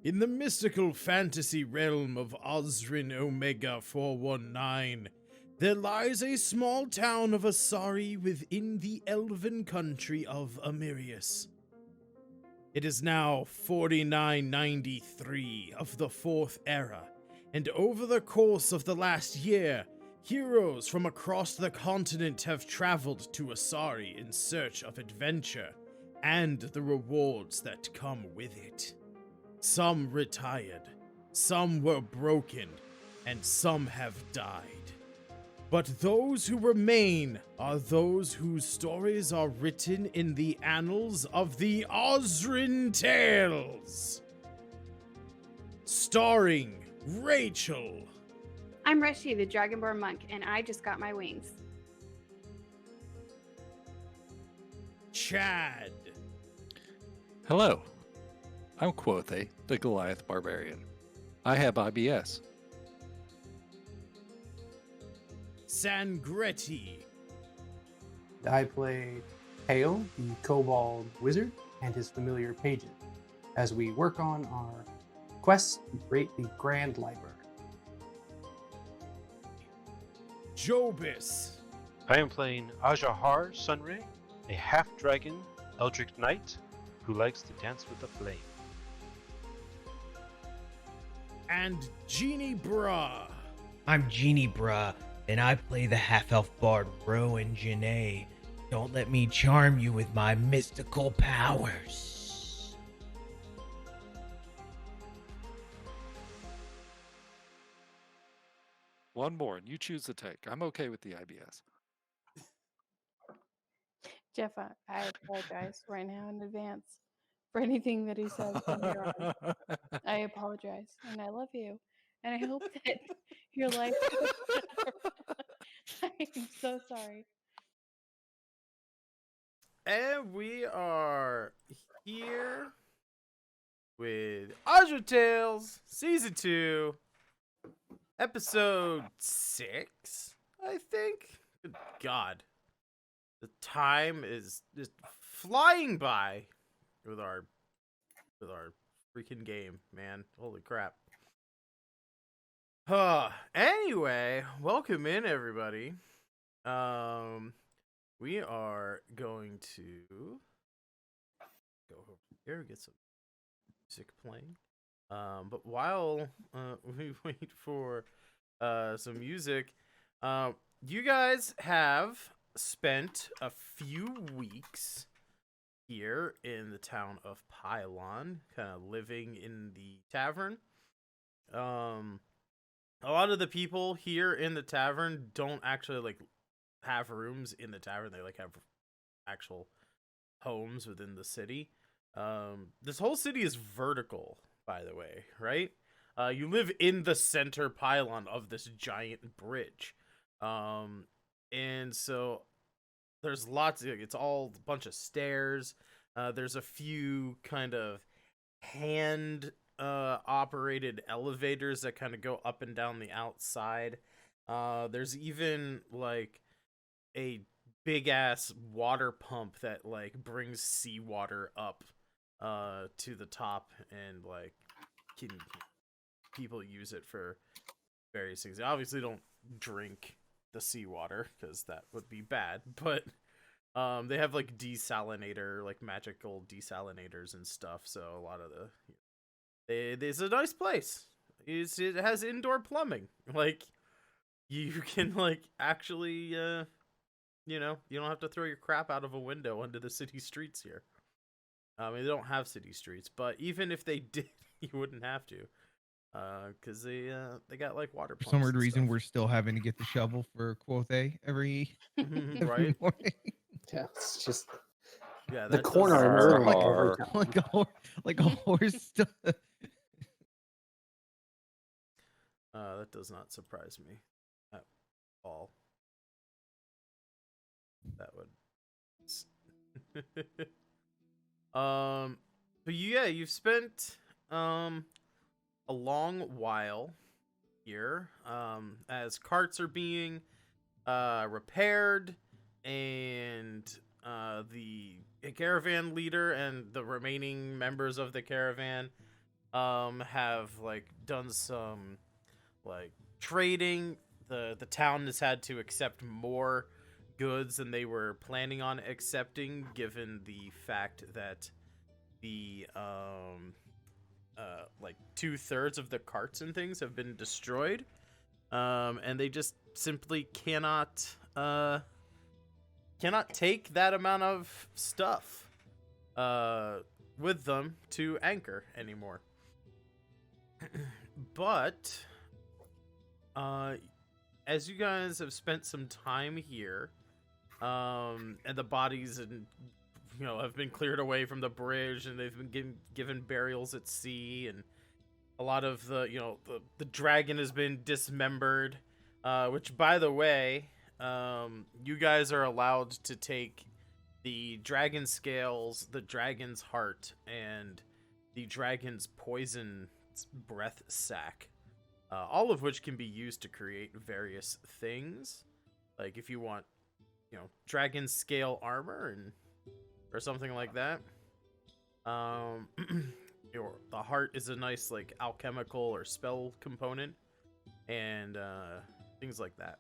In the mystical fantasy realm of Osrynn Omega 419, there lies a small town of Asari within the elven country of Amirius. It is now 4993 of the Fourth Era, and over the course of the last year, heroes from across the continent have traveled to Asari in search of adventure and the rewards that come with it. Some retired, some were broken, and some have died. But those who remain are those whose stories are written in the annals of the Osrynn Tales. Starring Rachel, I'm Reshi, the Dragonborn monk, and I just got my wings. Chad, Hello, I'm Quothe, the Goliath Barbarian. I have IBS. Sangretti, I play Hale, the Kobold Wizard, and his familiar pages, as we work on our quest to create the Grand Library. Jobis, I am playing Ajahar Sunray, a half-dragon Eldritch Knight who likes to dance with the flame. and Genie Bra. I'm Genie Bra, and I play the half-elf bard Rowan Janae. Don't let me charm you with my mystical powers. One more, and you choose the take. I'm okay with the IBS. Jeff, I apologize right now in advance for anything that he says from here on. I apologize, and I love you, and I hope that your life goes better. I'm so sorry. And we are here with Osrynn Tales, Season 2, Episode 6, I think. Good God. The time is just flying by with our freaking game, man. Holy crap. Anyway, welcome in, everybody. We are going to go over here, get some music playing. But while we wait for some music, you guys have spent a few weeks here in the town of Pylon, kind of living in the tavern. A lot of the people here in the tavern don't actually have rooms in the tavern. They have actual homes within the city. This whole city is vertical, by the way, right? You live in the center pylon of this giant bridge. And so there's it's all a bunch of stairs. There's a few kind of hand operated elevators that kind of go up and down the outside. There's even a big ass water pump that brings seawater up to the top, and people use it for various things. They obviously don't drink the seawater because that would be bad, but they have magical desalinators and stuff. So a lot of it's a nice place. It has indoor plumbing. You can actually you don't have to throw your crap out of a window onto the city streets here. They don't have city streets, but even if they did, you wouldn't have to, because they got water pumps. For some weird and reason, stuff. we're still having to get the shovel for Quothe every right. morning. Yeah, it's just Yeah, the that corner does- of the room every Arr. time. like a horse. that does not surprise me at all. That would. But yeah, you've spent a long while here as carts are being repaired, and the caravan leader and the remaining members of the caravan have like done some like trading. The town has had to accept more goods than they were planning on accepting, given the fact that the like 2/3 of the carts and things have been destroyed, and they just simply cannot take that amount of stuff with them to anchor anymore. But as you guys have spent some time here, and the bodies and have been cleared away from the bridge, and they've been given burials at sea, and a lot of the the dragon has been dismembered, which, by the way, you guys are allowed to take the dragon scales, the dragon's heart, and the dragon's poison breath sac, all of which can be used to create various things. Like if you want, dragon scale armor or something like that. The heart is a nice like alchemical or spell component, and things like that.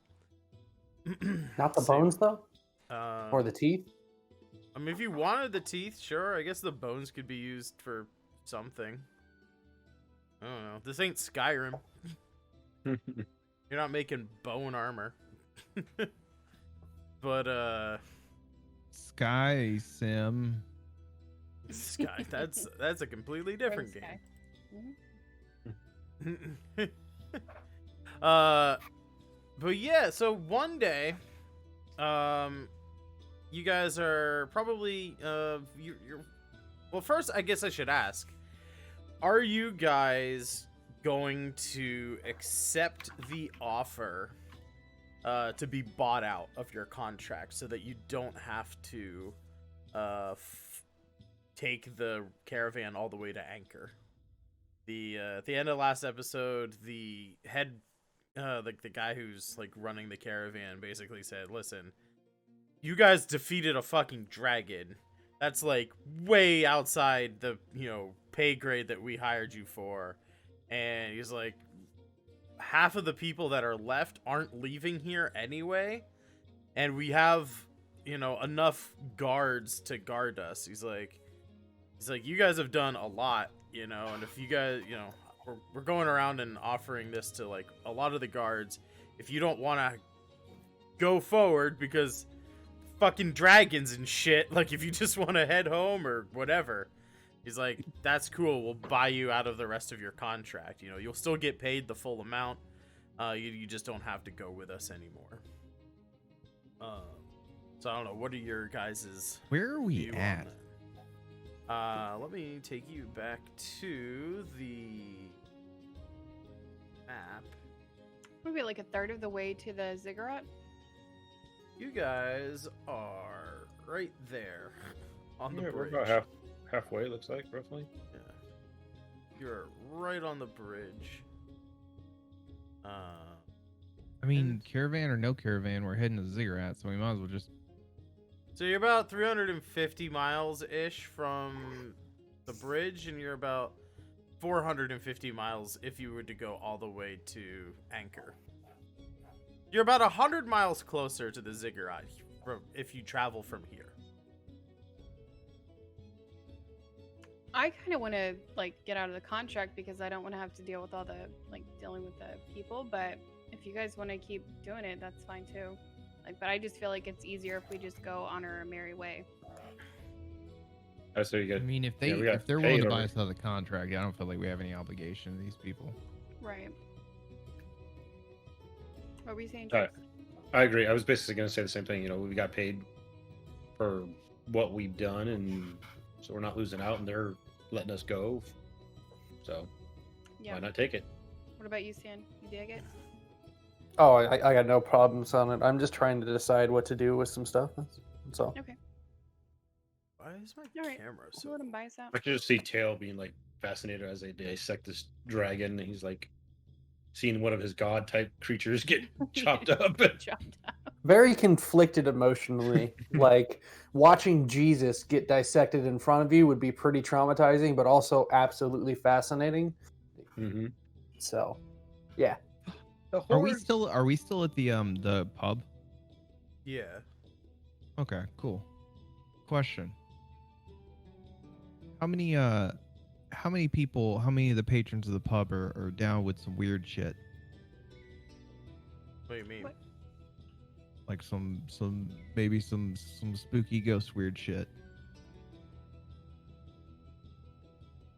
Not the bones though, or the teeth. I mean, if you wanted the teeth, sure. I guess the bones could be used for something. I don't know. This ain't Skyrim. You're not making bone armor. But Sky Sim. Sky, that's a completely different Sky. game. But yeah, so one day, you guys are probably you're well, first I guess I should ask, are you guys going to accept the offer to be bought out of your contract so that you don't have to take the caravan all the way to anchor? At the end of last episode, the head like the guy who's like running the caravan basically said, listen, you guys defeated a fucking dragon. That's like way outside the pay grade that we hired you for. And he's like, half of the people that are left aren't leaving here anyway, and we have enough guards to guard us. He's like you guys have done a lot, and if you guys we're going around and offering this to like a lot of the guards. If you don't want to go forward because fucking dragons and shit, like if you just want to head home or whatever, he's like, that's cool, we'll buy you out of the rest of your contract. You'll still get paid the full amount. You just don't have to go with us anymore. So I don't know, what are your guys's Where are we view on at? that? Let me take you back to the map. Maybe like a third of the way to the ziggurat. You guys are right there on the Yeah, we're bridge. about halfway, it looks like, roughly. Yeah. You're right on the bridge. I mean, caravan or no caravan, we're heading to the ziggurat, so we might as well just. So you're about 350 miles-ish from the bridge, and you're about 450 miles if you were to go all the way to Anchor. You're about 100 miles closer to the ziggurat if you travel from here. I kind of want to like get out of the contract because I don't want to have to deal with all the dealing with the people. But if you guys want to keep doing it, that's fine too. But I just feel like it's easier if we just go on our merry way. So you I get. mean, if we got they're willing to paid buy already. us out of the contract, I don't feel like we have any obligation to these people. Right. What were you saying, Alright. James? I agree. I was basically going to say the same thing. We got paid for what we've done, and so we're not losing out, and they're letting us go. So Yeah. why not take it? What about you, Stan? You dig it? Oh, I got no problems on it. I'm just trying to decide what to do with some stuff. That's all. Okay. Why is my Alright, camera So so... let him buy us out. I can just see Tail being like fascinated as they dissect this dragon, and he's like seeing one of his god type creatures get chopped up. Chopped up. very conflicted emotionally. Like watching Jesus get dissected in front of you would be pretty traumatizing, but also absolutely fascinating. Mm-hmm. So, yeah. The Are we horror. still at the pub? Yeah. Okay, cool. Question. How many people, how many of the patrons of the pub are down with some weird shit? What do you mean? What? Like maybe some spooky ghost weird shit.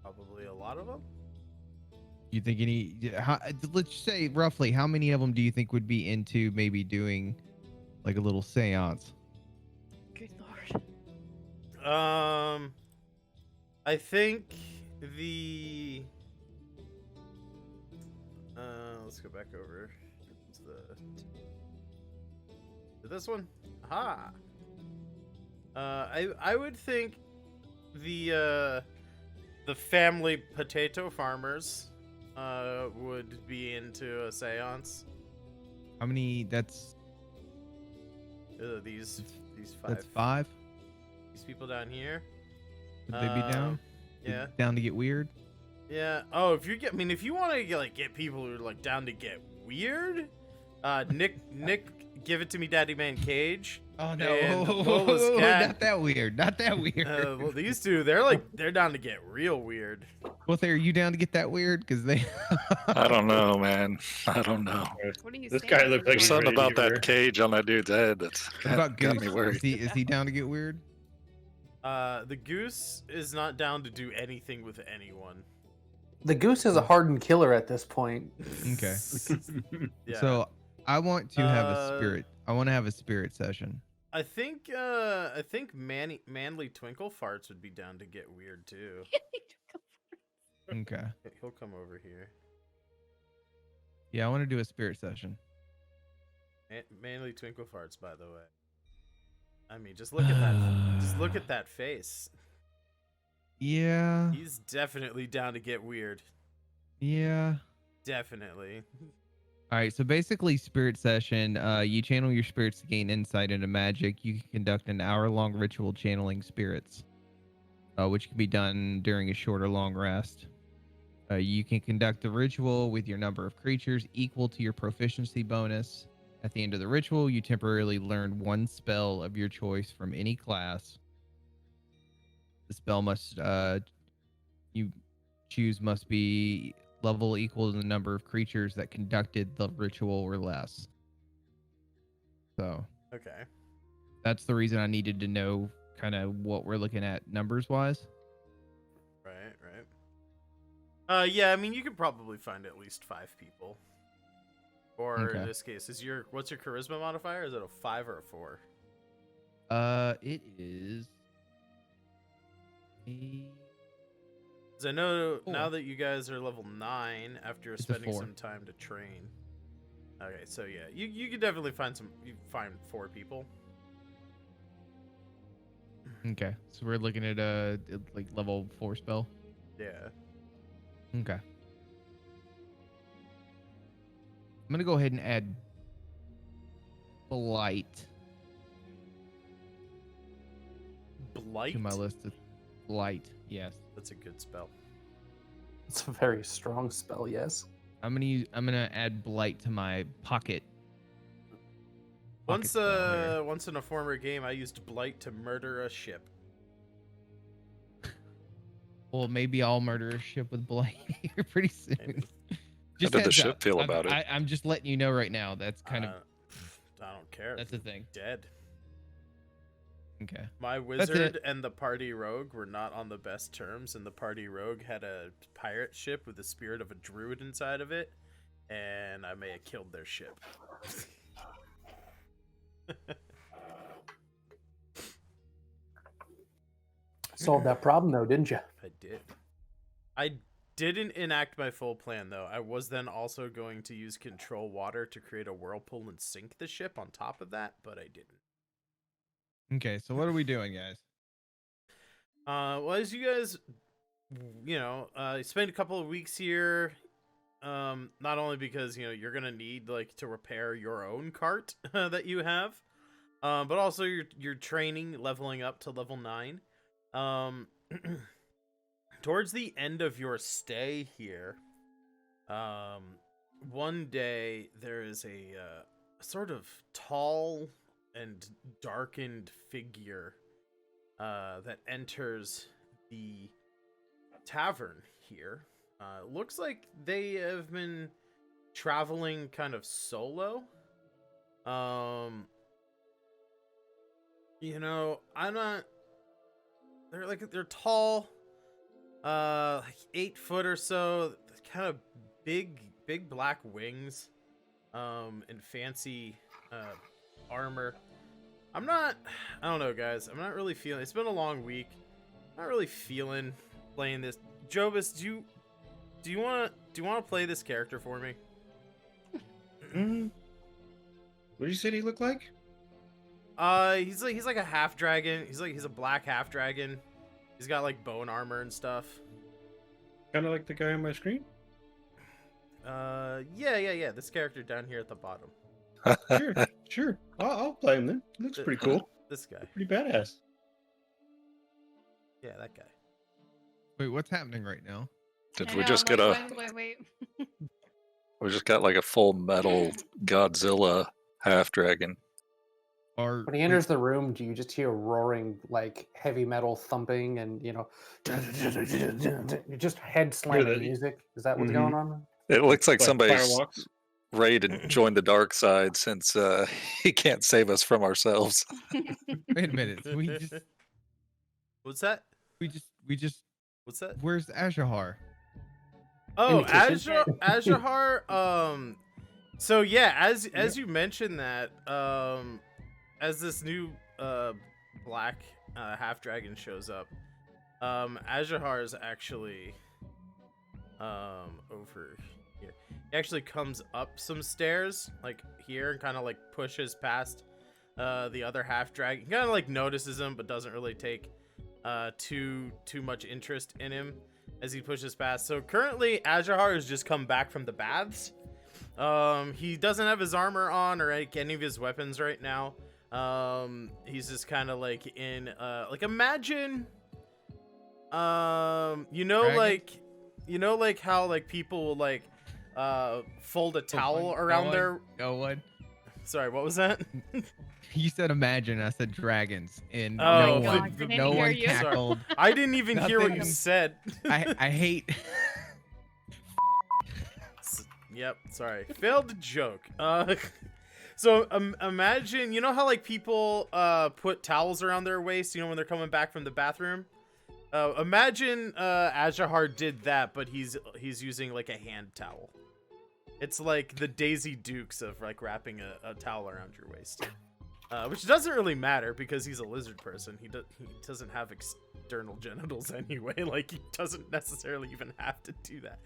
Probably a lot of them. You think let's say roughly how many of them do you think would be into maybe doing like a little seance? Good lord. I think the let's go back over to this one. Aha. I would think the family potato farmers would be into a seance. How many? That's These five. that's 5. These people down here. Would they be down? Yeah. Down to get weird? Yeah. Oh, if you want to like get people who are like down to get weird, Nick, give it to me, Daddy Man Cage. Oh no. And Lola's cat. Not that weird. Not that weird. Well, these two, they're down to get real weird. Well, are you down to get that weird? Because they. I don't know, man. I don't know. What are you This saying? guy looks like There's he's something ready to about get that weird. cage on that dude's head that's What about got Goose? me worried. Is he down to get weird? The goose is not down to do anything with anyone. The goose is a hardened killer at this point. Okay. Yeah. So I want to have a spirit. I want to have a spirit session. I think manly twinkle farts would be down to get weird too. Okay. He'll come over here. Yeah, I want to do a spirit session. Manly twinkle farts, by the way. I mean, just look at that. Just look at that face. Yeah. He's definitely down to get weird. Yeah. Definitely. All right. So basically, spirit session. You channel your spirits to gain insight into magic. You can conduct an hour-long ritual channeling spirits, which can be done during a short or long rest. You can conduct the ritual with your number of creatures equal to your proficiency bonus. At the end of the ritual, you temporarily learn one spell of your choice from any class. The spell you choose must be level equal to the number of creatures that conducted the ritual or less. So Okay. that's the reason I needed to know kind of what we're looking at numbers wise. Right. Yeah, I mean, you could probably find at least 5 people. Or Okay. in this case, what's your charisma modifier? Is it a 5 or a 4? It is a 'Cause I know 4. now that you guys are level 9 after It's a spending 4. some time to train. Okay, so yeah, you could definitely find 4 people. Okay, so we're looking at a like level 4 spell. Yeah. Okay. I'm gonna go ahead and add Blight Blight? to my list of Blight. Yes. That's a good spell. It's a very strong spell, yes. I'm gonna add Blight to my pocket. Once spell here. once in a former game, I used Blight to murder a ship. Well, maybe I'll murder a ship with Blight here pretty soon. Maybe. How did the heads ship up. feel about it? I'm just letting you know right now. That's kind of I don't care. that's the thing. Dead. Okay. My it. wizard and the party rogue were not on the best terms, and the party rogue had a pirate ship with the spirit of a druid inside of it, and I may have killed their ship. Solved that problem though, didn't you? I did. I didn't enact my full plan, though. I was then also going to use control water to create a whirlpool and sink the ship on top of that, but I didn't. Okay, so what are we doing, guys? Well, as you guys, spend a couple of weeks here, Not only because you're gonna need like to repair your own cart that you have, but also you're training, leveling up to level 9. Towards the end of your stay here, one day there is a sort of tall and darkened figure that enters the tavern here. Looks like they have been traveling kind of solo. I'm not. They're tall, like 8 foot or so, kind of big black wings, and fancy armor. I don't know, guys. I'm not really feeling. It's been a long week. I'm not really feeling playing this. Jobus, do you want to play this character for me? What did you say he looked like? He's like a half dragon. He's a black half dragon. He's got like bone armor and stuff. Kind of like the guy on my screen. Yeah. This character down here at the bottom. Sure. I'll play him then. He looks pretty cool. This guy. Pretty badass. Yeah, that guy. Wait, what's happening right now? Did I we know, just I'm get like, wait. we just got like a full metal Godzilla half dragon. Or When he enters the room, do you just hear roaring, like heavy metal thumping, and just head slamming that- music? Is that what's Mhm. going on? It looks like somebody's firewalks. ready to join the dark side since he can't save us from ourselves. wait a minute. What's that? We just. What's that? Where's Ashahar? Oh, Imitation? Ashahar. So yeah, as you mentioned that, as this new black half dragon shows up, Ashahar is actually over here. He actually comes up some stairs like here and kind of like pushes past the other half dragon. Kind of like notices him, but doesn't really take too much interest in him as he pushes past. So currently Ashahar has just come back from the baths. He doesn't have his armor on or any of his weapons right now. He's just kind of like in like imagine Dragon? like how like people will like fold a towel around their No one. sorry, what was that? You said imagine. I said dragons, and Oh, no God, one, I didn't no hear one you. cackled. I didn't even hear what you Nothing. said. I hate. Yep, sorry. Failed joke. So imagine, how like people put towels around their waist, when they're coming back from the bathroom. Imagine Ashahar did that, but he's using like a hand towel. It's like the Daisy Dukes of like wrapping a towel around your waist, which doesn't really matter because he's a lizard person. He doesn't have external genitals anyway. Like he doesn't necessarily even have to do that.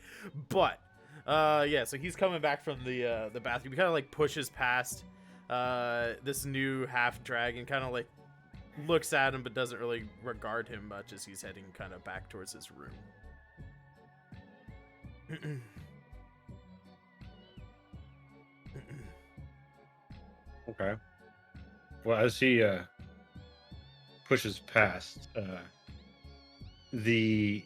But yeah, so he's coming back from the bathroom. He kind of like pushes past this new half dragon, kind of like looks at him but doesn't really regard him much as he's heading kind of back towards his room. Okay. Well, as he pushes past, this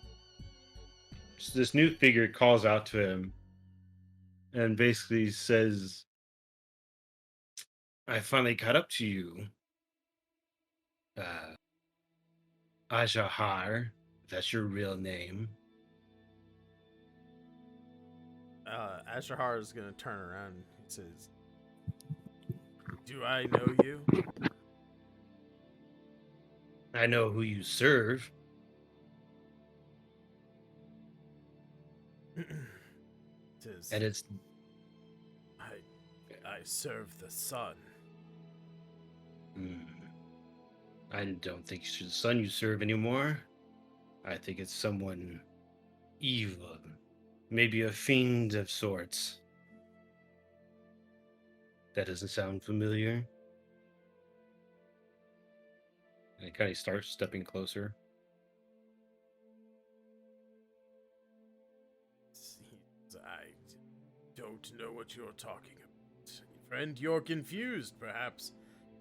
new figure calls out to him and basically says, "I finally caught up to you, Ashahar. That's your real name." Ashahar is gonna turn around. He says, "Do I know you?" "I know who you serve." Says, And it's I serve the sun. I don't think it's the son you serve anymore. I think it's someone evil. Maybe a fiend of sorts. That doesn't sound familiar. And it kind of starts stepping closer. don't know what you're talking about. Friend, you're confused, perhaps.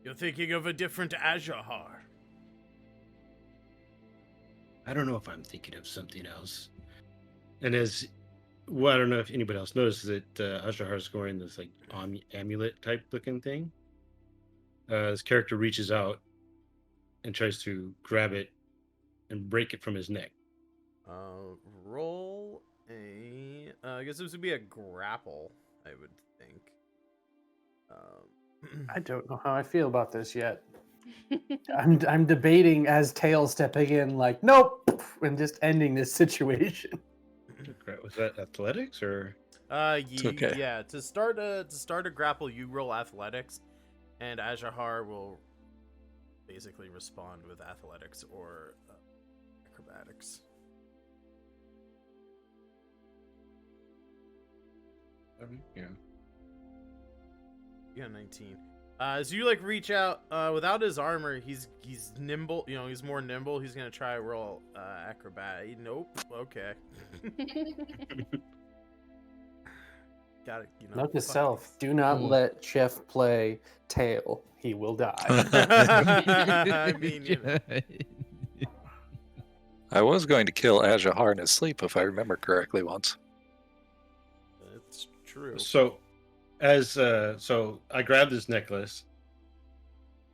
You're thinking of a different Azahar. I don't know if I'm thinking of something else. And well, I don't know if anybody else noticed that Azahar's wearing this like amulet type looking thing. This character reaches out and tries to grab it and break it from his neck. Roll a. I guess this would be a grapple, I would think. I don't know how I feel about this yet. I'm debating as Tails stepping in, like, nope, and just ending this situation. Was that athletics or? okay. Yeah. To start a grapple, you roll athletics, and Azahar will basically respond with athletics or acrobatics. Yeah. You got 19. So you like reach out without his armor. He's nimble. You know, he's more nimble. He's gonna try roll acrobat. Nope. Okay. Got it. You know. Note to fuck self: do not let Jeff play Tail. He will die. I mean, you know. I was going to kill Azahar in his sleep, if I remember correctly, once. It's true. So, so I grab this necklace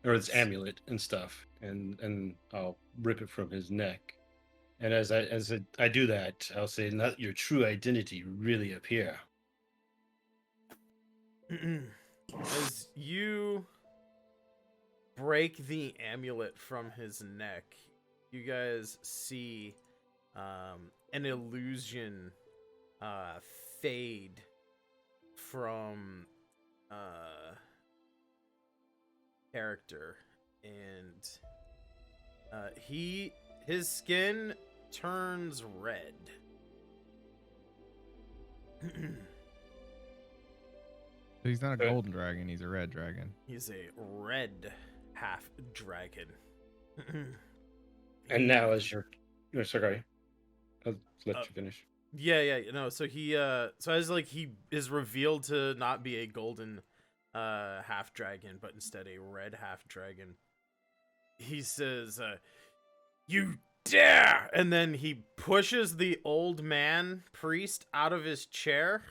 or this amulet and stuff, and I'll rip it from his neck. And as I do that, I'll say, "Let your true identity really appear." As you break the amulet from his neck, you guys see an illusion fade from character, and his skin turns red. So he's not a golden dragon, he's a red dragon. He's a red half dragon. And now, as you're, sorry, I'll let you finish. Yeah, no. So he as like he is revealed to not be a golden half dragon, but instead a red half dragon. He says, "You dare!" And then he pushes the old man priest out of his chair,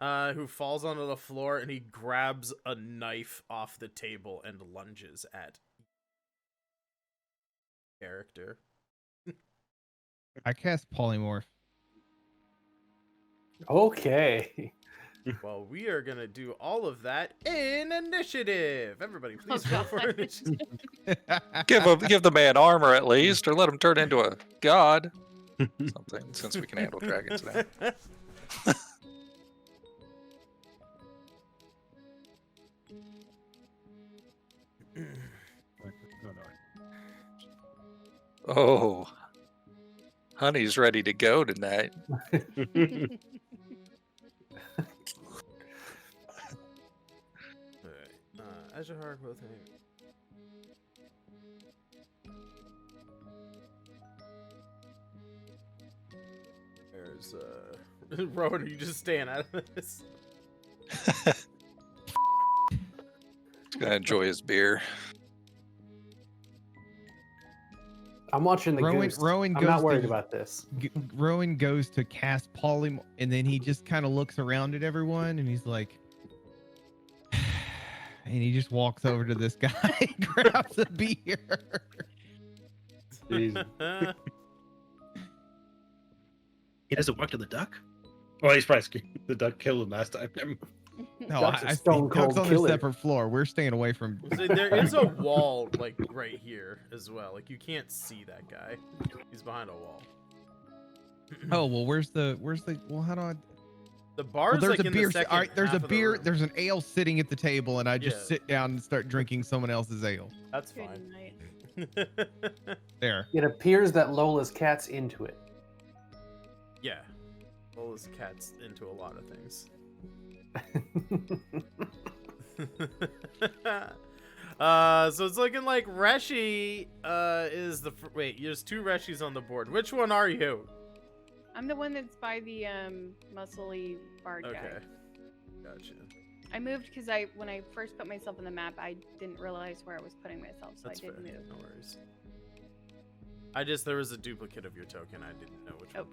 who falls onto the floor, and he grabs a knife off the table and lunges at character. I cast polymorph. Okay. Well, we are gonna do all of that in initiative. Everybody, please roll for initiative. Give the man armor at least, or let him turn into a god. Something, since we can handle dragons now. Oh, honey's ready to go tonight. Alright, Azahar, both hang. There's Rowan, are you just staying out of this? He's gonna enjoy his beer. I'm watching the Goose. Rowan I'm goes not worried to- about this. Rowan goes to cast polymorph, and then he just kind of looks around at everyone, and he's like, and he just walks over to this guy and grabs a beer. He doesn't walk to the duck? Oh, he's probably scared. The duck killed him last time. No, Duck's a I stone Duck's cold on a killer. separate floor. We're staying away from. So there is a wall like right here as well. Like you can't see that guy. He's behind a wall. Oh well, where's the? Well, how do I? The Well, bar's there's like a in beer. the second All right, there's half a of the beer. room. There's an ale sitting at the table, and I just Yeah. sit down and start drinking someone else's ale. That's Good fine. night. There. It appears that Lola's cat's into it. Yeah. Lola's cat's into a lot of things. So it's looking like Reshi is the wait. There's two Reshis on the board. Which one are you? I'm the one that's by the muscly bard guy. Okay. Gotcha. I moved because when I first put myself on the map, I didn't realize where I was putting myself, so That's I did fair. move. No worries. There was a duplicate of your token. I didn't know which one.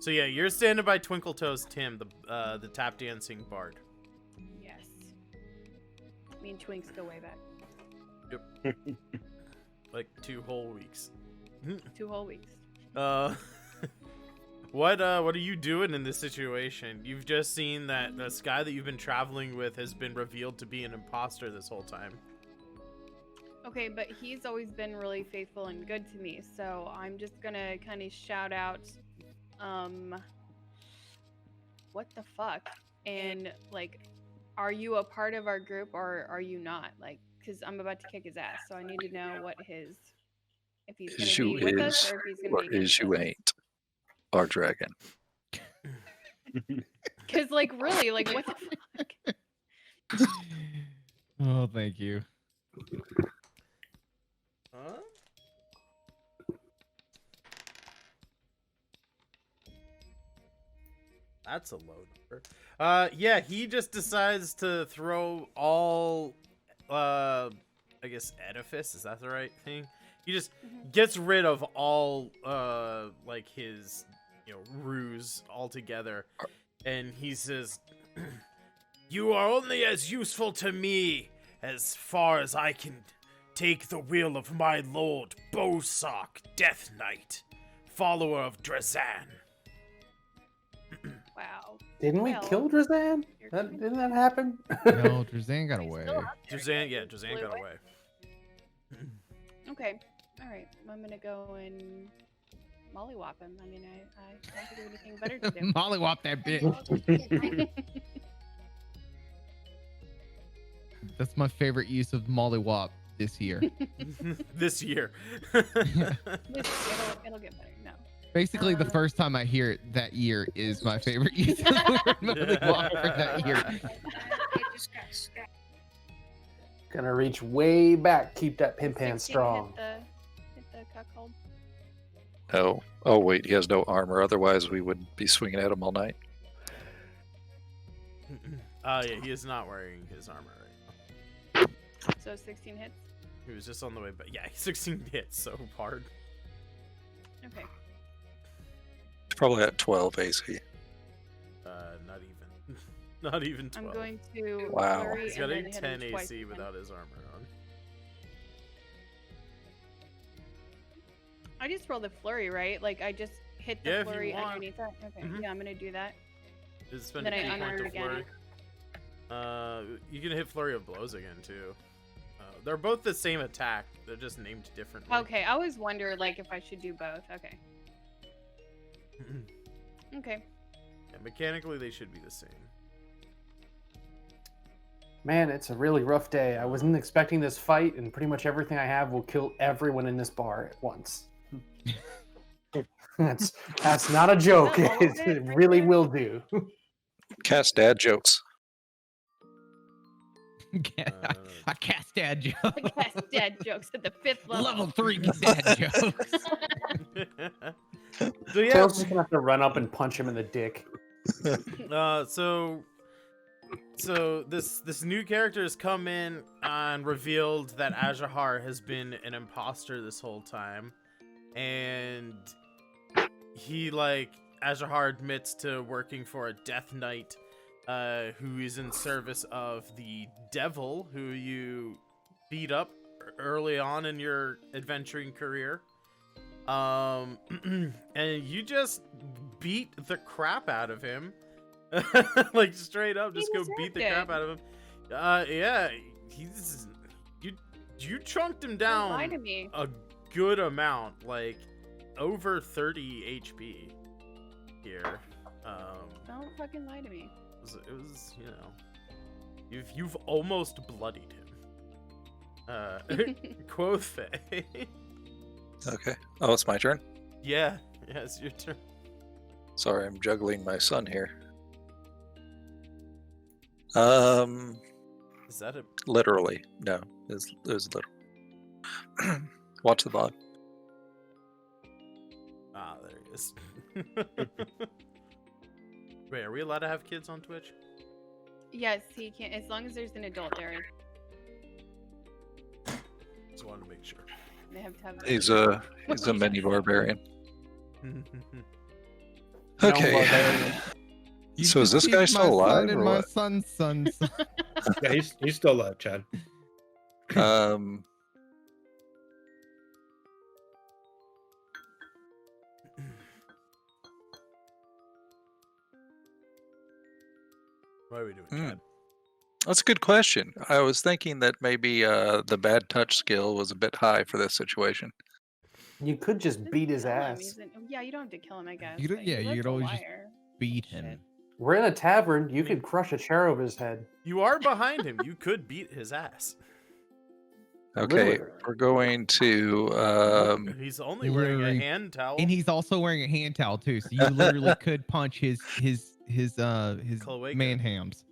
So yeah, you're standing by Twinkle Toes Tim, the tap dancing bard. Yes. Me and Twinks go way back. Yep. Like 2 whole weeks. 2 whole weeks. What are you doing in this situation? You've just seen that this guy that you've been traveling with has been revealed to be an imposter this whole time. Okay, but he's always been really faithful and good to me, so I'm just gonna kind of shout out, what the fuck? And, like, are you a part of our group or are you not? Like, because I'm about to kick his ass, so I need to know if he's Is gonna you be with is, us or if he's gonna or be against is you us. ain't our dragon. Because, like, really, like, what the fuck? Oh, thank you. Huh? That's a low number. Yeah, he just decides to throw all, I guess edifice, is that the right thing? He just gets rid of all, like his, ruse altogether. And he says, "You are only as useful to me as far as I can take the will of my lord, Bosock, Death Knight, follower of Drazan." Wow. Didn't we Well, kill Drazan? you're Didn't that happen? No, Drazan got He's away. still out there. Drazan Blew got away. away. Okay. All right. I'm gonna go and mollywop him. I mean, I can't think of anything better to do. Mollywop that bitch. That's my favorite use of mollywop this year. This year. It'll get better. No. Basically, the first time I hear it that year is my favorite use of the word mollywop for that year. Gonna reach way back, keep that pin pan 16 strong. Hit the cuckold. Oh wait, he has no armor. Otherwise, we would be swinging at him all night. Yeah, he is not wearing his armor right now. So 16 hits. He was just on the way back. Yeah, 16 hits so hard. Okay. He's probably at 12 AC. Not even. Not even 12. I'm going to. Wow. flurry He's and got a then hit him 10 twice AC again. without his armor on. I just rolled a flurry, right? Like I just hit the Yeah, if you flurry want. underneath that. Okay. Mhm. Yeah, I'm gonna do that. Just spend Then a I key point unarmed to again. flurry. You can hit flurry of blows again too. They're both the same attack. They're just named differently. Okay. I always wonder like if I should do both. Okay. Okay. Yeah, mechanically, they should be the same. Man, it's a really rough day. I wasn't expecting this fight, and pretty much everything I have will kill everyone in this bar at once. That's not a joke. Is that all of It it right really there? will do. Cast dad jokes. I cast dad jokes. I cast dad jokes at the 5th level. Level 3 dad jokes. So yeah, Tails just gonna have to run up and punch him in the dick. so this new character has come in and revealed that Azahar has been an imposter this whole time, and Azahar admits to working for a Death Knight, who is in service of the devil, who you beat up early on in your adventuring career. And you just beat the crap out of him. Like straight up, just go beat the crap out of him. Yeah, you chunked him Don't lie down to me. a good amount, like over 30 HP here. Don't fucking lie to me. It was you've almost bloodied him. Quothe. Okay. Oh, it's my turn. Yeah, it's your turn. Sorry, I'm juggling my son here. Is that a Literally. No, it was literal. Watch the VOD. there you August. Wait, are we allowed to have kids on Twitch? Yes, he can, as long as there's an adult there. Just wanted to make sure. They have to have. He's a mini barbarian. No Okay. barbarian. You So is just this guy teased my still alive, son and or my what? son's son. Yeah, he's still alive, Chad. What are we doing, Hmm. Chad? That's a good question. I was thinking that maybe the bad touch skill was a bit high for this situation. You could just Just beat his kill him, ass. Yeah, you don't have to kill him, I guess. You don't- but yeah, he you was could a always just liar. Beat Shit. him. We're in a tavern. You could crush a chair over his head. You are behind him. You could beat his ass. Okay, Literally. we're going to He's only wearing a literally- hand towel. And he's also wearing a hand towel too, so you literally could punch his Cloaca. man hams.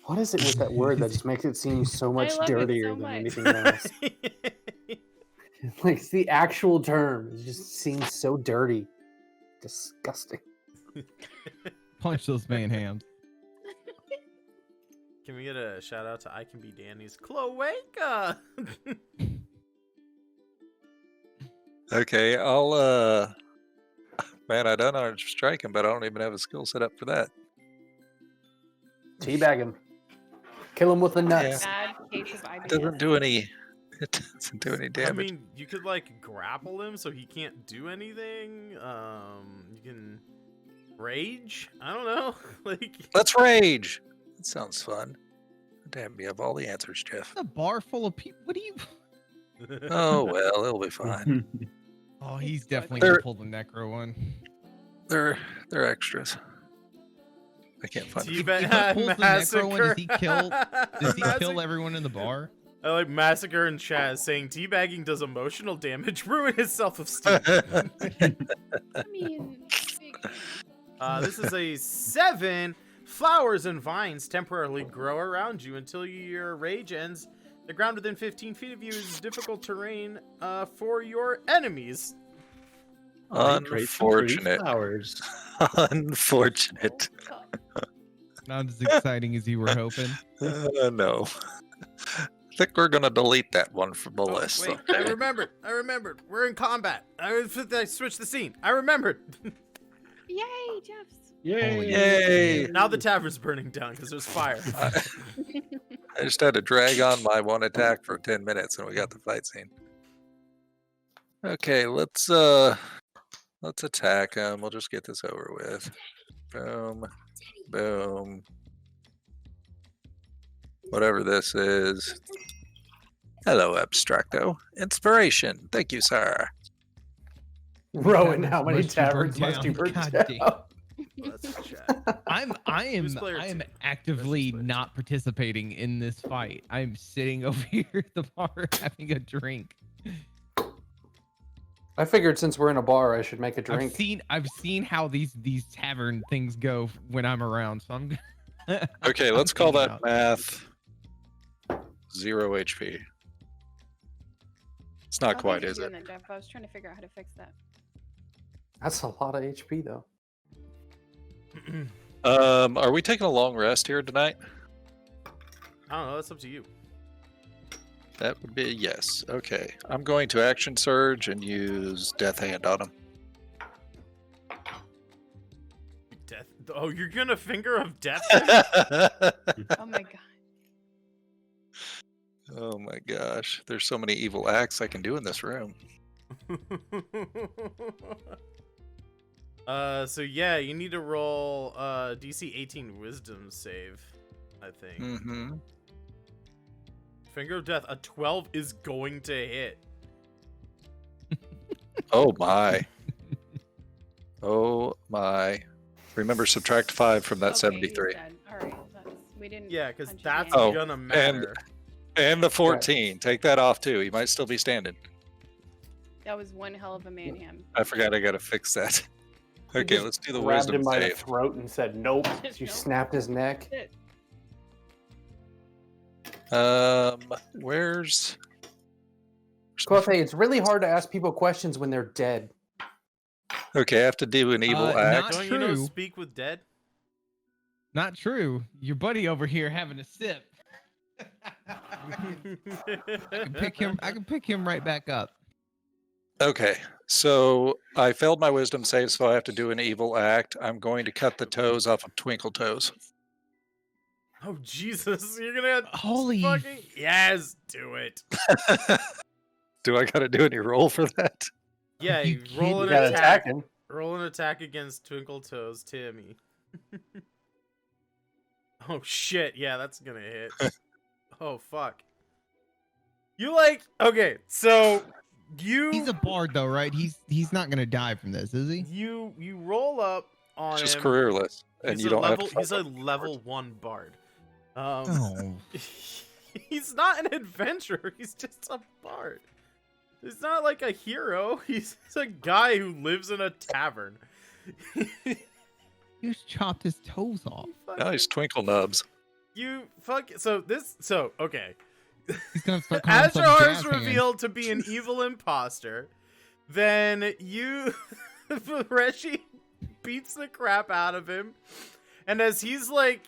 What is it with that word that just makes it seem so much love it so dirtier than much. anything else? Like, it's the actual term. It just seems so dirty. Disgusting. Punch those man hams. Can we get a shout out to I Can Be Danny's Cloaca? Okay, I'll man, I don't know how to strike him, but I don't even have a skill set up for that. Teabag him. Kill him with the nuts. Bad case of IBS. It doesn't do any I damage. mean, you could like grapple him so he can't do anything. You can rage. I don't know. Like, Let's rage. That sounds fun. Damn, you have all the answers, Jeff. A bar full of people. What do you? Oh well, it'll be fine. Oh, he's definitely They're- gonna pull the necro one. They're extras. I can't find If them. he pulls the necro one, does he kill? Does he kill everyone in the bar? I like Massacre and Chaz saying teabagging does emotional damage, ruin his self-esteem. I mean, This is a 7. Flowers and vines temporarily grow around you until your rage ends. The ground within 15 feet of you is difficult terrain for your enemies. Unfortunate. Flowers. Unfortunate. Not as exciting as you were hoping. No. I think we're gonna delete that one from the list. Wait, I remembered. We're in combat. I switched the scene. I remembered. yay, Jeff's. Yay! Yay! Now the tavern's burning down because there's fire. I just had to drag on my one attack for 10 minutes and we got the fight scene. Okay, let's attack him. We'll just get this over with. Boom. Boom. Whatever this is. Hello, Abstracto. Inspiration. Thank you, sir. Rowan, how many Must you burn taverns must you down? burn God down? damn. Let's chat. I Who's player am two? actively player two? not participating in this fight. I'm sitting over here at the bar having a drink. I figured since we're in a bar, I should make a drink. I've seen how these tavern things go when I'm around, so I'm Okay, I'm let's call figuring that out. math 0 HP. It's not Oh, quite, thanks is for it? doing that, Jeff. I was trying to figure out how to fix that. That's a lot of HP, though. Are we taking a long rest here tonight? I don't know. That's up to you. That would be a yes. Okay. I'm going to action surge and use death hand on him. Death. Oh, you're gonna finger of death? Oh my god. Oh my gosh. There's so many evil acts I can do in this room. So yeah, you need to roll DC 18 Wisdom save, I think. Mm-hmm. Finger of Death, a 12 is going to hit. Oh my. Oh my. Remember, subtract 5 from that Okay, 73. he's dead. All right, we didn't. Yeah, because punch his that's hand. Oh, gonna matter. And the 14. Take that off too. He might still be standing. That was one hell of a manham. I forgot I gotta fix that. You Okay, just let's do the grabbed wisdom him by the save. throat and said, nope. You Nope. snapped his neck. Where's Quoth, it's really hard to ask people questions when they're dead. Okay, I have to do an evil Not act. Don't you know true. speak with dead? Not true. Your buddy over here having a sip. I can pick him. I can pick him right back up. Okay, so I failed my wisdom save, so I have to do an evil act. I'm going to cut the toes off of Twinkle Toes. Oh Jesus! You're gonna Holy fucking yes, do it. Do I got to do any roll for that? Yeah, you you roll an You gotta attack. attack him. Roll an attack against Twinkle Toes, Timmy. Oh shit! Yeah, that's gonna hit. Oh fuck. You like okay? So you He's a bard though, right? He's not gonna die from this, is he? you roll up on It's just him. careerless, and He's you a don't level. have to. He's a level 1 bard. Oh, He's not an adventurer. He's just a bard. He's not like a hero. He's a guy who lives in a tavern. he just chopped his toes off. Nice Twinkle Nubs. You fuck. So okay. He's gonna start calling himself Azhar Jazz is Hands. revealed to be an evil imposter. Then Reshi beats the crap out of him, and as he's like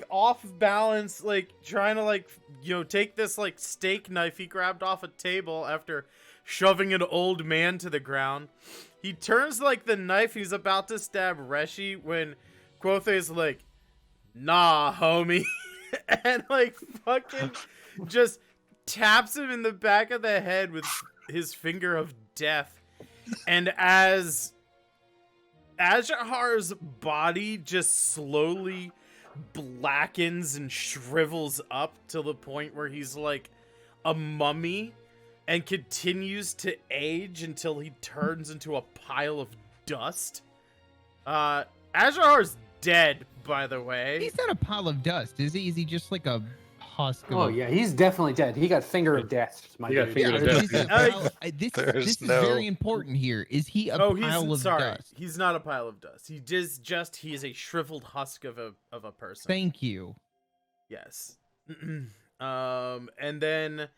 off balance, like trying to take this like steak knife he grabbed off a table after shoving an old man to the ground, he turns like the knife he's about to stab Reshi when Quothe is like, "Nah, homie," and like fucking just taps him in the back of the head with his finger of death. And as Azhar's body just slowly blackens and shrivels up to the point where he's like a mummy and continues to age until he turns into a pile of dust. Azhar's dead, by the way. He's not a pile of dust, is he? Is he just like a husk? Of Oh yeah, he's definitely dead. He got finger of death. My He got dude. finger of Is death. he a pile- this There's is no- very important here. Is he a pile of dust? He's not a pile of dust. He is a shriveled husk of a person. Thank you. Yes. And then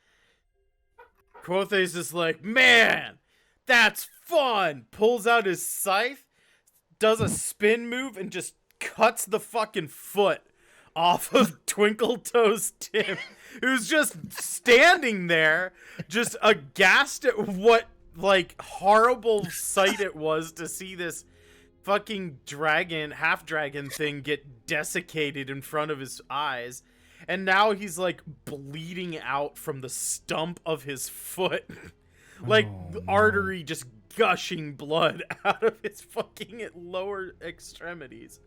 Quothe's just like, man, that's fun. Pulls out his scythe, does a spin move, and just cuts the fucking foot off of Twinkle Toes Tim, who's just standing there, just aghast at what like horrible sight it was to see this fucking half dragon thing get desiccated in front of his eyes. And now he's like bleeding out from the stump of his foot. Like the artery just gushing blood out of his fucking lower extremities.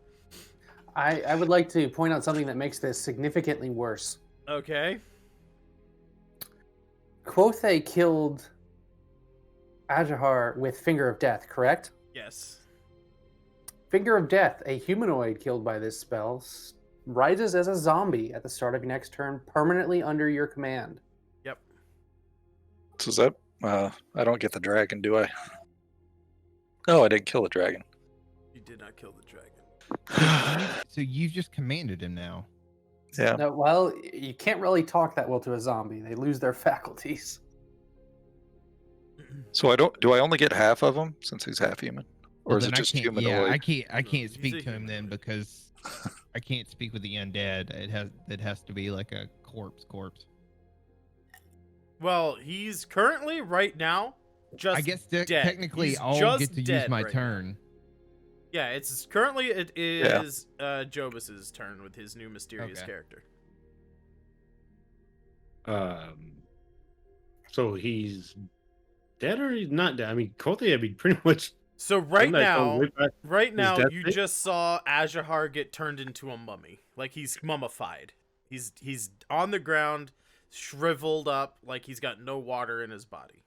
I would like to point out something that makes this significantly worse. Okay. Quothe killed Azhar with Finger of Death, correct? Yes. Finger of Death, a humanoid killed by this spell, rises as a zombie at the start of your next turn, permanently under your command. Yep. So is that? I don't get the dragon, do I? Oh, I didn't kill the dragon. You did not kill the dragon. So you've just commanded him now. Yeah. No, well, you can't really talk that well to a zombie. They lose their faculties. So do I only get half of him since he's half human, or Well, is then it just humanoid? Yeah, I can't He's speak a to him then humanoid. because I can't speak with the undead. It has to be like a corpse. Well, he's currently right now just I guess dead. technically He's I'll just get to use dead my right turn. now. Yeah, it is Jobus's turn with his new mysterious Okay. character. So he's dead or he's not dead? I mean, Quothe, I mean, pretty much. So right I'm not now, going way back. right now, death you fit? just saw Azhar get turned into a mummy. Like he's mummified. He's on the ground, shriveled up, like he's got no water in his body.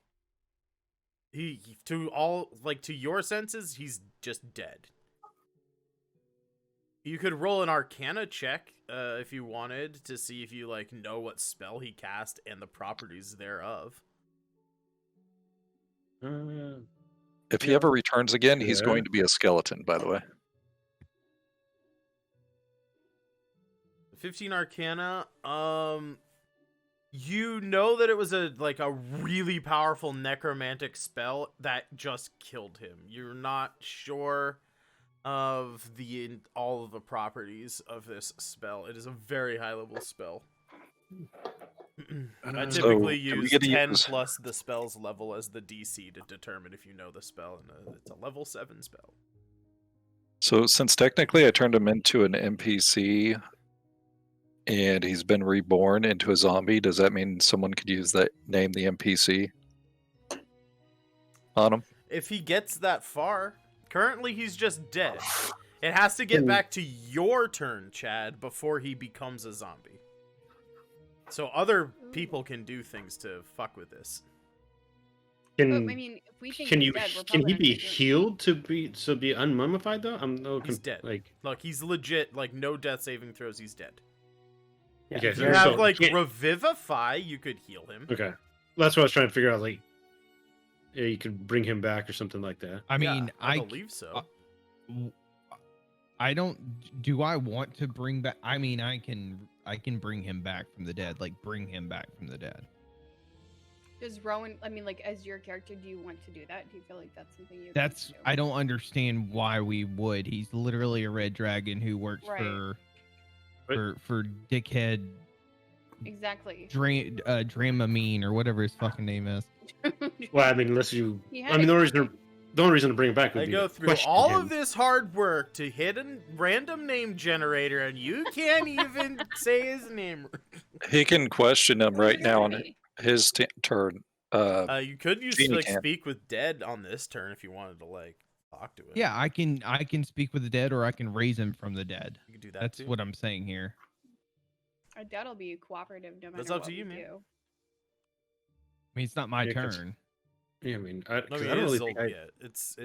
To your senses, he's just dead. You could roll an Arcana check if you wanted to see if you know what spell he cast and the properties thereof. If he ever returns again, he's Yeah. going to be a skeleton, by the way. 15 Arcana. You know that it was a really powerful necromantic spell that just killed him. You're not sure of all of the properties of this spell. It is a very high level spell. I So, typically do we use get to 10 use- plus the spell's level as the DC to determine if you know the spell, and it's a level 7 spell. So since technically I turned him into an NPC and he's been reborn into a zombie, does that mean someone could use that name, the NPC, on him? If he gets that far, currently he's just dead. It has to get back to your turn, Chad, before he becomes a zombie. So other people can do things to fuck with this. But, I Can mean, if we think can he's you dead, we're can probably he be not gonna do healed to be unmummified though? I'm no He's dead. Like Look, he's legit, no death saving throws, he's dead. Yeah, Okay, If so you you're have, so- can't- Revivify, you could heal him. okay, that's what I was trying to figure out. Like, yeah, you could bring him back or something like that. I Yeah, mean, I believe so. I don't. Do I want to bring back? I mean, I can bring him back from the dead. Like, bring him back from the dead. Does Rowan? I mean, as your character, do you want to do that? Do you feel like that's something you? That's. do? I don't understand why we would. He's literally a red dragon who works Right. for dickhead Exactly. Dramamine or whatever his fucking name is. Well, I mean, unless you, He had I mean, it the only reason to bring him back would I be go to through question all him. of this hard work to hit a random name generator, and you can't even say his name. He can question him right now on Already. his turn. You could use Genie can. speak with dead on this turn if you wanted to talk to it. Yeah, I can speak with the dead, or I can raise him from the dead. You could do that. That's too. what I'm saying here. Our dad will be cooperative no matter That's up what to you, we man. do. I mean, it's not my Yeah, 'cause- turn. Yeah, I mean, No, 'cause he I don't is really think old I, yet. It's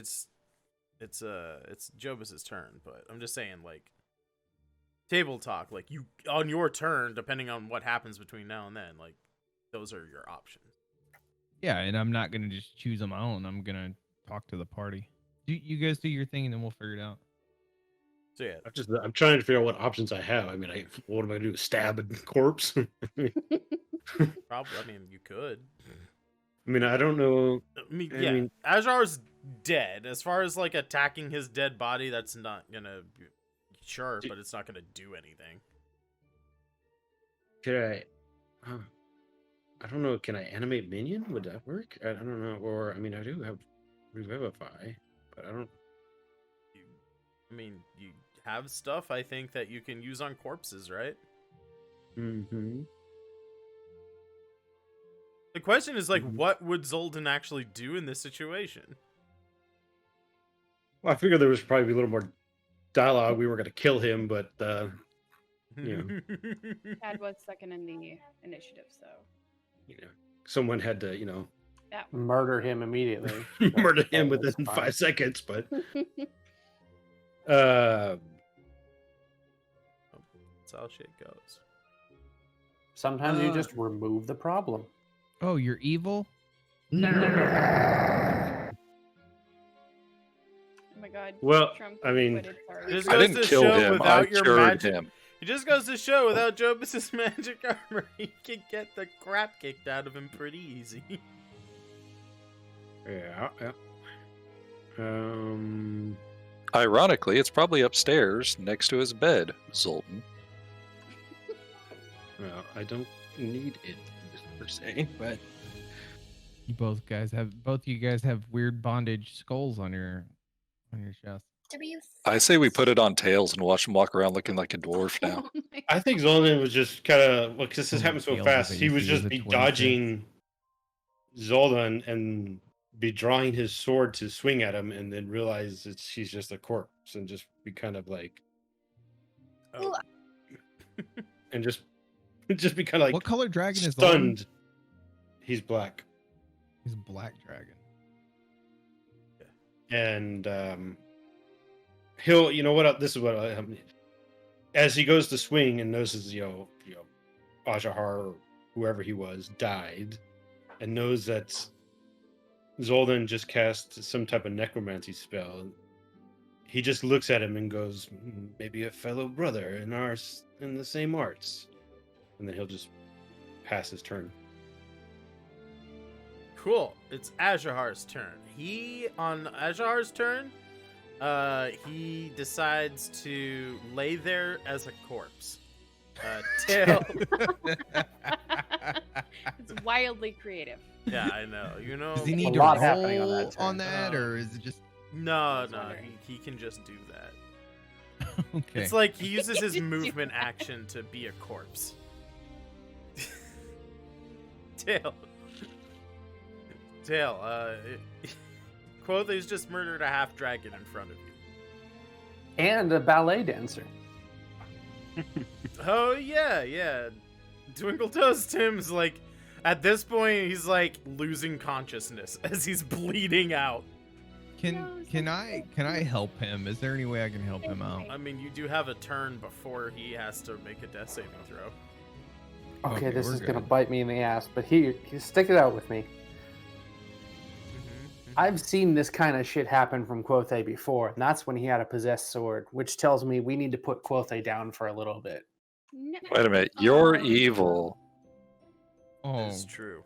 Jobus's turn, but I'm just saying, table talk, you on your turn, depending on what happens between now and then, those are your options. Yeah, and I'm not gonna just choose on my own. I'm gonna talk to the party. You guys do your thing, and then we'll figure it out. So yeah, I'm trying to figure out what options I have. I mean, what am I gonna do? Stab a corpse? probably. I mean, you could. I mean, I don't know. I mean, I yeah, mean- Ajar's dead. As far as attacking his dead body, that's not gonna. Sure, but it's not gonna do anything. Could I? I don't know. Can I animate minion? Would that work? I don't know. Or I mean, I do have revivify, but I don't. You have stuff, I think, that you can use on corpses, right? Mm-hmm. The question is, Mhm. what would Zoldan actually do in this situation? Well, I figured there was probably a little more dialogue. We were going to kill him, but Yeah. Dad was second in the initiative, so someone had to, that Murder him immediately. murder him That was within fine. 5 seconds. But That's how shit goes. Sometimes you just remove the problem. Oh, you're evil? Oh my god. Well, Trump I mean, quitted, sorry. Just I goes didn't to kill show him. I without your cured magic. him. It just goes to show without Jobus's magic armor, he can get the crap kicked out of him pretty easy. yeah. Ironically, it's probably upstairs next to his bed, Zoltan. Well, I don't need it per se, but Both you guys have weird bondage skulls on your chest. I say we put it on Tails and watch him walk around looking like a dwarf now. Oh my I think Zoldan was just kind of because this Oh, happened so Tails fast. is He was AC just is a be 26. dodging Zoldan and be drawing his sword to swing at him, and then realize that she's just a corpse, and just be kind of like, Oh. and just be kind of like What color dragon is stunned. He's black, He's a black dragon. and he'll, this is what as he goes to swing and notices, Ajahar or whoever he was died, and knows that Zoldan just cast some type of necromancy spell. He just looks at him and goes, maybe a fellow brother in the same arts, and then he'll just pass his turn. Cool. It's Azahar's turn. On Azahar's turn, he decides to lay there as a corpse. Tail. It's wildly creative. Yeah, I know. You know. Does he need A to lot roll happening on that on turn. that, or is it just No, was no, wondering. he can just do that. okay? It's like he uses his movement action to be a corpse. Tail. Quothe's just murdered a half dragon in front of you. And a ballet dancer. Oh yeah. Twinkle Toes Tim's like, at this point he's like losing consciousness as he's bleeding out. Can I help him? Is there any way I can help him out? I mean, you do have a turn before he has to make a death saving throw. Okay, Okay, this we're is gonna good. bite me in the ass, but here, stick it out with me. I've seen this kind of shit happen from Quothe before, and that's when he had a possessed sword, which tells me we need to put Quothe down for a little bit. No. Wait a minute. You're Oh. evil. Oh, It's true.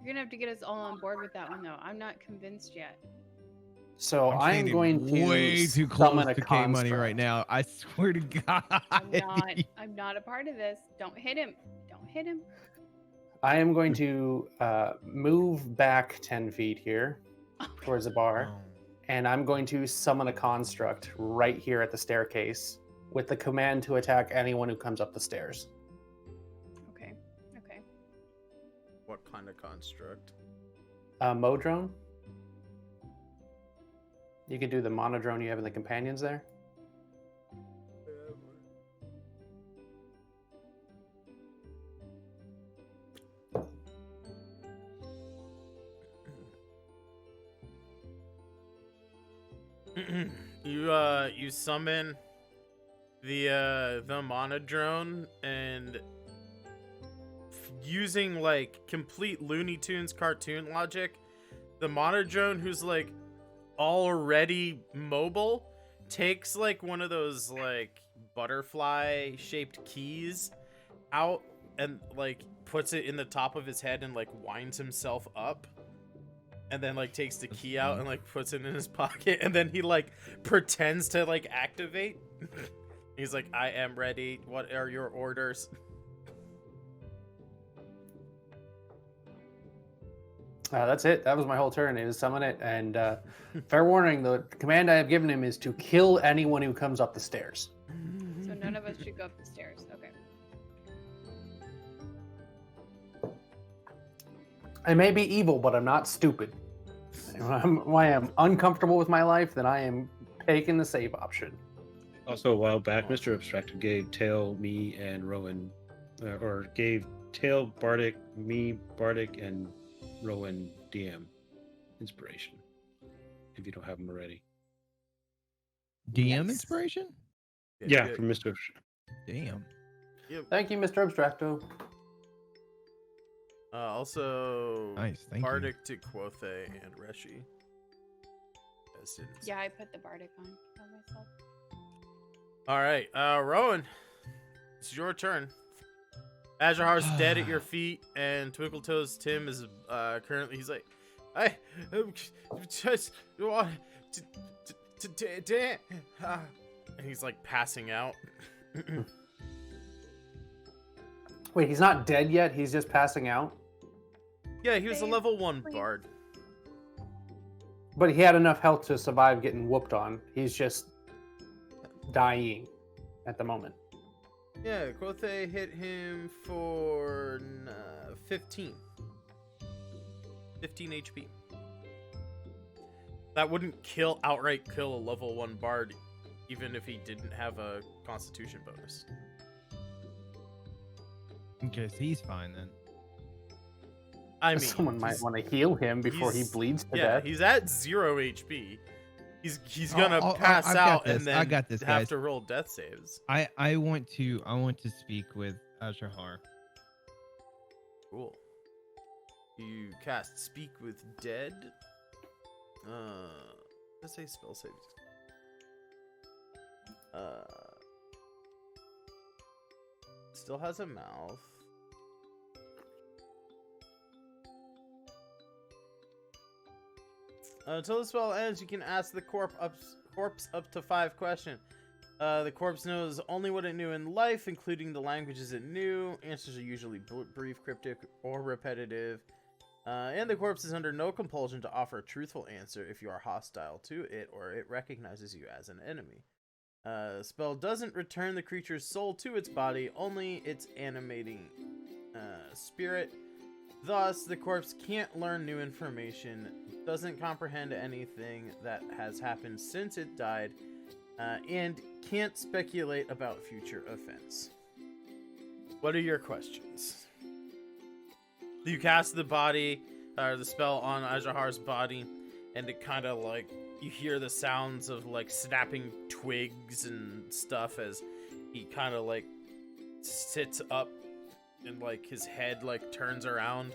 You're gonna have to get us all on board with that one, though. I'm not convinced yet. So I'm standing going to way too summon close a to K Money right construct. now. I swear to God. I'm not a part of this. Don't hit him. Don't hit him. I am going to move back 10 feet here Okay. towards the bar, and I'm going to summon a construct right here at the staircase with the command to attack anyone who comes up the stairs. Okay. What kind of construct? Modrone. You could do the monodrone you have in the companions there. You summon the monodrone, and using like complete Looney Tunes cartoon logic, the monodrone, who's like already mobile, takes like one of those like butterfly shaped keys out and like puts it in the top of his head and like winds himself up, and then like takes the key out and like puts it in his pocket, and then he like pretends to like activate. He's like, I am ready. What are your orders? That's it. That was my whole turn. Is summon it, and fair warning: the command I have given him is to kill anyone who comes up the stairs. So none of us should go up the stairs. Okay. I may be evil, but I'm not stupid. When I am uncomfortable with my life, then I am taking the save option. Also, a while back, Mr. Abstracted gave Tail, me, and Rowan, or gave Tail, Bardic, me, Bardic, and Rowan DM inspiration. If you don't have them already. DM Nice. inspiration? Yeah, from Mr. Damn. Thank you, Mr. Abstracto. Also, Nice, thank you. Bardic to Quothe and Reshi. As students. Yeah, I put the bardic on by myself. All right, Rowan, it's your turn. Azahar's dead at your feet, and Twinkle Toes Tim is currently. He's like, I just want to and he's like passing out. Wait, he's not dead yet. He's just passing out. Yeah, he was a Babe, level 1 please. bard. But he had enough health to survive getting whooped on. He's just dying at the moment. Yeah, Quothe hit him for 15 HP. That wouldn't outright kill a level 1 bard, even if he didn't have a constitution bonus. Okay, so he's fine then. I mean, Someone might he's- want to heal him before he he's- bleeds to yeah, death. he's at 0 HP. He's gonna Oh, pass I've got out this. and then I got this, have guys. to roll death saves. I want to speak with Azrahar. Cool. You cast Speak with Dead. Let's say spell saves. Still has a mouth. Until the spell ends, you can ask the corpse up to 5 questions. The corpse knows only what it knew in life, including the languages it knew. Answers are usually brief, cryptic, or repetitive. And the corpse is under no compulsion to offer a truthful answer if you are hostile to it or it recognizes you as an enemy. Spell doesn't return the creature's soul to its body, only its animating spirit. Thus, the corpse can't learn new information, doesn't comprehend anything that has happened since it died, and can't speculate about future events. What are your questions? You cast the spell on Ajahar's body, and it kind of like, you hear the sounds of like snapping twigs and stuff as he kind of like sits up and like his head like turns around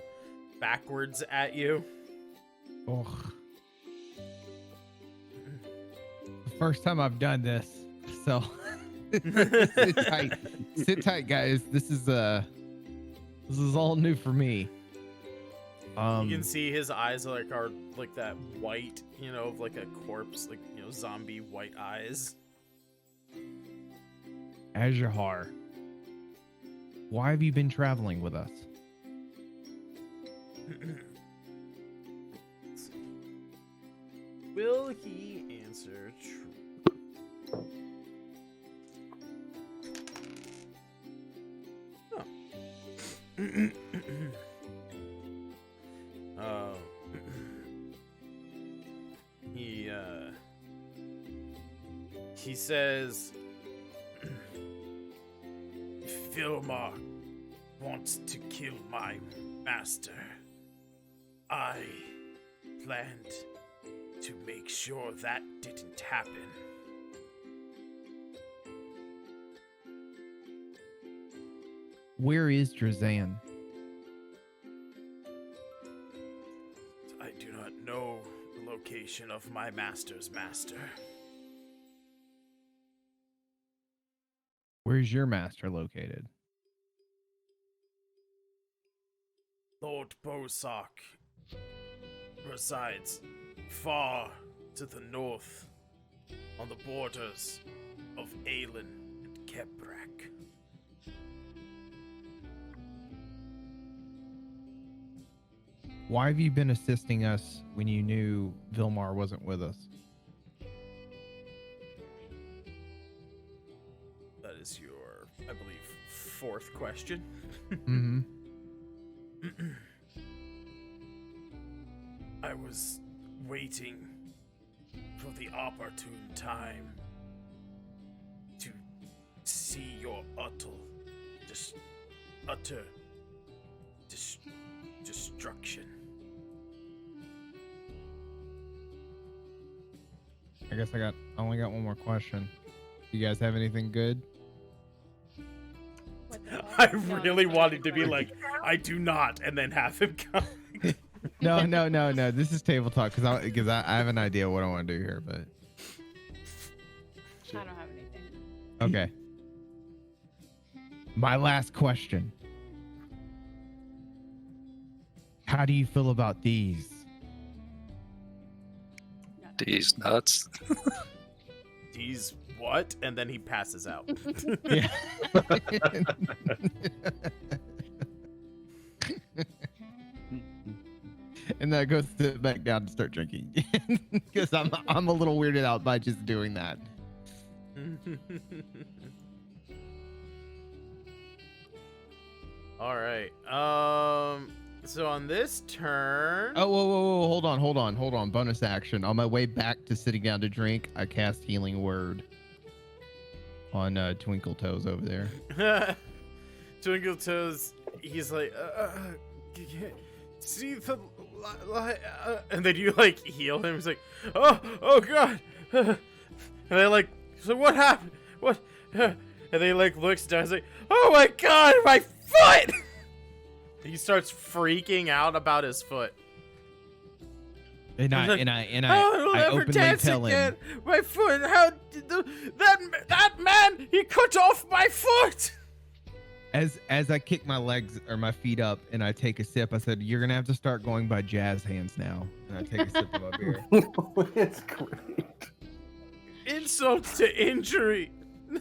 backwards at you. Oh. The first time I've done this, so sit tight, guys. This is all new for me. You can see his eyes are like that white, of like a corpse, like zombie white eyes. Azahar, why have you been traveling with us? Will he answer true? Oh. He says, Vilmar wants to kill my master. I planned to make sure that didn't happen. Where is Drazan? I do not know the location of my master's master. Where's your master located? Lord Bosak resides far to the north on the borders of Aelin and Kebrak. Why have you been assisting us when you knew Vilmar wasn't with us? That is your, I believe, 4th question. Mm-hmm. I was waiting for the opportune time to see your utter destruction. I guess I only got one more question. You guys have anything good? What the hell? I No, really no, wanted to no. be like, I do not, and then have him come. No. This is table talk because I have an idea what I want to do here, but I don't have anything. okay. My last question. How do you feel about these? These nuts. He's what? And then he passes out. Yeah. And then I go sit back down and start drinking because I'm a little weirded out by just doing that. All right. So on this turn, Oh, whoa, hold on. Bonus action. On my way back to sitting down to drink, I cast Healing Word on Twinkle Toes over there. Twinkle Toes, he's like, see the light, and then you like heal him. He's like, oh god, and they like, so what happened? What? And they like looks down. He's like, oh my god, my foot! He starts freaking out about his foot. And He's like, I never openly dance tell again. him. My foot. How did that man? He cut off my foot. As I kick my legs or my feet up and I take a sip, I said, "You're gonna have to start going by jazz hands now." And I take a sip of my beer. It's great. Insult to injury.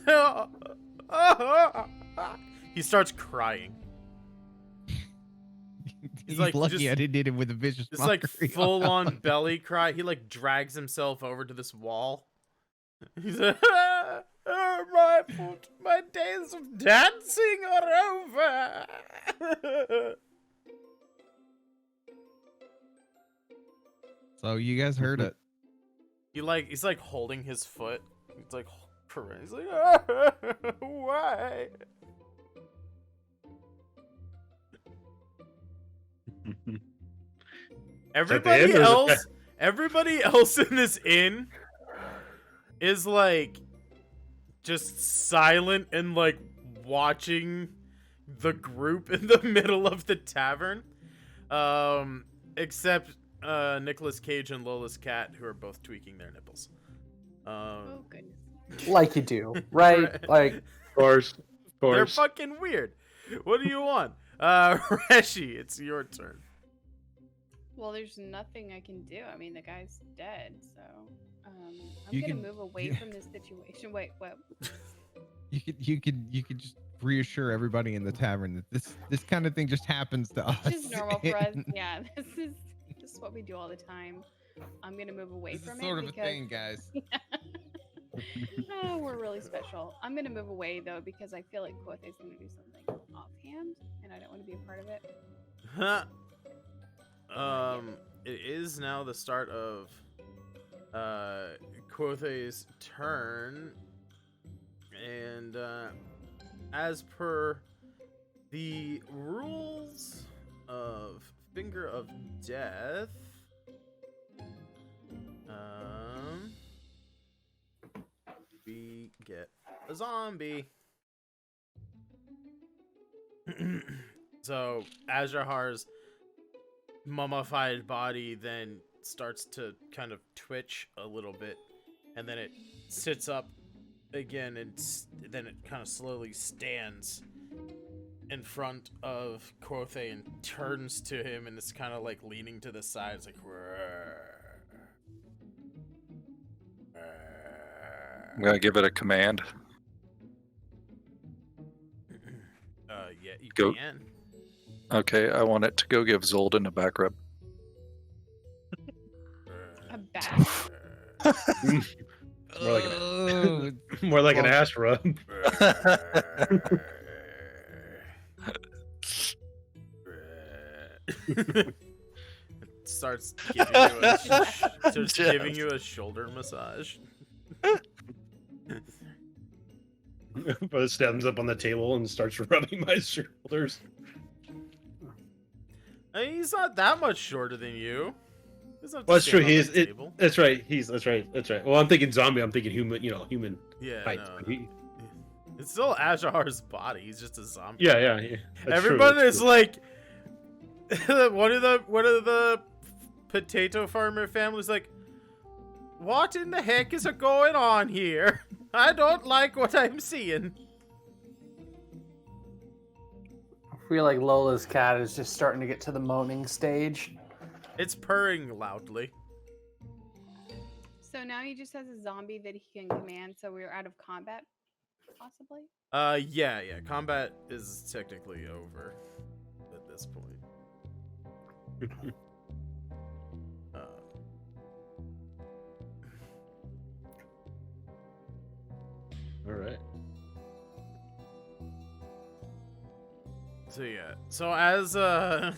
No. He starts crying. He's like, lucky just- I didn't hit him with a vicious It's like mockery. full on belly cry. He like drags himself over to this wall. He's like, oh, my foot, my days of dancing are over. So you guys heard it. He's like holding his foot. He's like, oh, why? Everybody end, or is it else, everybody else in this inn is like just silent and like watching the group in the middle of the tavern, except Nicolas Cage and Lola's cat, who are both tweaking their nipples. Oh goodness. Like you do, right? Like, Of course. They're fucking weird. What do you want? Reshi, it's your turn. Well, there's nothing I can do. I mean, the guy's dead, so I'm You gonna can- move away yeah. from this situation. Wait, what? You could just reassure everybody in the tavern that this kind of thing just happens to us. This is normal for us. And Yeah, this is what we do all the time. I'm gonna move away This is from sort it of a because thing, guys. oh, we're really special. I'm gonna move away though because I feel like Kothe's gonna do something offhand, and I don't want to be a part of it. Huh. It is now the start of Kothe's turn, and as per the rules of Finger of Death, we get a zombie. So Azrahar's mummified body then starts to kind of twitch a little bit, and then it sits up again, and then it kind of slowly stands in front of Kothe and turns to him, and it's kind of like leaning to the side. It's like, I'm gonna give it a command. yeah, you Go. can. Okay, I want it to go give Zoldan a back rub. A bat. More like Oh, More like an ass rub. Starts giving you a shoulder massage. But stands up on the table and starts rubbing my shoulders. I mean, he's not that much shorter than you. He doesn't have to Well, that's stand true. on He is. the table. That's right. That's right. Well, I'm thinking zombie. I'm thinking human. Human Yeah, height. no. But he- It's still Azrahar's body. He's just a zombie. yeah. That's Everybody true, that's is true. like one of the potato farmer families like, what in the heck is going on here? I don't like what I'm seeing. I feel like Lola's cat is just starting to get to the moaning stage. It's purring loudly. So now he just has a zombie that he can command. So we're out of combat, possibly. Yeah. Combat is technically over at this point. All right. So yeah. So as as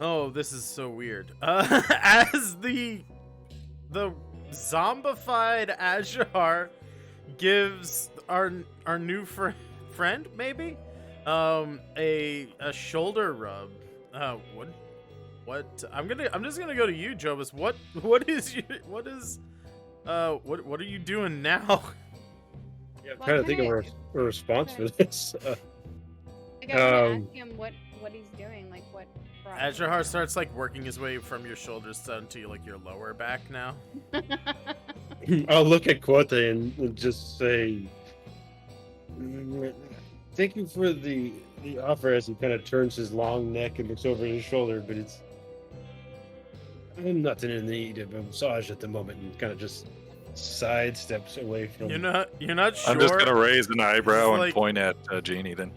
oh, this is so weird. As the zombified Azhar gives our new friend maybe a shoulder rub. What I'm just gonna go to you, Jobus. What are you doing now? Yeah, I'm Well, trying to think of kinda- a response for this. I gotta Um, ask him what he's doing, like what. brought him Azhar starts like working his way from your shoulders down to like your lower back now. I'll look at Quote and just say, Thank you for the offer as he kind of turns his long neck and looks over his shoulder, but I'm not in need of a massage at the moment, and kind of just sidesteps away from. You're not sure. I'm just gonna raise an eyebrow and like- point at Genie then.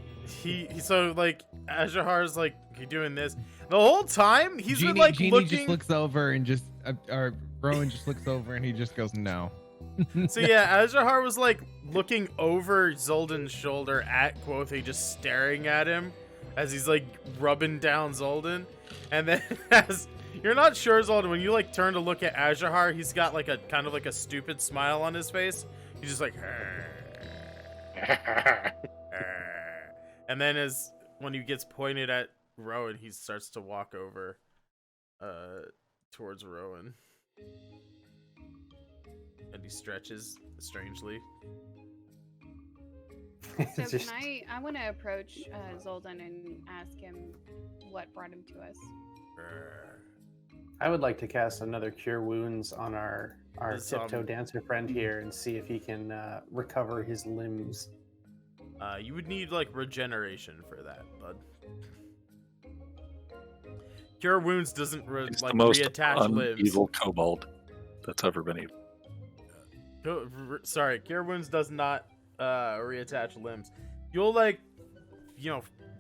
So like Azahar's like doing this the whole time. He's Genie, been like Genie looking. just looks over and just, or Rowan just looks over and he just goes, no. So yeah, Azahar was like looking over Zoldan's shoulder at Quothe, just staring at him as he's like rubbing down Zoldan. And then as you're not sure, Zoldan, when you like turn to look at Azahar, he's got like a kind of like a stupid smile on his face. He's just like and then as when he gets pointed at Rowan, he starts to walk over towards Rowan. And he stretches strangely. So It's just- I want to approach Zoldan and ask him what brought him to us. I would like to cast another Cure Wounds on our This, tiptoe dancer friend here and see if he can recover his limbs. You would need like regeneration for that, bud. Cure Wounds doesn't He's like the most reattach limbs. evil kobold that's ever been evil. Sorry, Cure Wounds does not reattach limbs. You'll like,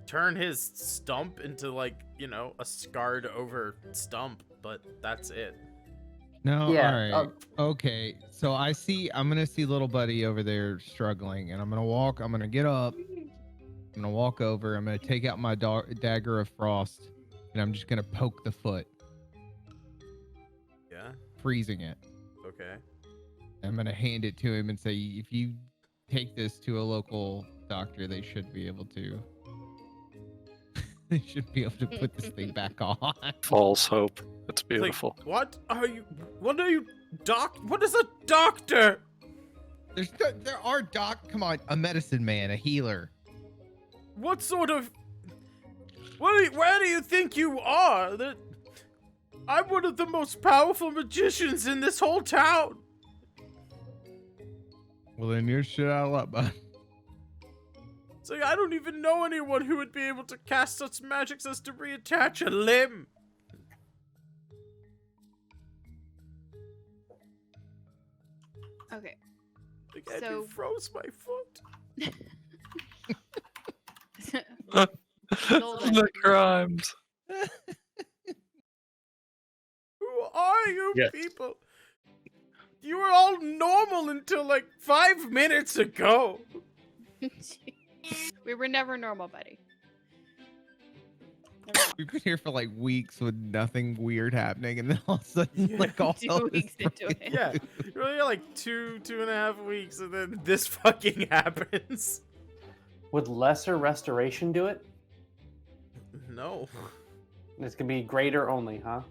turn his stump into like, a scarred over stump, but that's it. No, Yeah, all right. Okay, so I'm gonna see little buddy over there struggling, and I'm gonna get up, I'm gonna walk over, I'm gonna take out my dagger of frost, and I'm just gonna poke the foot, Yeah. freezing it. Okay. I'm gonna hand it to him and say, if you take this to a local doctor, they should be able to. They should be able to put this thing back on. False hope. It's Like, beautiful. what are you, what is a doctor? There are come on, a medicine man, a healer. What sort of, where do you think you are? I'm one of the most powerful magicians in this whole town. Well, then you're shit out of luck, bud. It's like, I don't even know anyone who would be able to cast such magics as to reattach a limb. Okay. Like, and So- you froze my foot. Zoldan. The crimes. Who are you Yes. people? You were all normal until like 5 minutes ago. We were never normal, buddy. Never mind. We've been here for like weeks with nothing weird happening, and then all of a sudden, Yeah. like all 2 hell is weeks into breaking it. Yeah, you're only like 2.5 weeks, and then this fucking happens. Would lesser restoration do it? No, This could be greater only, huh?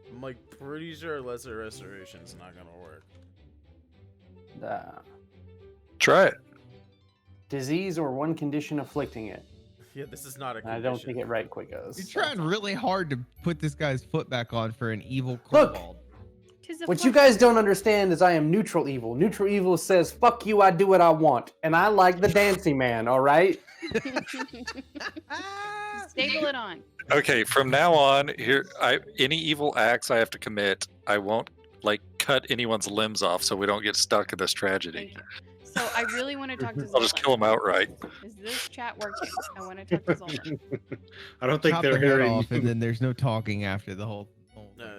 I'm like pretty sure lesser restoration's not gonna work. Try it. Disease or one condition afflicting it. Yeah, this is not a I condition. don't think it right quickos. You're trying really hard to put this guy's foot back on for an evil Look! kobold. 'Tis a What you flush. guys don't understand is I am neutral evil. Neutral evil says, fuck you, I do what I want. And I like the dancing man, all right? Staple it on. Okay, from now on, any evil acts I have to commit, I won't like cut anyone's limbs off, so we don't get stuck in this tragedy. Thank you. So I really want to talk to Zoldan. I'll just kill them outright. Is this chat working? I want to talk to Zoldan. I don't think Chop they're their head hearing. off, and then there's no talking after the whole.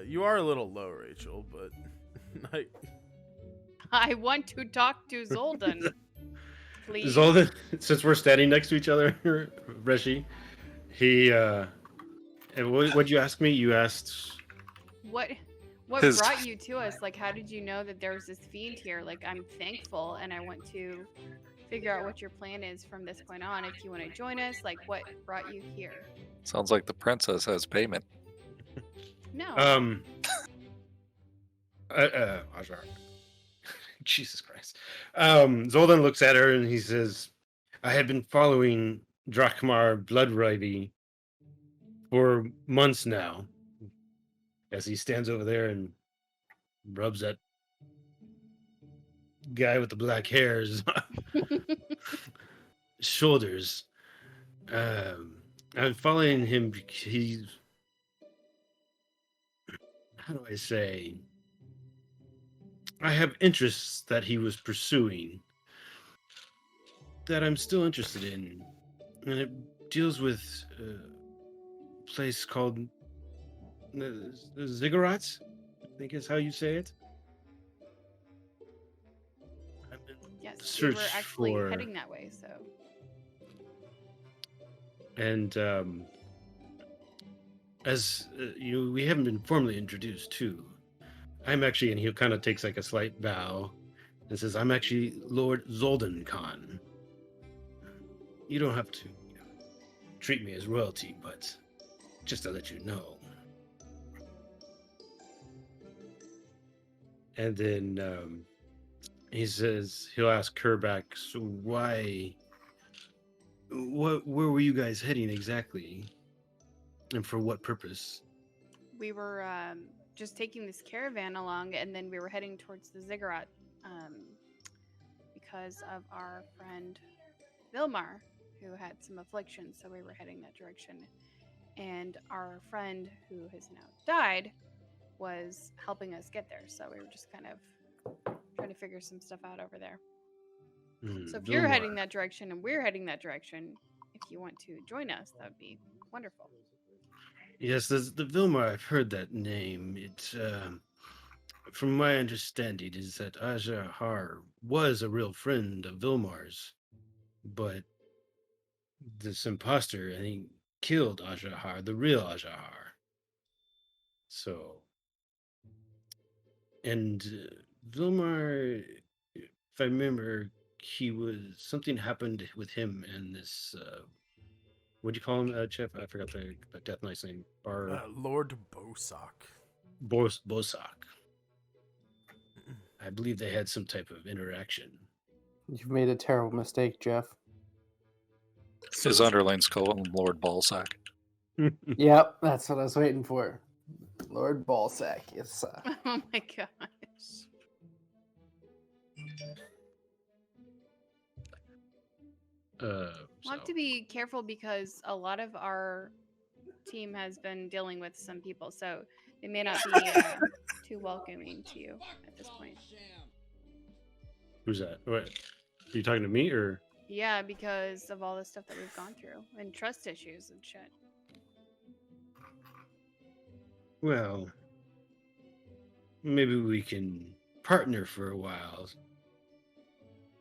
You are a little low, Rachel, but I want to talk to Zoldan. Please. Zoldan, since we're standing next to each other, Reshi, he and what'd you ask me? You asked. What His- brought you to us? Like, how did you know that there was this fiend here? Like, I'm thankful, and I want to figure out what your plan is from this point on. If you want to join us, like, what brought you here? Sounds like the princess has payment. No. Ajar. Jesus Christ. Zoldan looks at her and he says, I had been following Drakmar Bloodriby for months now. As he stands over there and rubs at guy with the black hairs, shoulders. I'm following him because he's, how do I say? I have interests that he was pursuing that I'm still interested in, and it deals with a place called the Ziggurats, I think is how you say it. I'm in Yes, we search were actually for, heading that way, so. and as we haven't been formally introduced too. I'm actually, and he kind of takes like a slight bow and says, "I'm actually Lord Zoldan Khan. You don't have to treat me as royalty, but just to let you know." And then he says he'll ask her back, "So why? Where were you guys heading exactly, and for what purpose?" We were just taking this caravan along, and then we were heading towards the ziggurat because of our friend Vilmar, who had some affliction, so we were heading that direction. And our friend, who has now died, was helping us get there, so we were just kind of trying to figure some stuff out over there. So if you're Vilmar. heading that direction and we're heading that direction, if you want to join us, that would be wonderful. Yes, the Vilmar, I've heard that name. It's, from my understanding, is that Aja Har was a real friend of Vilmar's, but this imposter, and he killed Aja Har, the real Aja Har. So, and Vilmar, if I remember, something happened with him and this, what do you call him, Jeff? I forgot the Death Knight's name. Lord Bosak. Bosak. I believe they had some type of interaction. You've made a terrible mistake, Jeff. His underlings call him Lord Ballsack. Yep, that's what I was waiting for. Lord Ballsack, yes. Oh my gosh. We'll have to be careful because a lot of our team has been dealing with some people, so they may not be too welcoming to you at this point. Who's that? What? Are you talking to me or? Yeah, because of all the stuff that we've gone through and trust issues and shit. Well, maybe we can partner for a while,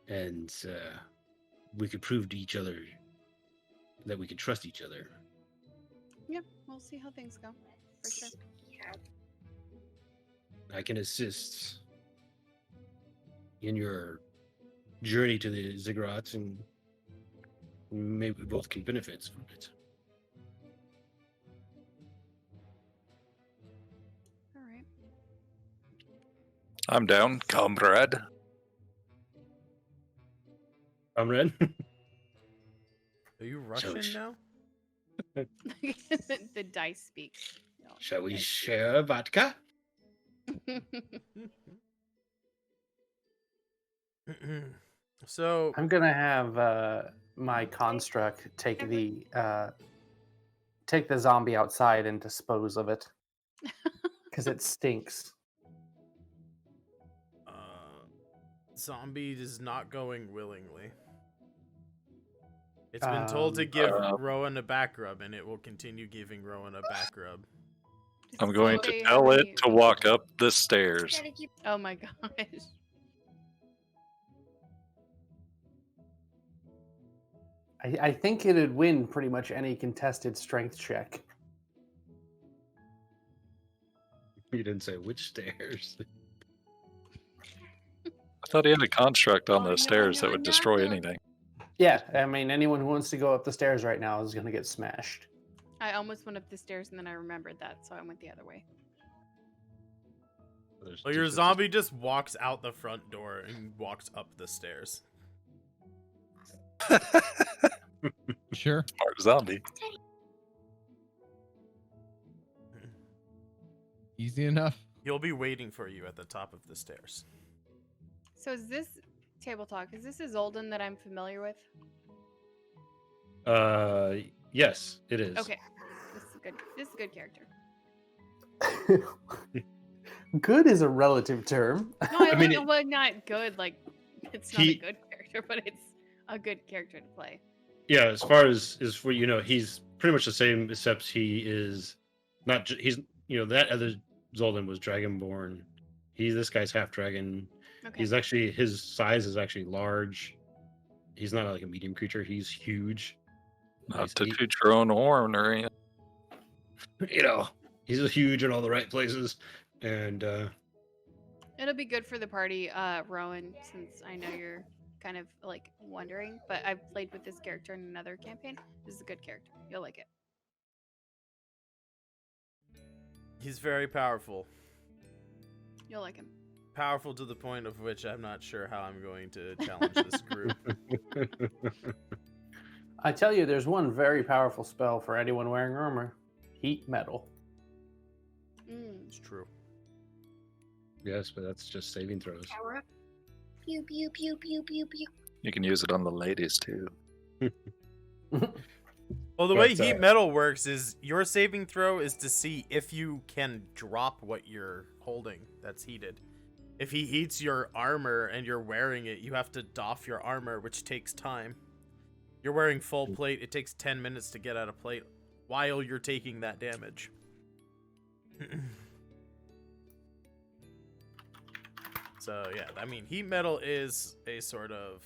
and we could prove to each other that we can trust each other. Yeah, we'll see how things go, for sure. I can assist in your journey to the Ziggurats, and maybe we both can benefit from it. All right. I'm down, comrade. Comrade? Are you Russian now? The dice speaks. No, Shall we dice share vodka? So I'm gonna have my construct take the zombie outside and dispose of it because it stinks. Zombie is not going willingly. It's been told to give Rowan a back rub, and it will continue giving Rowan a back rub. I'm going to tell it to walk up the stairs. Oh my gosh. I think it'd win pretty much any contested strength check. You didn't say which stairs. I thought he had a construct on the stairs that would destroy anything. Yeah, I mean, anyone who wants to go up the stairs right now is going to get smashed. I almost went up the stairs and then I remembered that, so I went the other way. Well, your zombie just walks out the front door and walks up the stairs. Sure. Smart zombie. Easy enough. He'll be waiting for you at the top of the stairs. So is this table talk. Is this a Zoldan that I'm familiar with? Yes, it is. Okay. This is good. This is a good character. Good is a relative term. No, I, I mean, like well, not good. Like, it's not a good character, but it's a good character to play. Yeah, as far as for he's pretty much the same, except he is not. He's that other Zoldan was Dragonborn. This guy's half dragon. Okay. He's actually his size is actually large. He's not like a medium creature. He's huge. Not to toot your own horn or anything. He's huge in all the right places, and It'll be good for the party, Rowan, since I know you're kind of like wondering, but I've played with this character in another campaign. This is a good character. You'll like it. He's very powerful. You'll like him. Powerful to the point of which I'm not sure how I'm going to challenge this group. I tell you, there's one very powerful spell for anyone wearing armor. Heat metal. It's true. yes, but that's just saving throws. Power up. Pew pew pew pew pew pew. You can use it on the ladies too. Well, the way But, heat metal works is your saving throw is to see if you can drop what you're holding that's heated. If he heats your armor and you're wearing it, you have to doff your armor, which takes time. You're wearing full plate. It takes 10 minutes to get out of plate while you're taking that damage. So, yeah, I mean, heat metal is a sort of,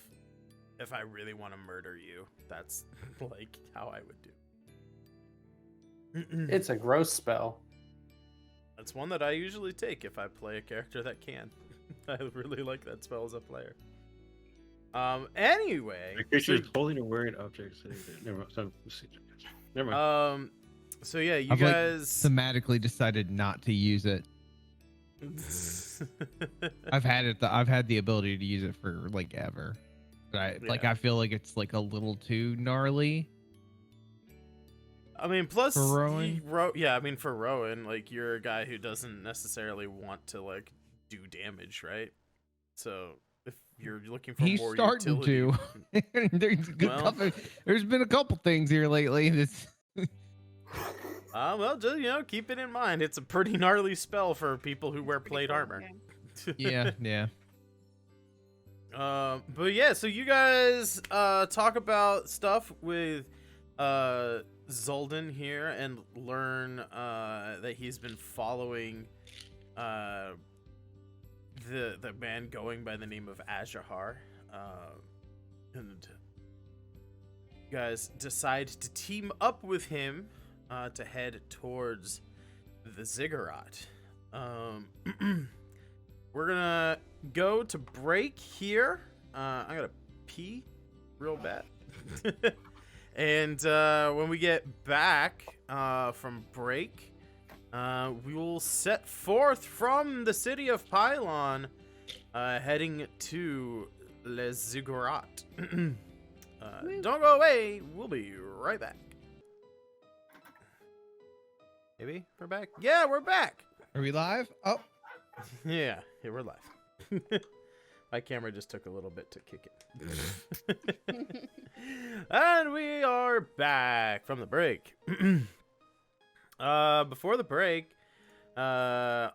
if I really want to murder you, that's like how I would do. It's a gross spell. That's one that I usually take if I play a character that can. I really like that spell as a player. Anyway. The creature is holding or wearing objects. Never mind. Never mind. So yeah, you I've, like, guys. Thematically decided not to use it. I've had the ability to use it for like ever. But I feel like it's like a little too gnarly. I mean, plus For Rowan? yeah, I mean for Rowan, like you're a guy who doesn't necessarily want to like do damage, right? So if you're looking for He's more starting utility, to. There's been a couple things here lately that's well, just keep it in mind. It's a pretty gnarly spell for people who wear plate armor. yeah. But yeah, so you guys talk about stuff with Zoldan here and learn that he's been following the man going by the name of Azahar, and you guys decide to team up with him to head towards the ziggurat. We're gonna go to break here. I'm gonna pee real bad. And when we get back from break, we will set forth from the city of Pylon, heading to Les Ziggurat. Don't go away. We'll be right back. Maybe we're back. Yeah, we're back. Are we live? Oh, Yeah, we're live. My camera just took a little bit to kick it. And we are back from the break. Before the break, Azahar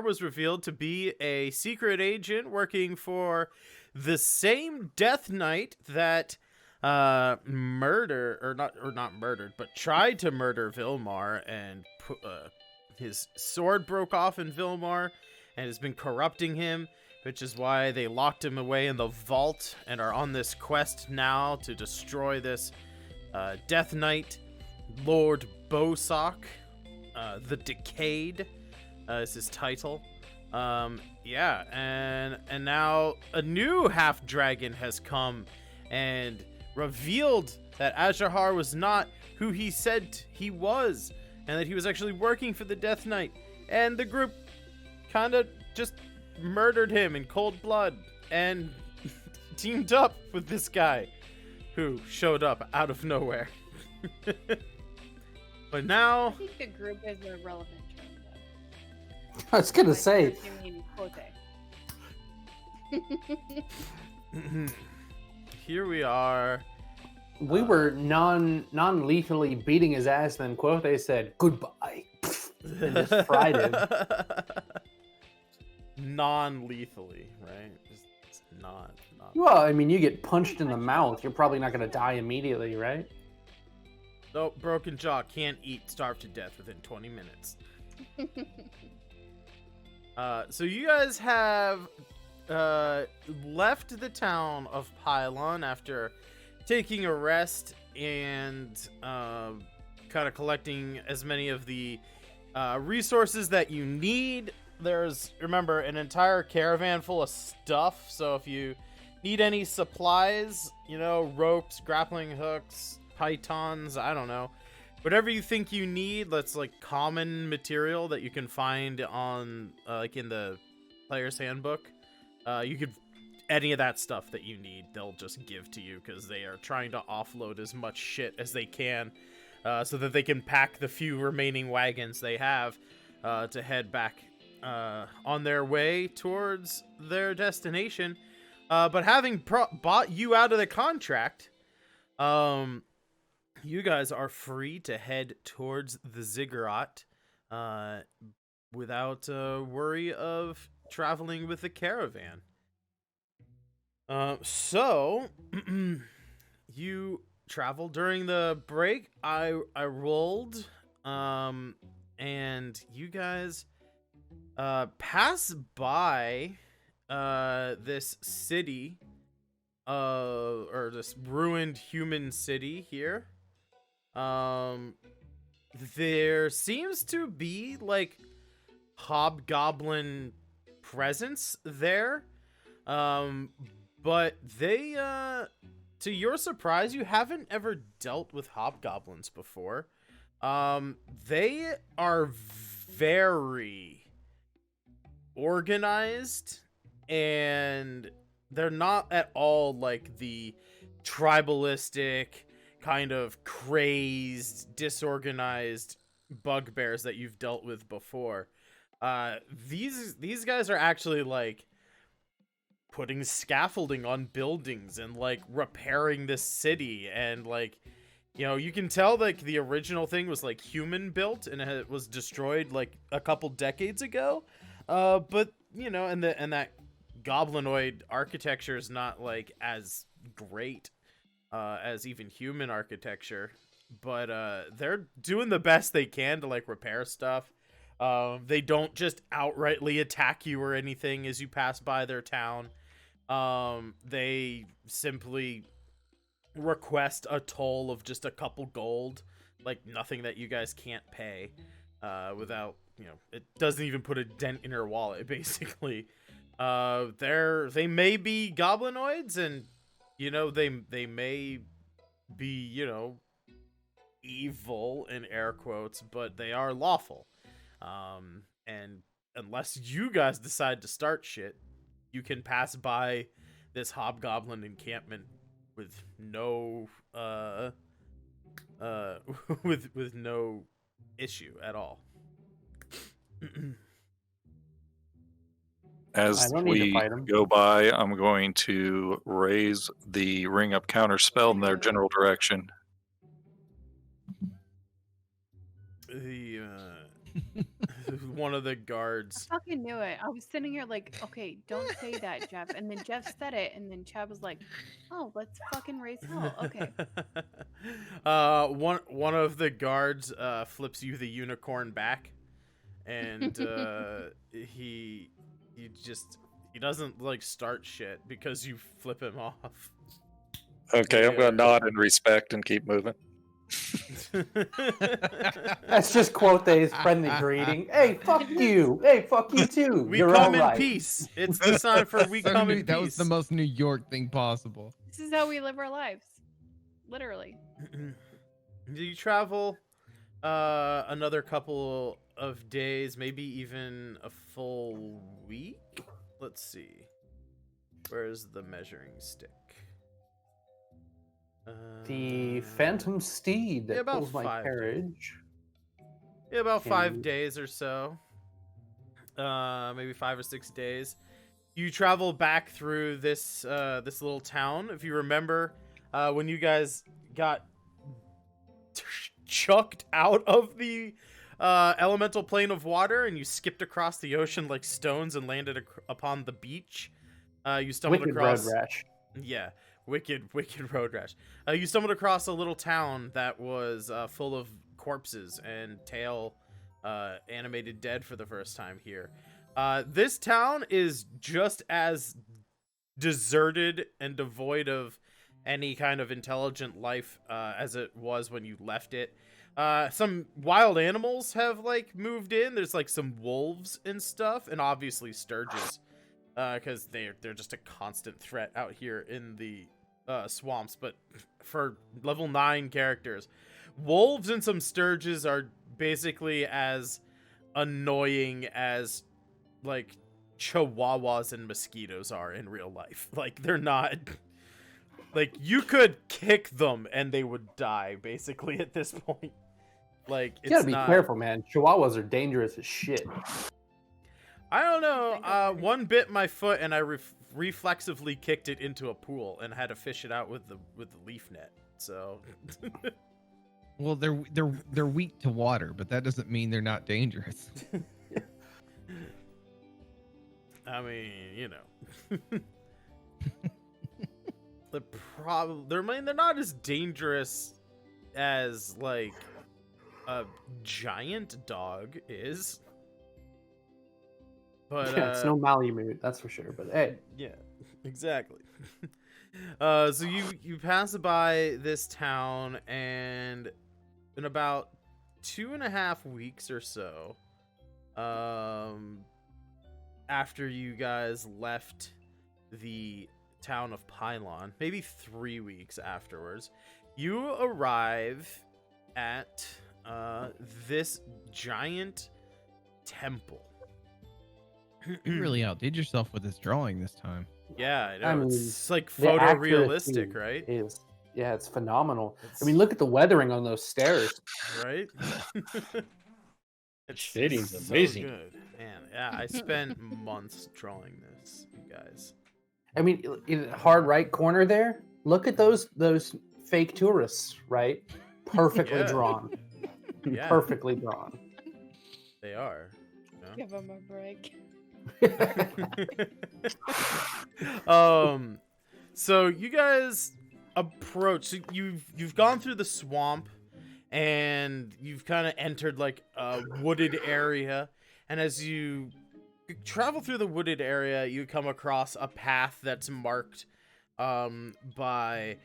was revealed to be a secret agent working for the same Death Knight that not murdered, but tried to murder Vilmar, and his sword broke off in Vilmar and has been corrupting him, which is why they locked him away in the vault and are on this quest now to destroy this Death Knight, Lord Bosak. The Decayed is his title. Yeah, and now a new half dragon has come and revealed that Azahar was not who he said he was, and that he was actually working for the Death Knight, and the group kind of just murdered him in cold blood and teamed up with this guy who showed up out of nowhere. But now I think the group is a relevant term, though. I was gonna say, You mean Kote. Here we are. We were non-lethally beating his ass, then Quoth said goodbye and just fried him. Non-lethally, right? Just not. Well, I mean, you get punched in the mouth, you're probably not going to die immediately, right? Nope, broken jaw, can't eat, starve to death within 20 minutes. So you guys have left the town of Pylon after taking a rest and kind of collecting as many of the resources that you need. There's, remember, an entire caravan full of stuff, so if you need any supplies, you know, ropes, grappling hooks, pythons, I don't know, whatever you think you need, that's like common material that you can find on like in the player's handbook, you could, any of that stuff that you need, they'll just give to you because they are trying to offload as much shit as they can, so that they can pack the few remaining wagons they have to head back on their way towards their destination. But having bought you out of the contract, you guys are free to head towards the ziggurat without worry of traveling with the caravan. So you travel during the break. I rolled, and you guys pass by this city, or this ruined human city here. There seems to be like hobgoblin presence there, but they, to your surprise, you haven't ever dealt with hobgoblins before. They are very organized, and they're not at all like the tribalistic, kind of crazed, disorganized bugbears that you've dealt with before. These guys are actually like putting scaffolding on buildings and like repairing this city, and like, you know, you can tell like the original thing was like human built and it was destroyed like a couple decades ago. But you know, and that goblinoid architecture is not like as great as even human architecture, but they're doing the best they can to like repair stuff. They don't just outrightly attack you or anything as you pass by their town. They simply request a toll of just a couple gold, like nothing that you guys can't pay, without, you know, it doesn't even put a dent in your wallet, basically. They may be goblinoids, and you know, they may be, you know, evil in air quotes, but they are lawful. And unless you guys decide to start shit, you can pass by this hobgoblin encampment with no with no issue at all. As we go by, I'm going to raise the ring up counter spell in their general direction. The one of the guards. I fucking knew it. I was sitting here like, okay, don't say that, Jeff. And then Jeff said it, and then Chad was like, oh, let's fucking raise hell. Okay. One of the guards flips you the unicorn back, and he doesn't like start shit because you flip him off. Okay, I'm gonna nod in respect and keep moving. That's just Quote's friendly greeting. Hey, fuck you. Hey, fuck you too. We You're come all right. in peace. It's the sign for we come in peace. That was the most New York thing possible. This is how we live our lives. Literally. Do you travel another couple of days, maybe even a full week? Let's see. Where's the measuring stick? The phantom steed that about pulls my 5 days. carriage. Yeah, about 5 days or so. Maybe 5 or 6 days. you travel back through this this little town. If you remember, when you guys got chucked out of the elemental plane of water and you skipped across the ocean like stones and landed upon the beach, you stumbled Wicked across. road rash. Yeah, wicked road rash. You stumbled across a little town that was full of corpses and Tail animated dead for the first time here. This town is just as deserted and devoid of any kind of intelligent life as it was when you left it. Some wild animals have like moved in. There's like some wolves and stuff, and obviously sturges, because they're just a constant threat out here in the swamps. But for level 9 characters, wolves and some sturges are basically as annoying as like chihuahuas and mosquitoes are in real life. Like, they're not like, you could kick them and they would die basically at this point. Like, You gotta be careful, man. Chihuahuas are dangerous as shit. I don't know. One bit my foot and I reflexively kicked it into a pool and had to fish it out with the leaf net. So Well, they're weak to water, but that doesn't mean they're not dangerous. I mean, you know. They're not as dangerous as like a giant dog is. But Yeah, it's no Malamute, that's for sure. But hey, yeah, exactly. So you pass by this town, and in about 2.5 weeks or so, after you guys left the town of Pylon, maybe 3 weeks afterwards, you arrive at this giant temple. You really outdid yourself with this drawing this time. Yeah, I know. I mean, it's like the photorealistic, accuracy right? yeah, it's phenomenal. It's, I mean, look at the weathering on those stairs. right? It's Shading's so amazing. good. Man, yeah, I spent months drawing this, you guys. I mean, in the hard right corner there, look at those fake tourists, right? Perfectly Yeah. drawn. Yeah. Perfectly drawn. They are. Give him a break. So you guys approach. So you've gone through the swamp, and you've kind of entered like a wooded area. And as you travel through the wooded area, you come across a path that's marked by.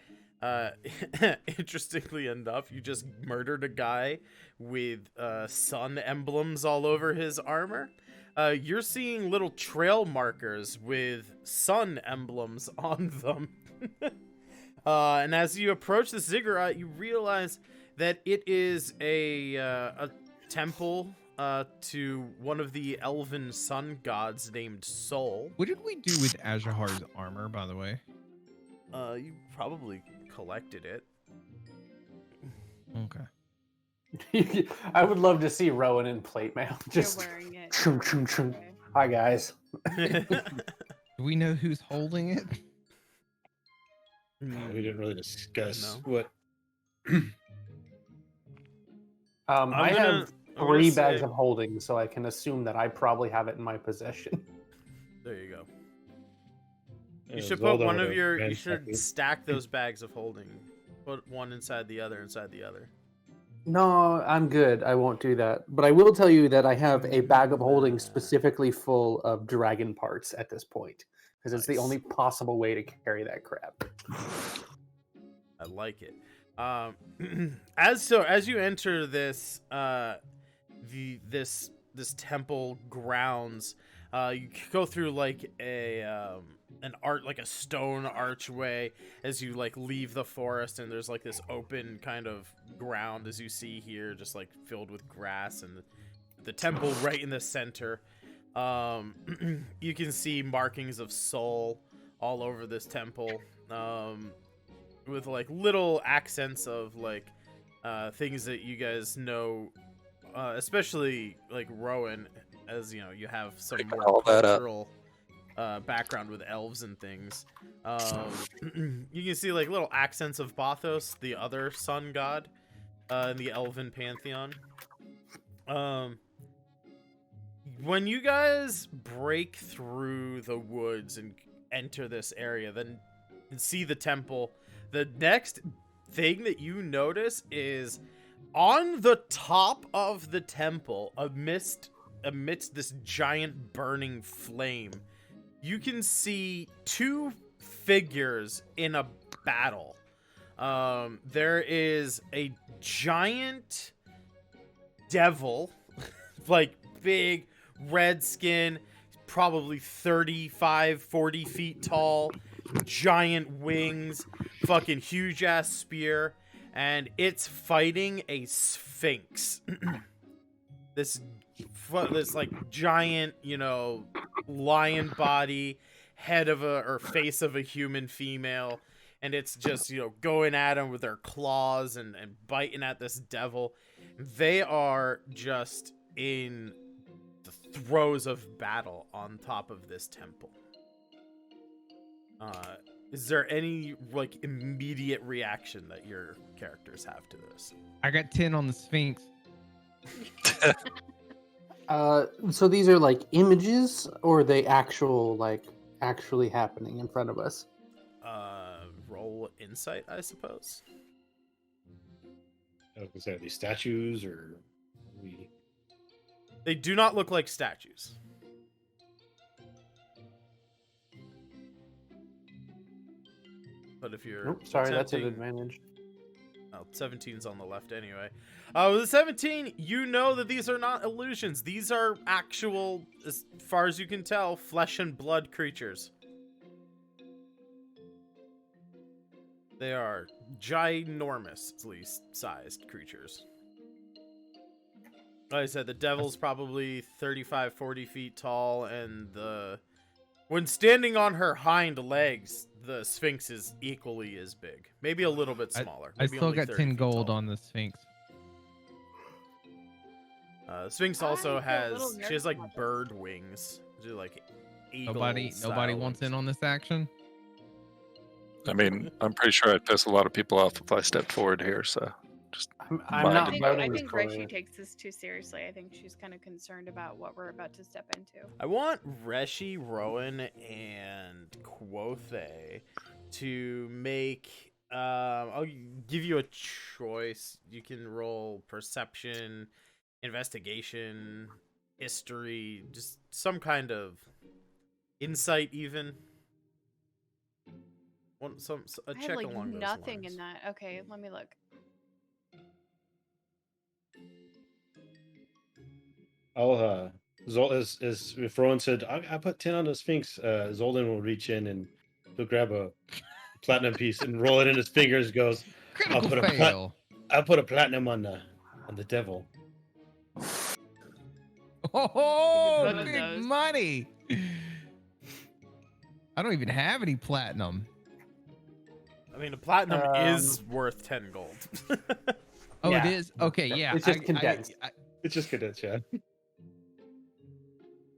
Interestingly enough, you just murdered a guy with sun emblems all over his armor. You're seeing little trail markers with sun emblems on them. And as you approach the ziggurat, you realize that it is a temple to one of the elven sun gods named Sol. What did we do with Azahar's armor, by the way? You probably collected it. Okay. I would love to see Rowan in plate mail. Just You're wearing it. chum, chum, chum. Hi guys. Do we know who's holding it? We didn't really discuss No. what. I have I'm 3 gonna bags say- of holding, so I can assume that I probably have it in my possession. There you go. It You was should well put done one with of a your. You grand should copy. stack those bags of holding. Put one inside the other, inside the other. No, I'm good. I won't do that. But I will tell you that I have a bag of holding specifically full of dragon parts at this point, because it's the Nice. only possible way to carry that crap. I like it. As you enter this this temple grounds, you go through like a stone archway as you like leave the forest, and there's like this open kind of ground as you see here, just like filled with grass, and the temple right in the center. You can see markings of Sol all over this temple, with like little accents of like things that you guys know, especially like Rowan, as you know, you have some Break more all that up. cultural background with elves and things. You can see like little accents of Bothos, the other sun god, in the elven pantheon. When you guys break through the woods and enter this area, then see the temple, the next thing that you notice is on the top of the temple, amidst this giant burning flame, you can see two figures in a battle. There is a giant devil, like big red skin, probably 35, 40 feet tall, giant wings, fucking huge ass spear, and it's fighting a Sphinx. this like giant, lion body, head of or face of a human female, and it's just, going at him with their claws and biting at this devil. They are just in the throes of battle on top of this temple. Is there any like immediate reaction that your characters have to this? I got 10 on the Sphinx. So these are like images, or are they actually happening in front of us? Roll insight, I suppose. I was gonna say, are these statues or we? They do not look like statues. But if you're Sorry, that's an attempting- advantage. Oh, 17's on the left anyway. With the 17, you know that these are not illusions. These are actual, as far as you can tell, flesh and blood creatures. They are ginormously sized creatures. Like I said, the devil's probably 35, 40 feet tall, and when standing on her hind legs, the Sphinx is equally as big. Maybe a little bit smaller. I Maybe still only got 30 10 feet gold tall. on the Sphinx. Sphinx I also feel a little she has nervous like about this. bird wings. She like eagle Nobody style wants wings. in on this action. I mean, I'm pretty sure I'd piss a lot of people off if I stepped forward here. So just I'm Well, not I think voting for Reshi it. takes this too seriously. I think she's kind of concerned about what we're about to step into. I want Reshi, Rowan, and Quothe to make. I'll give you a choice. You can roll perception, investigation, history, just some kind of insight, even. A I had check like along those nothing lines. in that. Okay, let me look. I'll as if Rowan said, I put 10 on the Sphinx, Zoldan will reach in and he'll grab a platinum piece and roll it in his fingers. Goes, Critical put a fail. I'll put a platinum on the devil. Oh, One of big those. money. I don't even have any platinum. I mean, a platinum Um, is worth 10 gold. Oh, Yeah. it is? Okay, yeah. It's just condensed. It's just condensed, yeah.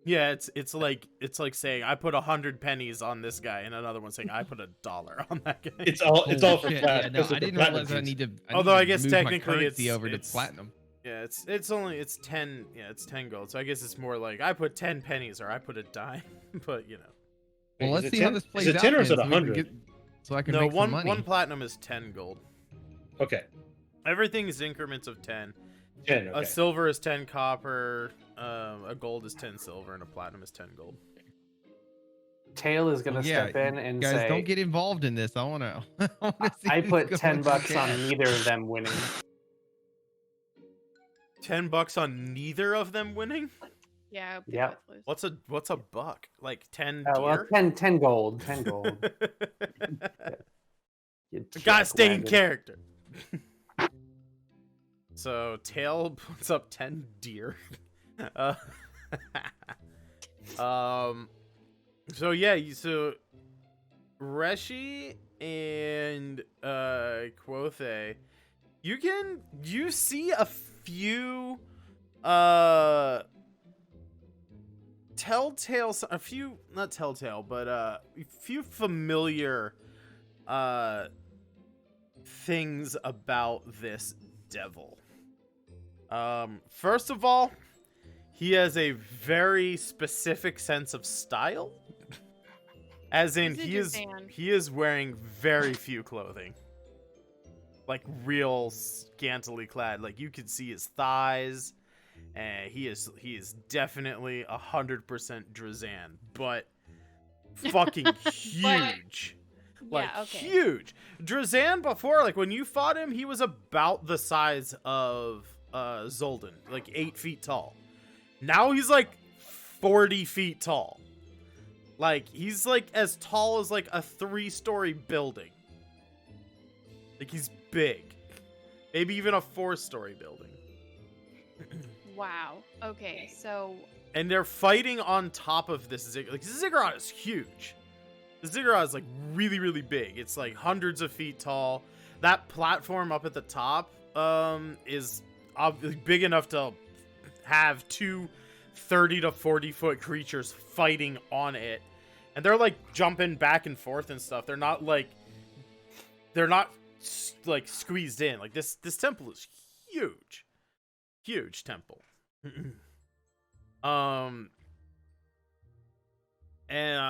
Yeah, it's like saying I put 100 pennies on this guy, and another one saying I put $1 on that guy. It's all Holy for shit, flat. yeah, no, because of I the didn't platinum realize I piece. need to. Although I need to guess move my technically currency it's- over to it's- platinum. Yeah, it's 10. Yeah, it's 10 gold. So I guess it's more like I put 10 pennies or I put a dime. But Well, Wait, let's is it see how 10? this Is plays it out. 10 or is then, it so we can 100? get- So I can no, make some money. one platinum is 10 gold. Okay, Everything is increments of 10. 10. Okay. A silver is 10 copper. A gold is 10 silver, and a platinum is 10 gold. Tail is gonna Yeah, step in and Guys, say, don't get involved in this. I want to. I put $10 on neither of them winning. 10 bucks on neither of them winning. Yeah, I hope they Yep. both lose. What's a buck? Like 10 Well, deer? 10 gold. 10 gold. You Gotta stay in jackwagon. character. So Tail puts up 10 deer. So yeah, so Reshi and Quothe, you see a few telltale, a few, not telltale, but a few familiar things about this devil. First of all, he has a very specific sense of style. As in, he is wearing very few clothing. Like real scantily clad. Like you could see his thighs. And he is definitely 100% Drazan, but fucking huge. Like Yeah, okay. huge. Drazan before, like when you fought him, he was about the size of Zoldan, like 8 feet tall. Now he's like 40 feet tall. Like he's like as tall as like a 3-story building. Like he's big. Maybe even a 4-story building. Wow. Okay, so And they're fighting on top of this ziggurat. Like, this ziggurat is huge. The ziggurat is like really, really big. It's like hundreds of feet tall. That platform up at the top is big enough to have 2 30 to 40 foot creatures fighting on it. And they're like jumping back and forth and stuff. They're not like squeezed in. Like this temple is huge. Huge temple.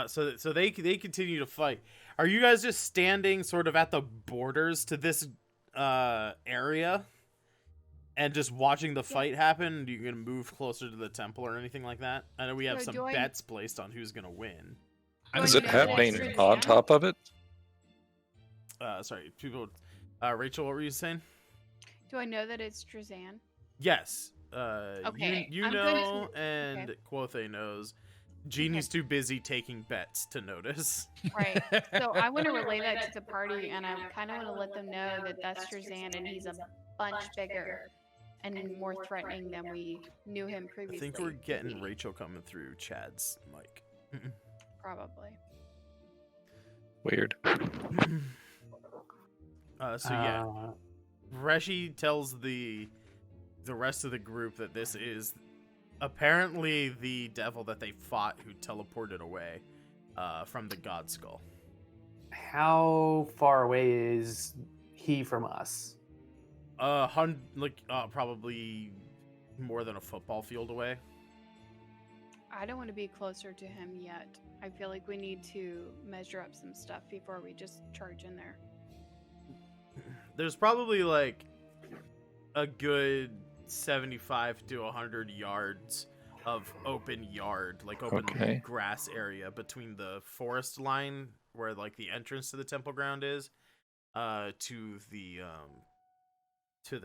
So they continue to fight. Are you guys just standing sort of at the borders to this area and just watching the fight happen? Are you gonna move closer to the temple or anything like that? I know we have So some bets placed on who's gonna win. Is it happening on top of it? Sorry, people. Rachel, what were you saying? do I know that it's Drazan? Yes. Okay, You I'm know, going to- and okay. Quothe knows. Jeannie's too busy taking bets to notice. Right. So I want to relay that to the party, and I kind of want to let them know that that's Drazan, and he's a bunch bigger and more threatening than we knew him I previously. think we're to getting be. Rachel coming through Chad's mic. Probably. Weird. So yeah, Reshi tells the rest of the group that this is apparently the devil that they fought who teleported away from the God Skull. How far away is he from us? Probably more than a football field away. I don't want to be closer to him yet. I feel like we need to measure up some stuff before we just charge in there. There's probably like a good 75 to 100 yards of open yard, like open grass area between the forest line where like the entrance to the temple ground is, to the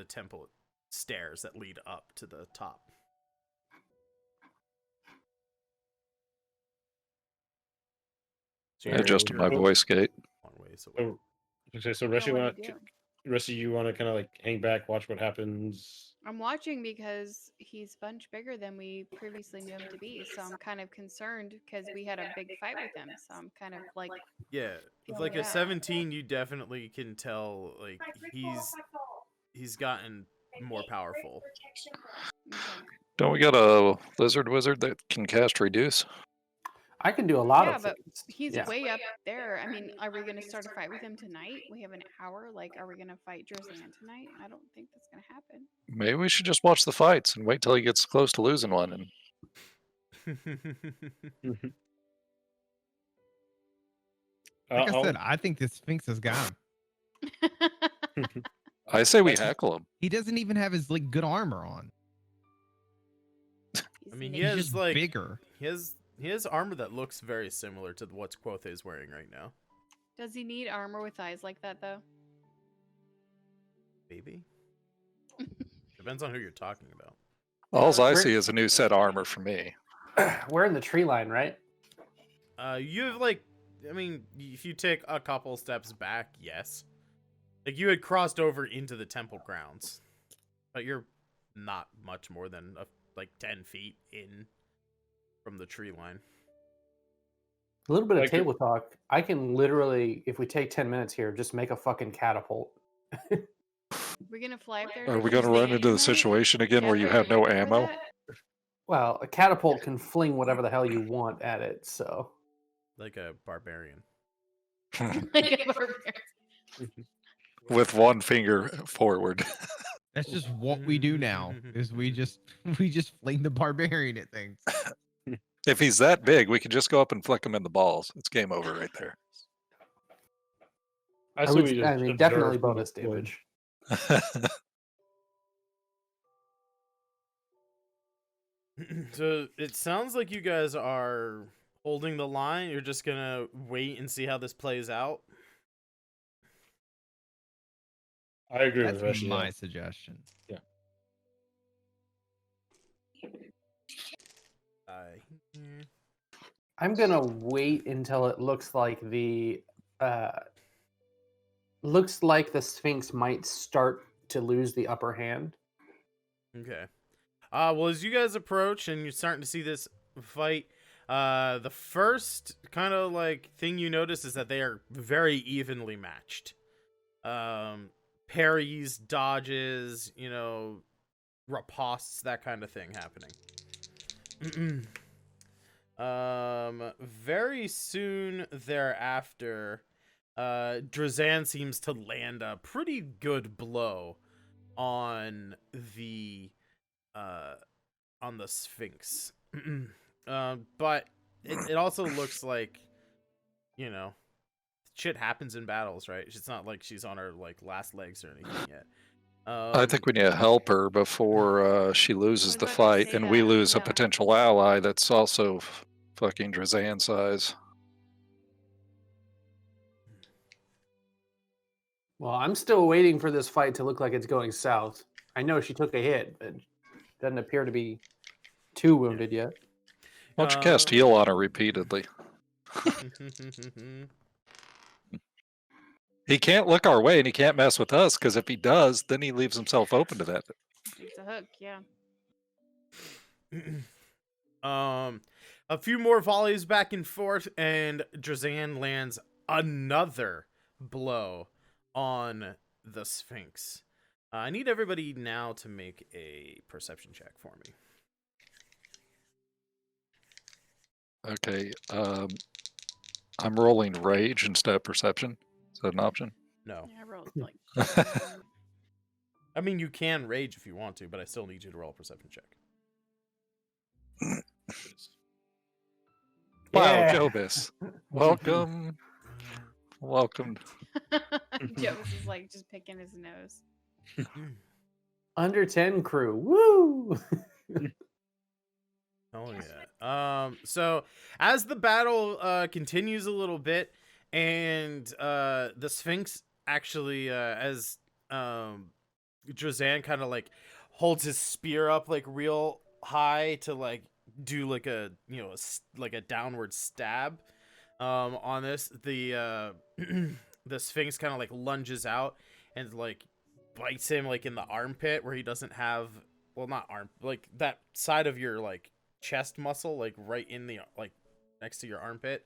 temple stairs that lead up to the top. So I adjusted my voice gate. Long ways Oh, away. okay, so So Rusty, what are you doing? you want to kind of like hang back, watch what happens. I'm watching because he's a bunch bigger than we previously knew him to be, so I'm kind of concerned because we had a big fight with him. So I'm kind of like, Yeah, with like a 17, you definitely can tell like he's gotten more powerful. okay. Don't we got a lizard wizard that can cast reduce? I can do a lot Yeah, of but things. he's Yeah. way up there. I mean, are we going to start a fight with him tonight? We have an hour. Like, are we going to fight Drazan tonight? I don't think that's going to happen. Maybe we should just watch the fights and wait till he gets close to losing one. And Like I said, I think the Sphinx has got him. I say we heckle him. He doesn't even have his like good armor on. I mean, He's he He's has just like bigger. he has armor that looks very similar to what Quothe is wearing right now. Does he need armor with eyes like that, though? Maybe. Depends on who you're talking about. All I We're- see is a new set of armor for me. We're in the tree line, right? You have like, I mean, if you take a couple steps back, yes. Like you had crossed over into the temple grounds, but you're not much more than like 10 feet in from the tree line. A little bit of Like- table talk. I can literally, if we take 10 minutes here, just make a fucking catapult. We're going to fly up there? Are to we going to run Drazan into the tonight? situation again where Jeff, you are have no up for ammo? that? Well, a catapult can fling whatever the hell you want at it, so. Like a barbarian. Like a barbarian. With one finger forward. That's just what we do now. Is we just fling the barbarian at things. If he's that big, we could just go up and flick him in the balls. It's game over right there. I say we just I mean, observe definitely from bonus the wood. damage. So it sounds like you guys are holding the line. You're just gonna wait and see how this plays out. I agree That's with Reshi. my suggestion. I'm gonna wait until it looks like the Sphinx might start to lose the upper hand. Okay. Well, as you guys approach and you're starting to see this fight, the first kind of like thing you notice is that they are very evenly matched. Parries, dodges, ripostes, that kind of thing happening. Very soon thereafter, Drazan seems to land a pretty good blow on the Sphinx. But it also looks like, shit happens in battles, right? It's not like she's on her like last legs or anything yet. I think we need to help her before she loses was the about to fight, say and we that, lose a yeah. potential ally that's also fucking Drazan size. Well, I'm still waiting for this fight to look like it's going south. I know she took a hit, but doesn't appear to be too wounded yet. Why don't you cast heal on her repeatedly? He can't look our way and he can't mess with us, because if he does, then he leaves himself open to that. It's a hook, yeah. A few more volleys back and forth, and Drazan lands another blow on the Sphinx. I need everybody now to make a perception check for me. Okay, I'm rolling rage instead of perception. Is that an option? No. Yeah, I rolled like. I mean, you can rage if you want to, but I still need you to roll a perception check. Wow, Yeah. Jobis. Welcome. Welcome. Jovis is like just picking his nose. Under 10 crew. Woo! Oh yeah. So as the battle continues a little bit, and the Sphinx actually, as Drazan kind of like holds his spear up like real high to like do like a like a downward stab on this, the the Sphinx kind of like lunges out and like bites him like in the armpit where he doesn't have, well, not arm, like that side of your like chest muscle, like right in the like next to your armpit,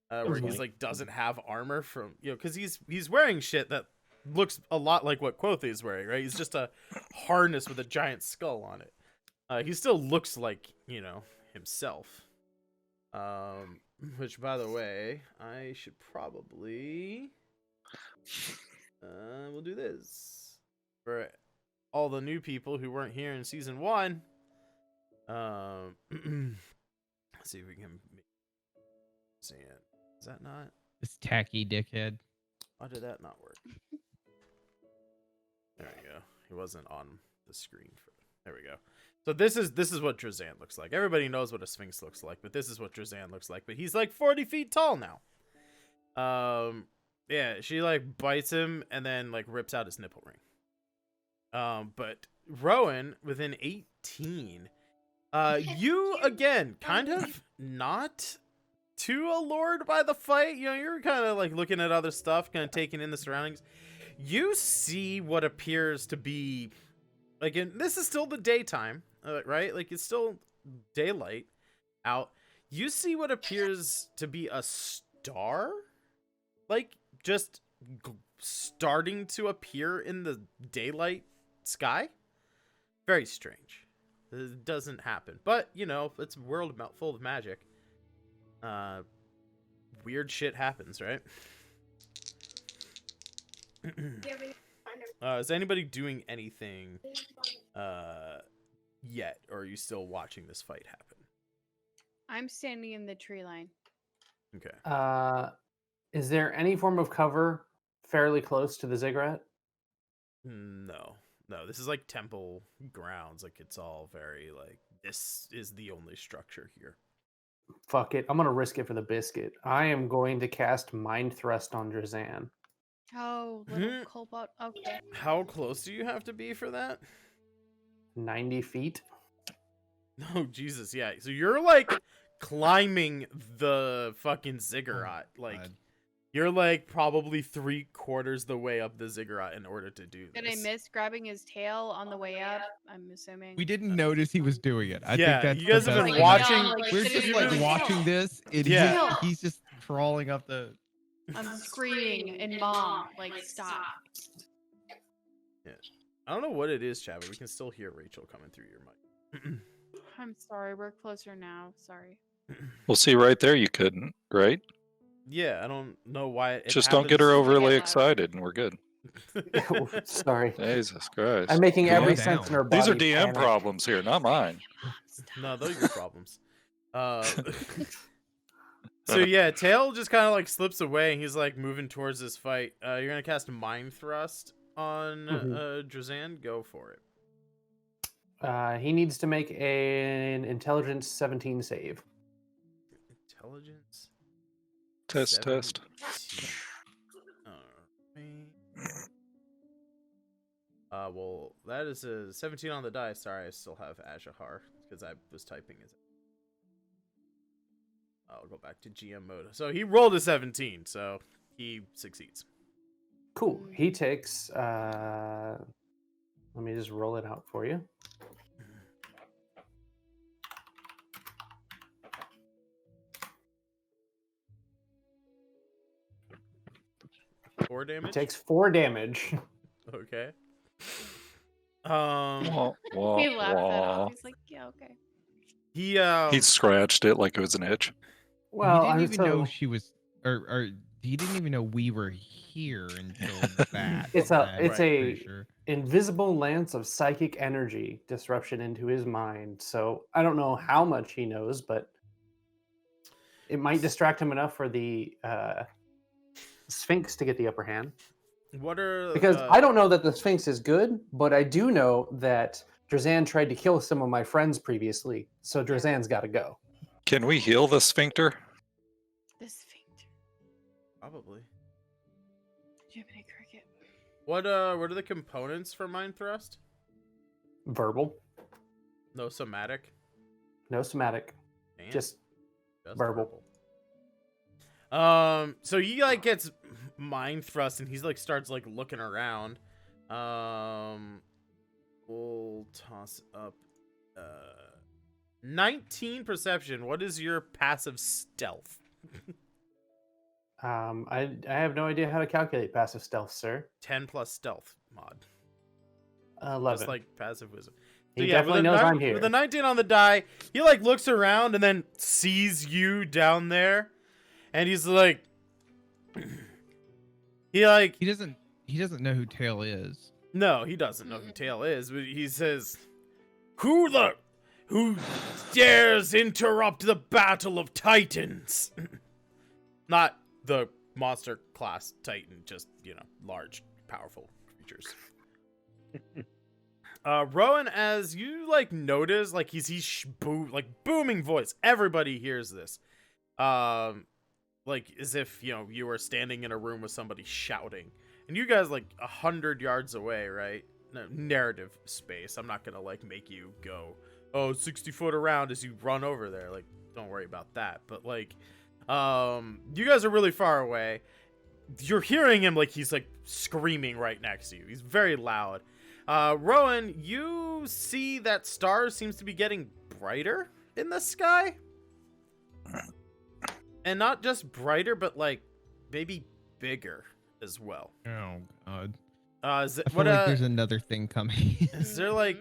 where he's like doesn't have armor from, because he's wearing shit that looks a lot like what Quoth is wearing, right? He's just a harness with a giant skull on it. He still looks like himself. Which, by the way, I should probably we'll do this for all the new people who weren't here in season 1. Let's see if we can see it. Is that not? This tacky dickhead. Why did that not work? There we go. He wasn't on the screen for. There we go. So this is what Drazan looks like. Everybody knows what a Sphinx looks like, but this is what Drazan looks like. But he's like 40 feet tall now. Yeah, she like bites him and then like rips out his nipple ring. But Rowan within 18. You again kind of not too allured by the fight. You're kind of like looking at other stuff, kind of taking in the surroundings. You see what appears to be like, and this is still the daytime, right? Like it's still daylight out. You see what appears to be a star, like just starting to appear in the daylight sky. Very strange. it doesn't happen. But you know, it's a world full of magic. Weird shit happens, right? Is anybody doing anything yet, or are you still watching this fight happen? I'm standing in the tree line. Okay. Is there any form of cover fairly close to the ziggurat? No. This is like temple grounds. Like it's all very like this is the only structure here. Fuck it. I'm gonna risk it for the biscuit. I am going to cast Mind Thrust on Drazan. Oh, little cobalt. Okay. How close do you have to be for that? 90 feet. Oh Jesus, yeah. So you're like climbing the fucking ziggurat. Like God. you're like probably 3/4 the way up the ziggurat in order to do this. Did I miss grabbing his tail on the way up? I'm assuming. We didn't notice he was doing it. I Yeah, think that's you guys the have best been part. watching- We're just like watching this, and Yeah. he's just crawling up the. I'm screaming and mom, like, stop. I don't know what it is, Chad, but we can still hear Rachel coming through your mic. I'm sorry, we're closer now. Sorry. We'll see right there. You couldn't, right? Yeah, I don't know why. It Just don't get her happens- overly Yeah. excited, and we're good. Sorry. Jesus Christ. I'm making Calm every down. sense in her body. These are DM panic. problems here, not mine. No, those are your problems. So yeah, Tail just kind of like slips away, and he's like moving towards this fight. You're gonna cast Mind Thrust on Drazan. Go for it. He needs to make an Intelligence 17 save. Intelligence. Test. 17. Well, that is a 17 on the die. Sorry, I still have Azahar because I was typing his. I'll go back to GM mode. So he rolled a 17, so he succeeds. Cool. He takes. Let me just roll it out for you. Four He damage. takes 4 damage. Okay. Wah, wah, He laughed that wah. off. He's like, yeah, okay. He He scratched it like it was an itch. Well, he I'm didn't even know so. she was, or he didn't even know we were here until that. It's I'm it's pretty a sure. invisible lance of psychic energy disruption into his mind. So I don't know how much he knows, but it might distract him enough for the Sphinx to get the upper hand. What are Because I don't know that the Sphinx is good, but I do know that Drazan tried to kill some of my friends previously. So Drazan's got to go. Can we heal the sphincter? The sphincter. probably. Jiminy Cricket. What are the components for Mind Thrust? Verbal, No somatic. no somatic, Damn, just verbal. So he like gets Mind Thrust and he's like starts like looking around. We'll toss up 19 perception. What is your passive stealth? I have no idea how to calculate passive stealth, sir. 10 plus stealth mod. 11. Just like passive wisdom. He definitely knows I'm here. With a 19 on the die, he like looks around and then sees you down there, and he's like, he doesn't know who Tail is. no, he doesn't know who Tail is, but he says, who dares interrupt the battle of titans? Not the monster class titan, just, large, powerful creatures. Rowan, as you like notice, like he's booming voice. Everybody hears this. Like as if you were standing in a room with somebody shouting, and you guys like 100 yards away, right? No, narrative space. I'm not gonna like make you go 60 foot around as you run over there. Like, don't worry about that. But like, you guys are really far away. You're hearing him like he's like screaming right next to you. He's very loud. Rowan, you see that stars seems to be getting brighter in the sky. And not just brighter, but like maybe bigger as well. Oh God! I I feel like there's another thing coming. is there like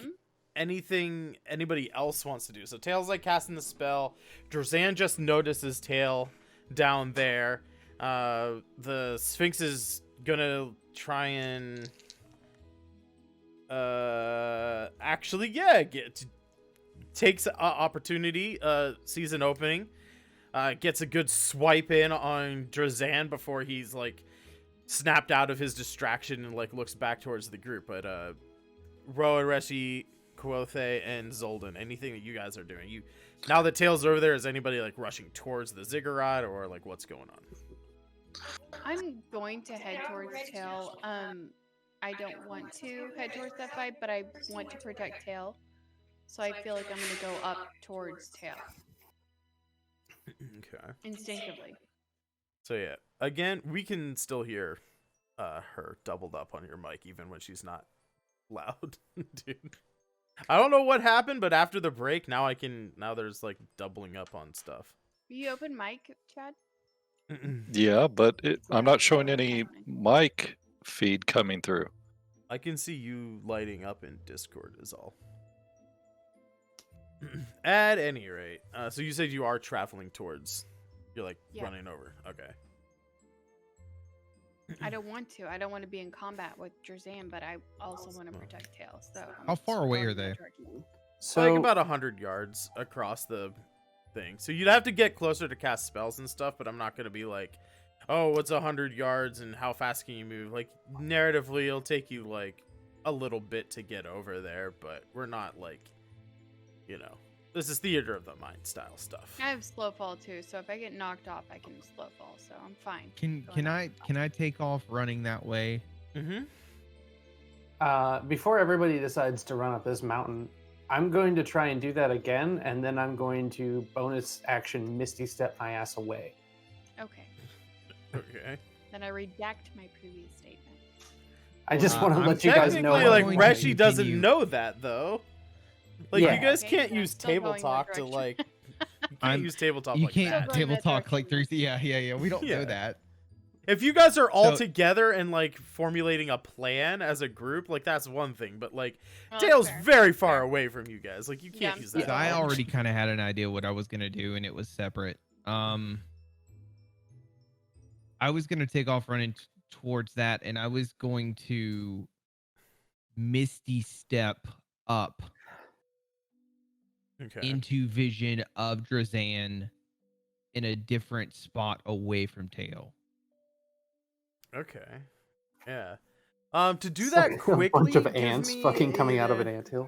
anything anybody else wants to do. So Tail's like casting the spell. Drazan just notices Tail down there. The Sphinx is gonna try and takes an opportunity, sees an opening, gets a good swipe in on Drazan before he's like snapped out of his distraction and like looks back towards the group. But Roa, Reshi, Kuothe, and Zoldan, anything that you guys are doing, you now that Tail's over there, is anybody like rushing towards the ziggurat, or like what's going on? I'm going to head towards Tail. I don't want to head towards that fight, but I want to protect Tail. So I feel like I'm going to go up towards Tail. Okay. Instinctively. So yeah, again, we can still hear her doubled up on your mic even when she's not loud, dude. I don't know what happened, but after the break, now there's like doubling up on stuff. You open mic, Chad? Yeah, but I'm not showing any mic feed coming through. I can see you lighting up in Discord is all. At any rate, so you said you are traveling towards, you're like running over. Okay. I don't want to. I don't want to be in combat with Drazan, but I also want to protect Tail. So How far away are they? So like about 100 yards across the thing. So you'd have to get closer to cast spells and stuff, but I'm not going to be like, oh, what's 100 yards and how fast can you move? Like, narratively, it'll take you like a little bit to get over there, but we're not like, you know, this is theater of the mind style stuff. I have slow fall too, so if I get knocked off, I can slow fall, so I'm fine. Can I take off running that way? Mm-hmm. Before everybody decides to run up this mountain, I'm going to try and do that again, and then I'm going to bonus action Misty Step my ass away. Okay. Okay. Then I redact my previous statement. I just want to I'm let you guys know. Technically, like going to Reshi doesn't continue. know that though. Like Yeah. you guys Okay, can't then I'm use still table going that talk to direction. like. You can't I'm- use table talk You like can't that. Still going table that talk like direction. 3. Yeah. We don't Yeah. know that. If you guys are all So- together and like formulating a plan as a group, like that's one thing. But like Well, Tail's fair. very far Fair. away from you guys. Like you can't Yeah. use that. So I knowledge. already kind of had an idea what I was gonna do, and it was separate. I was gonna take off running towards that, and I was going to Misty Step up Okay. into vision of Drazan in a different spot away from Tail. Okay. Yeah. To do that Like quickly, a bunch of give ants me fucking coming out of a- an anthill.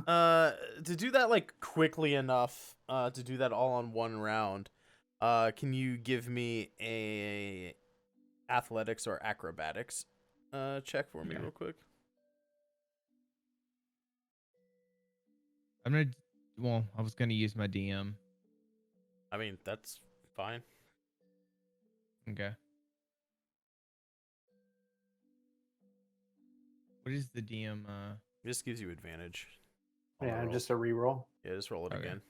To do that like quickly enough, to do that all on one round, can you give me a athletics or acrobatics check for me Yeah. real quick? I was gonna use my DM. I mean, that's fine. Okay. What is the DM? It just gives you advantage. on the Yeah, roll. just a reroll. Yeah, just roll it Okay. again.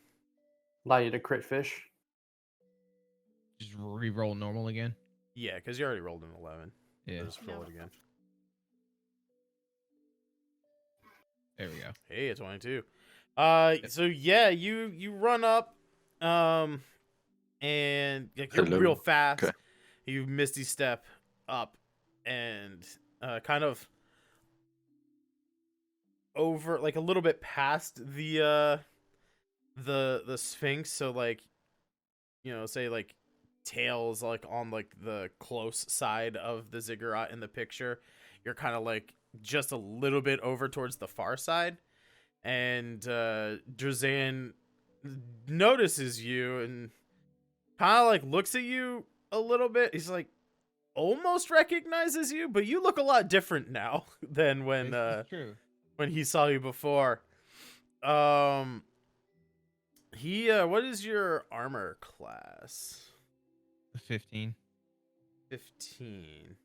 Allow you to crit fish. Just re-roll normal again. Yeah, because you already rolled an 11. Yeah. Just roll No. it again. There we go. Hey, a 22. So yeah, you run up, and like, you're Hello. real fast. Okay. You misty step up, and kind of over, like a little bit past the Sphinx. So like, you know, say like Tails like on like the close side of the ziggurat in the picture. You're kind of like just a little bit over towards the far side, and Drazan notices you and kind of like looks at you a little bit. He's like almost recognizes you, but you look a lot different now than when true. when he saw you before. He what is your armor class? 15. 15.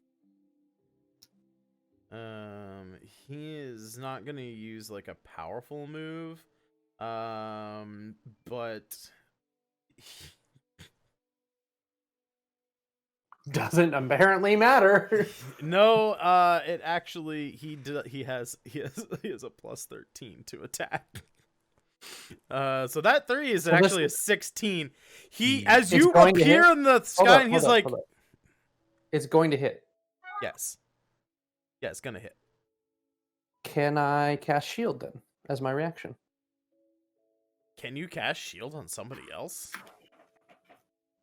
He is not gonna use like a powerful move, but Doesn't apparently matter. No, it actually he has a plus 13 to attack. So that 3 is Well, actually a this- 16. He Yeah. as you going to appear hit? in the Hold sky up, and he's hold up, like, hold up. It's going to hit. yes. Yeah, it's gonna hit. Can I cast shield then as my reaction? Can you cast shield on somebody else?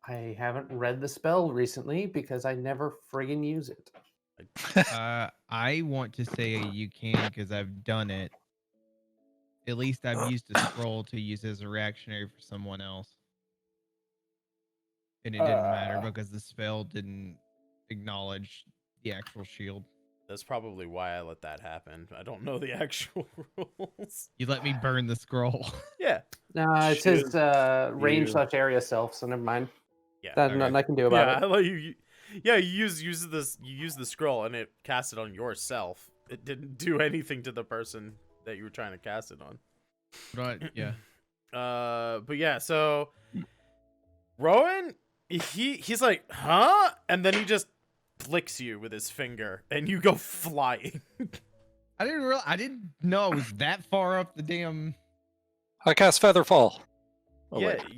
I haven't read the spell recently because I never friggin' use it. I want to say you can because I've done it. At least I've used a scroll to use as a reactionary for someone else. And it didn't matter because the spell didn't acknowledge the actual shield. That's probably why I let that happen. I don't know the actual rules. You let me burn the scroll. Yeah. No, it says Shield, range you- / area self, so never mind. Yeah. That's okay. nothing I can do about Yeah, it. I let you. Yeah, you use the scroll and it cast it on yourself. It didn't do anything to the person that you were trying to cast it on. Right, yeah. But yeah, so Rowan, he's like, huh? And then he just flicks you with his finger, and you go flying. I didn't know it was that far up the damn. I cast Featherfall. Oh, yeah, wait.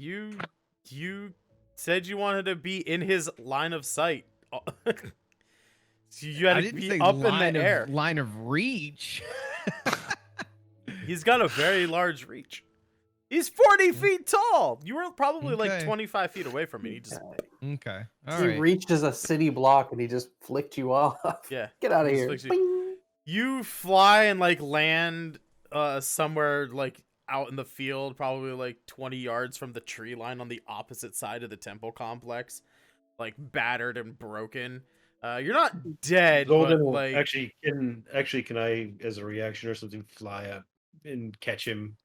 you said you wanted to be in his line of sight. So you I had to didn't be say up in line the of, air. line of reach. He's got a very large reach. He's 40 feet tall. You were probably like Okay. 25 feet away from me. He just, Okay. All He right. reached as a city block and he just flicked you off. yeah. Get out of he just here. flicks you. Bing. You fly and like land somewhere like out in the field, probably like 20 yards from the tree line on the opposite side of the temple complex, like battered and broken. You're not dead, Golden but will like can I, as a reaction or something, fly up and catch him,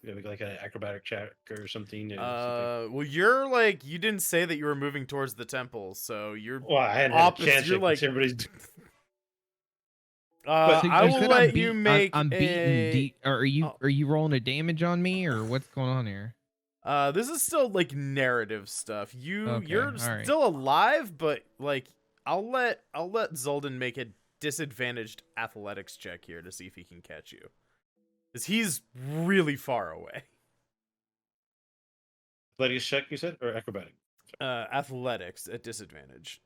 like an acrobatic check or something? well, you're like, you didn't say that you were moving towards the temple, so you're Well, I hadn't had a opposite. chance You're yet, like, 'cause everybody's. So I you will said let you make. I'm beating. a- Are you rolling a damage on me or what's going on here? This is still like narrative stuff. You're alright. still alive, but like I'll let Zoldan make a disadvantaged athletics check here to see if he can catch you, because he's really far away. Athletics check, you said, or acrobatic? Athletics at disadvantage.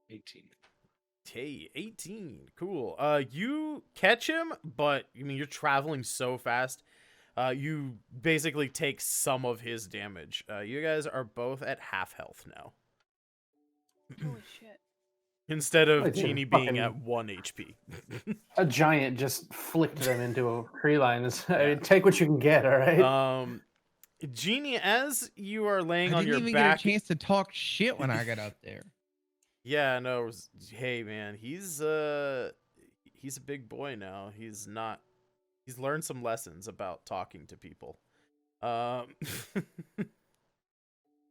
18. Hey, 18. Cool. You catch him, but I mean you're traveling so fast. You basically take some of his damage. You guys are both at half health now, Holy shit. instead of Like, Genie being at 1 HP. A giant just flicked them into a tree line. I mean, take what you can get, all right? Genie, as you are laying I on didn't your even back, get a chance to talk shit when I got up there. yeah, no, hey man, he's a big boy now. He's learned some lessons about talking to people.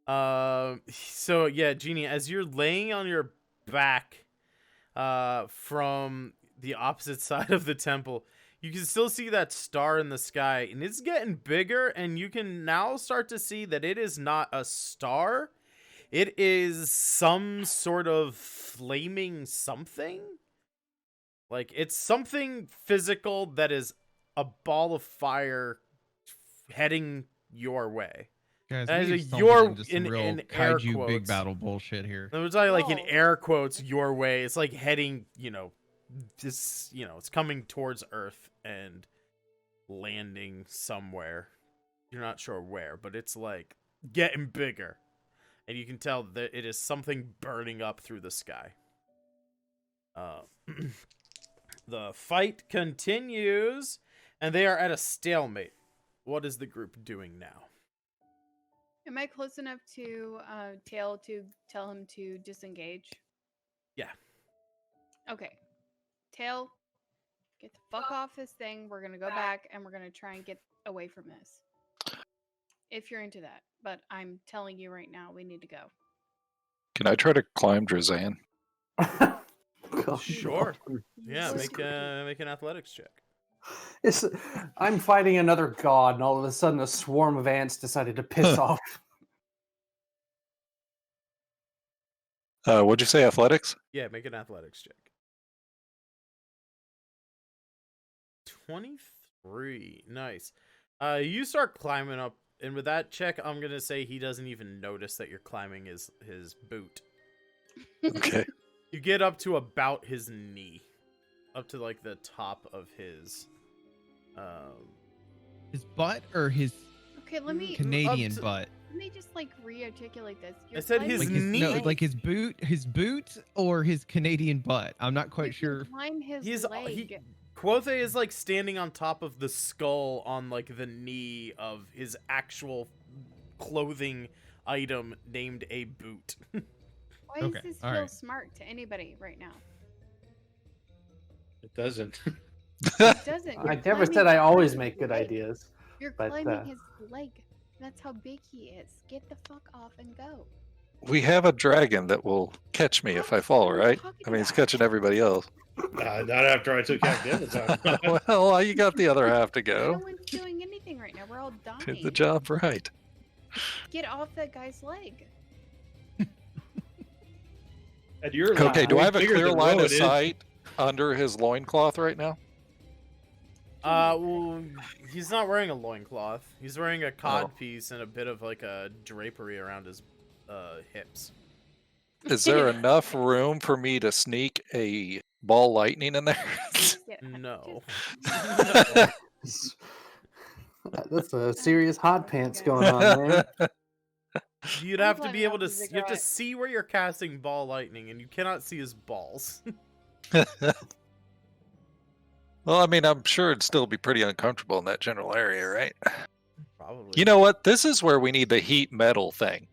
So yeah, Genie, as you're laying on your back, from the opposite side of the temple, you can still see that star in the sky, and it's getting bigger, and you can now start to see that it is not a star. It is some sort of flaming something. Like, it's something physical that is a ball of fire heading your way. Guys, As we a have stumbled your- into some in real air kaiju big quotes. battle bullshit here. I was like in Oh. air quotes your way. It's like heading, this, it's coming towards Earth and landing somewhere. You're not sure where, but it's like getting bigger. And you can tell that it is something burning up through the sky. The fight continues, and they are at a stalemate. What is the group doing now? Am I close enough to Tail to tell him to disengage? Yeah. Okay. Tail, get the fuck off this thing. We're gonna go back and we're gonna try and get away from this. If you're into that. But I'm telling you right now, we need to go. Can I try to climb Drazan? God, Sure. no. Yeah, Jesus make an athletics check. I'm fighting another god, and all of a sudden a swarm of ants decided to piss off. What'd you say? Athletics? Yeah, make an athletics check. 23. Nice. You start climbing up, and with that check, I'm gonna say he doesn't even notice that you're climbing his boot. Okay. You get up to about his knee, up to like the top of his. His butt or his Okay, let me Canadian to- butt? let me just like re-articulate this. I said climbing his Like his knee. his boot or his Canadian butt. I'm not you quite can sure. Climb his He's leg. Quothe is like standing on top of the skull on like the knee of his actual clothing item named a boot. Why Okay, does this all feel right. smart to anybody right now? It doesn't. It doesn't. I You're never climbing said I his always leg. make good ideas. You're but, climbing his leg. That's how big he is. Get the fuck off and go. We have a dragon that will catch me if I fall, What are you right? talking I mean, he's about? catching everybody else. Not after I took half damage on. Well, you got the other half to No go. one's doing anything right now. We're all Did dying. the job right. Get off that guy's leg. And you're Okay, do I have a bigger clear than line Ro, of it is. sight under his loincloth right now? Well, he's not wearing a loincloth. He's wearing a cod piece and a bit of like a drapery around his hips. Is there enough room for me to sneak a ball lightning in there? Just get- No. That's a serious hot pants going on there. You'd I'm have to climbing be able up to. his You have to cigarette. see where you're casting ball lightning, and you cannot see his balls. Well, I mean, I'm sure it'd still be pretty uncomfortable in that general area, right? Probably. You know what? This is where we need the heat metal thing.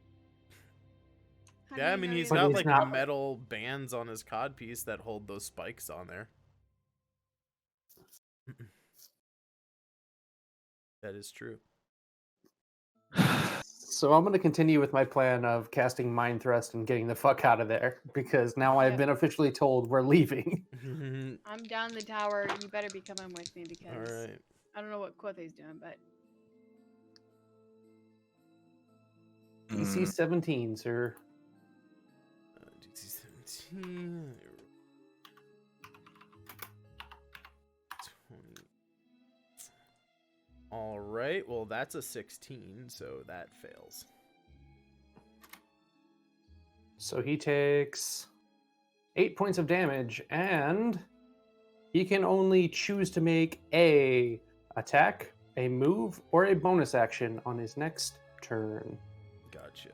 How do Yeah, I you mean know he's you're got he's like not- metal bands on his cod piece that hold those spikes on there. That is true. So I'm going to continue with my plan of casting Mind Thrust and getting the fuck out of there because now I've Yeah. been officially told we're leaving. I'm down the tower. You better be coming with me because All right. I don't know what Quothe's doing, but DC 17, sir. DC 17. 20. All right. Well, that's a 16, so that fails. So he takes 8 points of damage, and he can only choose to make a attack, a move, or a bonus action on his next turn. Gotcha.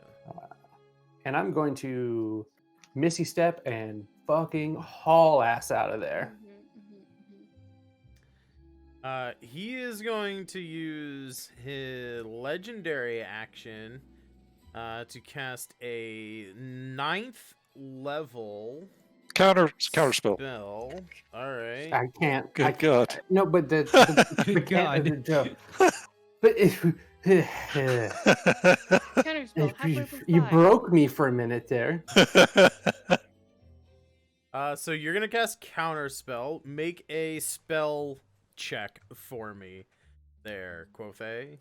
And I'm going to Missy Step and fucking haul ass out of there. He is going to use his legendary action to cast a 9th level Counter spell. spell. All right. I can't. I Good can't. God. No, but the Good God. But if, Counterspell, halfway from you 5. broke me for a minute there. So you're gonna cast counter spell. Make a spell check for me, there, Quofe.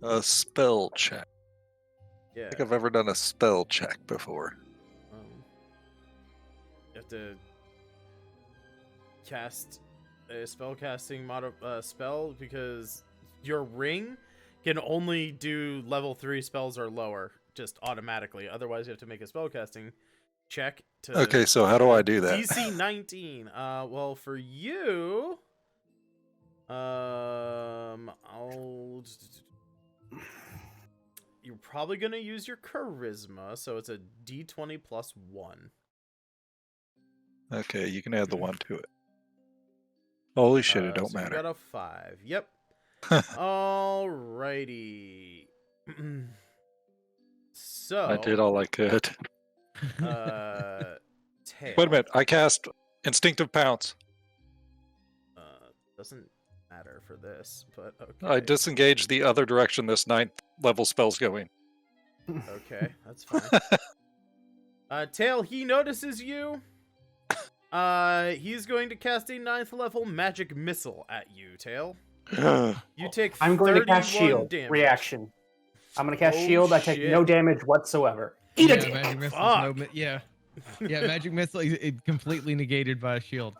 A spell check. Yeah. I think I've ever done a spell check before. You have to cast a spell casting spell because your ring can only do level 3 spells or lower just automatically. Otherwise, you have to make a spell casting check to. Okay, so how do I do that? DC 19. Well, for you, you're probably gonna use your charisma, so it's a D20 plus 1. Okay, you can add the 1 to it. Holy shit, it don't so You matter. got a 5. Yep. Alrighty. So I did all I could. Tail. Wait a minute, I cast Instinctive Pounce. Doesn't matter for this, but okay. I disengaged the other direction this 9th level spell's going. Okay, that's fine. Tail, he notices you. He's going to cast a 9th level magic missile at you, Tail. You take I'm going to cast 31 shield. damage. Reaction. I'm going to cast Oh, shield. I take no shit. damage whatsoever. Yeah, Eat a dick. magic missiles, Fuck. yeah. Yeah, magic missile is completely negated by a shield.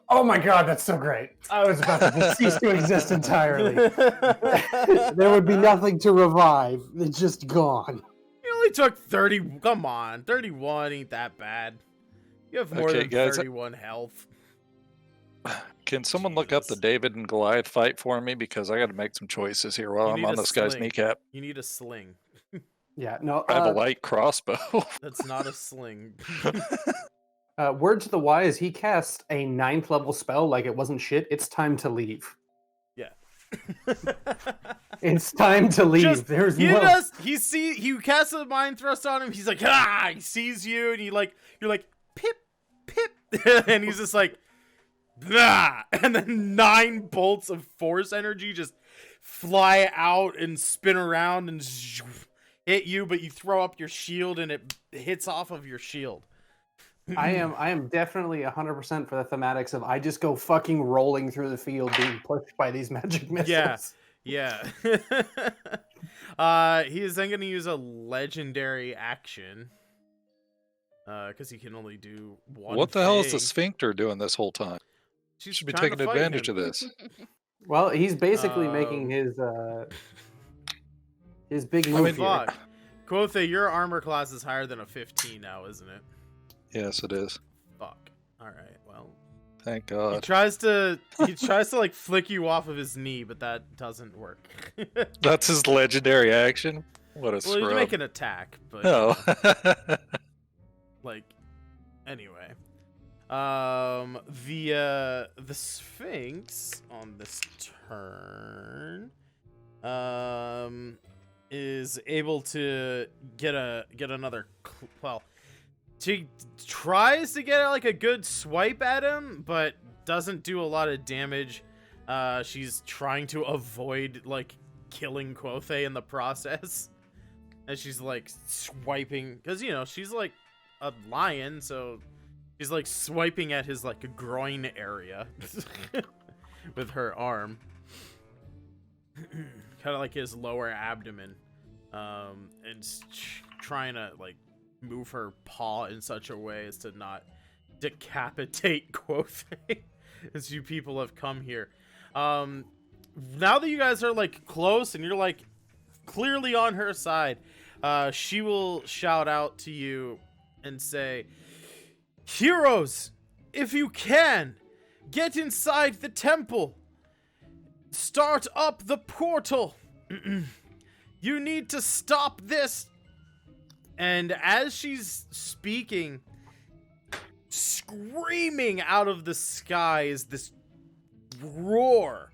Oh my god, that's so great. I was about to just cease to exist entirely. There would be nothing to revive. It's just gone. You only took 30. Come on, 31 ain't that bad. You have more Okay, than guys. 31 health. Can someone look up the Jesus. David and Goliath fight for me? Because I got to make some choices here while You I'm need on a this guy's sling. kneecap. You need a sling. Yeah, no. I have a light crossbow. That's not a sling. Word to the wise, he cast a 9th level spell like it wasn't shit. It's time to leave. Yeah. It's time to leave. Just- There's he no. does. He casts a mind thrust on him. He's like, ah! He sees you, and you're like, pip, pip, and he's just like, ah! And then 9 bolts of force energy just fly out and spin around and hit you, but you throw up your shield, and it hits off of your shield. I am definitely 100% for the thematics of I just go fucking rolling through the field being pushed by these magic missiles. Yeah. He is then going to use a legendary action. Because he can only do one. What the hell is the thing. sphincter doing this whole time? She's Should be trying to taking fight advantage him. of this. Well, he's basically making his big move here. Fuck. Quothe, your armor class is higher than a 15 now, isn't it? Yes, it is. Fuck. Alright, well. Thank He God. tries to like flick you off of his knee, but that doesn't work. That's his legendary action. What a Well, you scrub. can make an attack, but No. like anyway. The Sphinx on this turn is able to get another well, she tries to get like a good swipe at him, but doesn't do a lot of damage. She's trying to avoid like killing Quothe in the process. And she's like swiping, because she's like a lion, so she's like swiping at his like groin area with her arm, kind of like his lower abdomen, and trying to like move her paw in such a way as to not decapitate Quothe as you people have come here. Now that you guys are like close and you're like clearly on her side, she will shout out to you and say, "Heroes, if you can, get inside the temple. Start up the portal. You need to stop this." And as she's speaking, screaming out of the sky is this roar.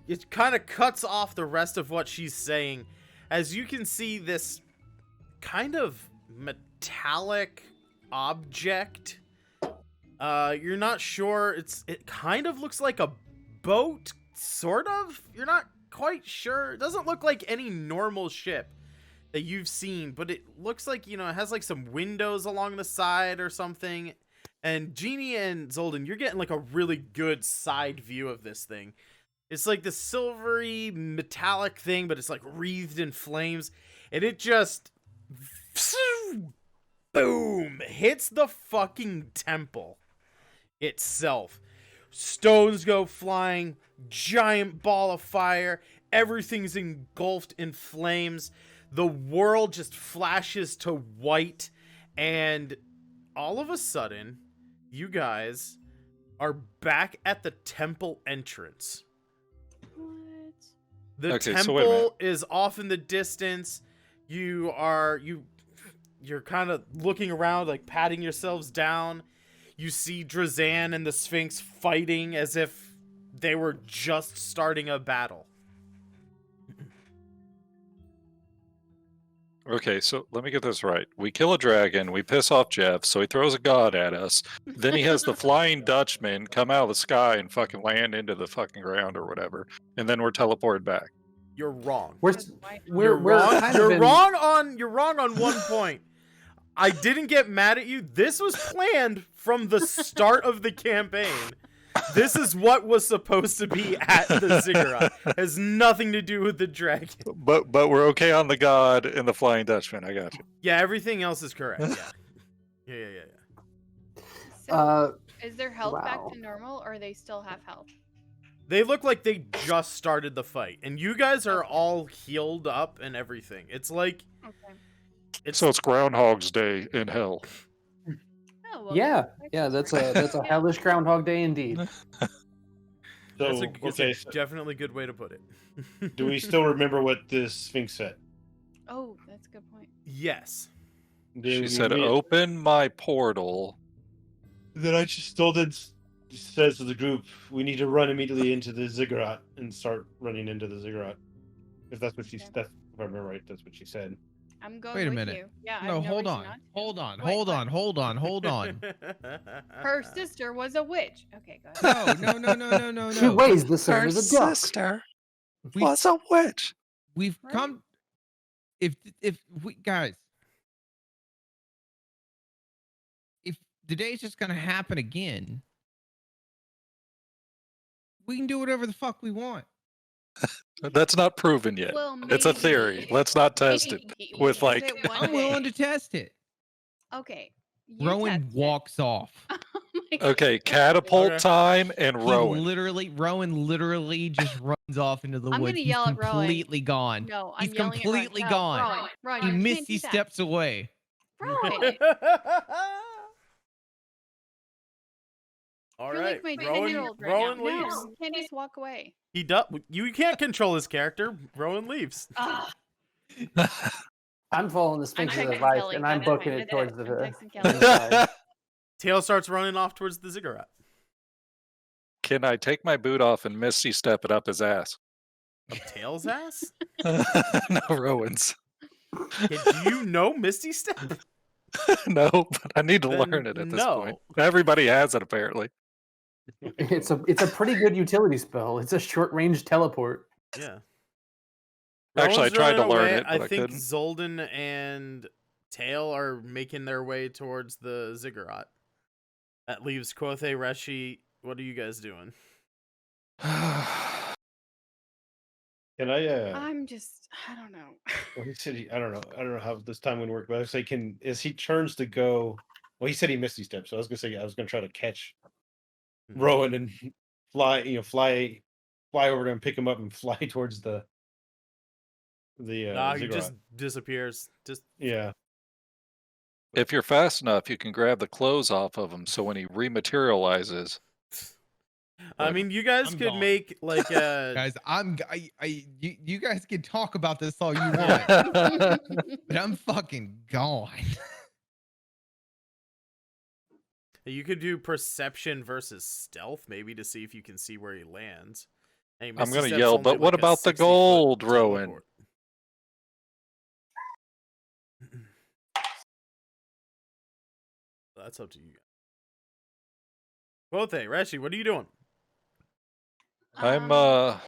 It kind of cuts off the rest of what she's saying. As you can see this kind of metallic object. You're not sure. It kind of looks like a boat, sort of. You're not quite sure. It doesn't look like any normal ship that you've seen, but it looks like, it has like some windows along the side or something. And Jeannie and Zolden, you're getting like a really good side view of this thing. It's like the silvery metallic thing, but it's like wreathed in flames. And it just, boom, hits the fucking temple itself. Stones go flying, giant ball of fire. Everything's engulfed in flames. The world just flashes to white. And all of a sudden, you guys are back at the temple entrance. What? The Okay, so wait a minute. temple is off in the distance. You're kind of looking around, like patting yourselves down. You see Drazan and the Sphinx fighting as if they were just starting a battle. Okay, so let me get this right. We kill a dragon, we piss off Jeff, so he throws a god at us. Then he has the Flying Dutchman come out of the sky and fucking land into the fucking ground or whatever. And then we're teleported back. You're wrong. We're You're we're wrong. kind You're of in- wrong on one point. I didn't get mad at you. This was planned from the start of the campaign. This is what was supposed to be at the ziggurat. Has nothing to do with the dragon. But we're okay on the god and the Flying Dutchman. I got you. Yeah, everything else is correct. Yeah. Yeah. So, is their health back wow. to normal, or are they still half health? They look like they just started the fight, and you guys are Okay. all healed up and everything. It's like Okay. So it's Groundhog's Day in hell. Oh, well, Yeah, that's yeah, that's right. a hellish Groundhog Day indeed. that's So okay, so definitely a good way to put it. do we still remember what this Sphinx said? Oh, that's a good point. Yes. She said, "Open my portal." Then I just told it, says to the group, we need to run immediately into the ziggurat and start running into the ziggurat. If that's what she, Okay. that's, if I remember right, that's what she said. I'm going Wait a with minute. you. Yeah, I No, have no hold reason on. not to. Hold on. Wait, Hold what? on. Hold on. Hold on. Her sister was a witch. Okay, go ahead. No. She weighs the same Her as a duck. sister We- was a witch. We've Right. come. If we guys, if the day's just gonna happen again, we can do whatever the fuck we want. That's not proven yet. Well, It's a theory. maybe. Let's not test it Maybe. with We'll like. test it one I'm willing day. to test it. Okay. You Rowan test it. walks off. Oh my God. Okay, catapult Okay. time and Rowan. Rowan literally just runs off into the I'm woods. gonna He's yell at Rowan. completely gone. No, I'm He's yelling at completely Rowan. gone. No, Rowan, He you can't misty do that. steps away. Rowan. All You're right. like my Rowan, 10-year-old right Rowan now. leaves. No, you can't just walk away. He does. You can't control his character. Rowan leaves. Ugh. I'm following the I'm Sphinx's texting advice, Kelly. and I'm That's booking fine. it towards I'm the texting other Kelly. side. Tail starts running off towards the ziggurat. Can I take my boot off and misty step it up his ass? Up Tail's ass? No, Rowan's. Okay, do you know Misty Step? No, but I need to Then learn it at this no. point. Everybody has it apparently. It's a pretty good utility spell. It's a short range teleport. Yeah. Actually, I Rowan's tried to running learn away. it, but I think couldn't. Zolden and Tail are making their way towards the ziggurat. That leaves Quothe, Reshi. What are you guys doing? Can I, I'm just, I don't know. well, he said, I don't know how this time would work, but I was like, as he turns to go, well, he said he misty steps, so I was gonna say, I was gonna try to catch Rowan and fly over to him, pick him up and fly towards the Nah, he ziggurat. just disappears. Just Yeah. If you're fast enough, you can grab the clothes off of him. So when he rematerializes, I mean, you guys I'm could gone. make like a Guys, you guys can talk about this all you want, but I'm fucking gone. you could do perception versus stealth, maybe to see if you can see where he lands. Hey, I'm Misty gonna Step's yell, only but what like a about the 60-foot gold, Rowan? teleport. That's up to you. Quothe, Reshi, what are you doing? I'm gonna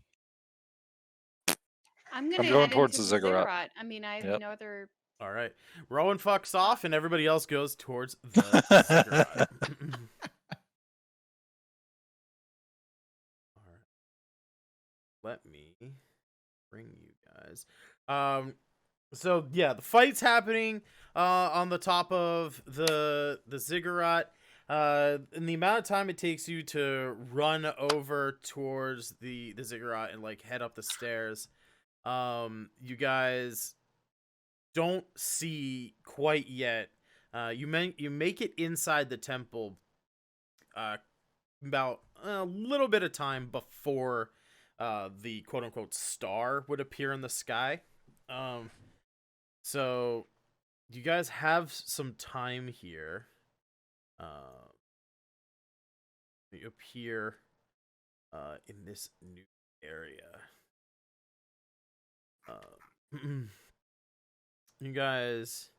going head towards into the ziggurat. I mean, I have Yep. no other. All right. Rowan fucks off, and everybody else goes towards the ziggurat. All right. Let me bring you guys. So yeah, the fight's happening on the top of the ziggurat. And the amount of time it takes you to run over towards the ziggurat and like head up the stairs, you guys don't see quite yet. You make it inside the temple about a little bit of time before the quote unquote star would appear in the sky. So you guys have some time here. You appear in this new area. You guys,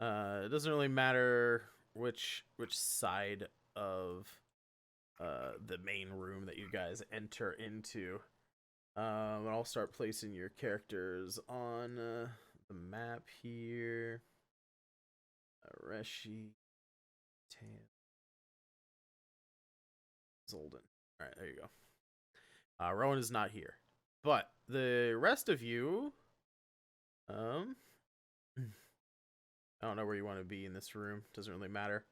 it doesn't really matter which side of the main room that you guys enter into. And I'll start placing your characters on the map here. Reshi, Tail, Zolden. All right, there you go. Rowan is not here, but the rest of you, I don't know where you want to be in this room. Doesn't really matter.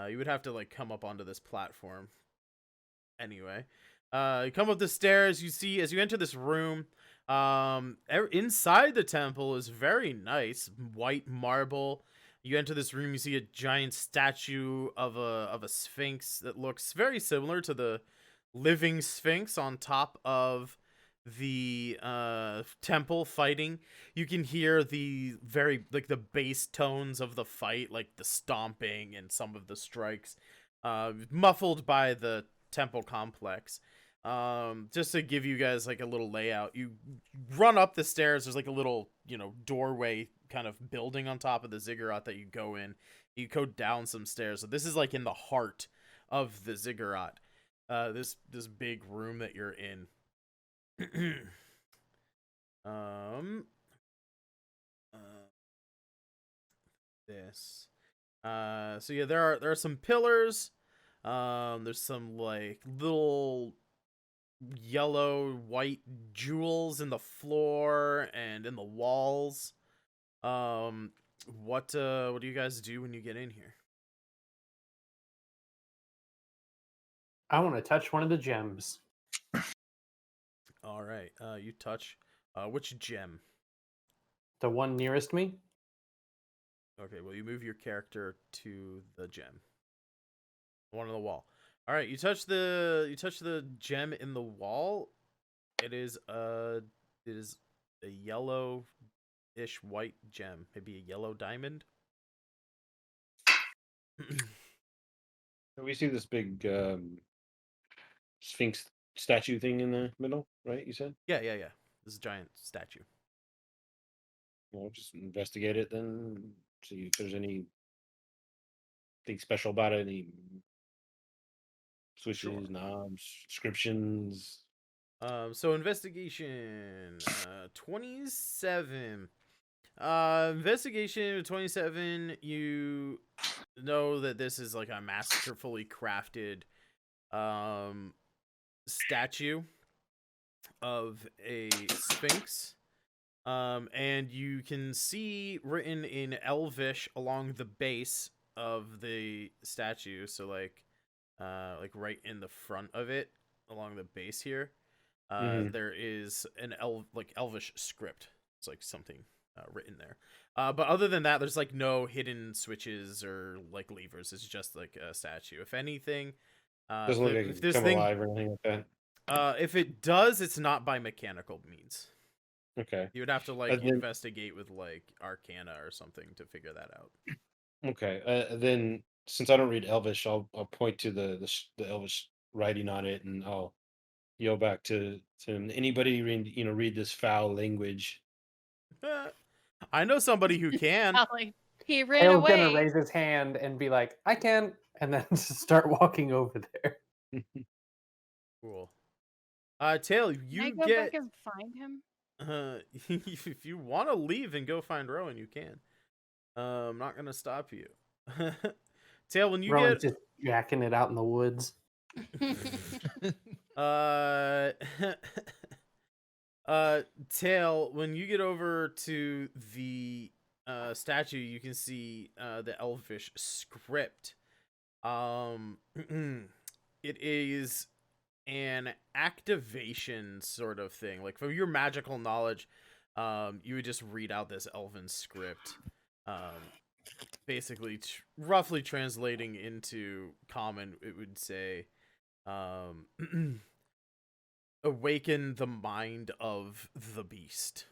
You would have to like come up onto this platform. Anyway, you come up the stairs. You see as you enter this room. Inside the temple is very nice, white marble. You enter this room, you see a giant statue of a Sphinx that looks very similar to the living Sphinx on top of the temple fighting. You can hear the very like the bass tones of the fight, like the stomping and some of the strikes, muffled by the temple complex. Just to give you guys like a little layout, you run up the stairs. There's like a little, doorway kind of building on top of the ziggurat that you go in. You go down some stairs. So this is like in the heart of the ziggurat. This big room that you're in. This. So yeah, there are some pillars. There's some like little yellow white jewels in the floor and in the walls. What do you guys do when you get in here? I want to touch one of the gems. All right. You touch which gem? The one nearest me. Okay, well you move your character to the gem. One on the wall. All right, you touch the gem in the wall. It is a yellow-ish white gem, maybe a yellow diamond. We see this big Sphinx statue thing in the middle, right? You said? Yeah. This is a giant statue. Well, just investigate it then. See if there's anything special about it. Any switches, Sure. knobs, inscriptions. So investigation 27. Investigation 27, you know that this is like a masterfully crafted statue of a Sphinx. And you can see written in Elvish along the base of the statue, so like right in the front of it, along the base here, there is an Elvish script. It's like something written there. But other than that, there's like no hidden switches or like levers. It's just like a statue. If anything, Doesn't look like if it this come thing, alive or anything like that. if it does, it's not by mechanical means. Okay. You would have to like And then- investigate with like Arcana or something to figure that out. Okay. Then, since I don't read Elvish, I'll point to the Elvish writing on it, and I'll yell back to him. Anybody read this foul language? I know somebody who can. Golly, he ran Tail's away. gonna raise his hand and be like, "I can," and then just start walking over there. Cool. Tail, Can I you go get. back and find him? If you want to leave and go find Rowan, you can. I'm not gonna stop you. Tail, when you Rowan's get just jacking it out in the woods. Tail, when you get over to the statue, you can see the Elvish script. It is an activation sort of thing. Like for your magical knowledge, you would just read out this Elven script. Basically, roughly translating into common, it would say, awaken the mind of the beast.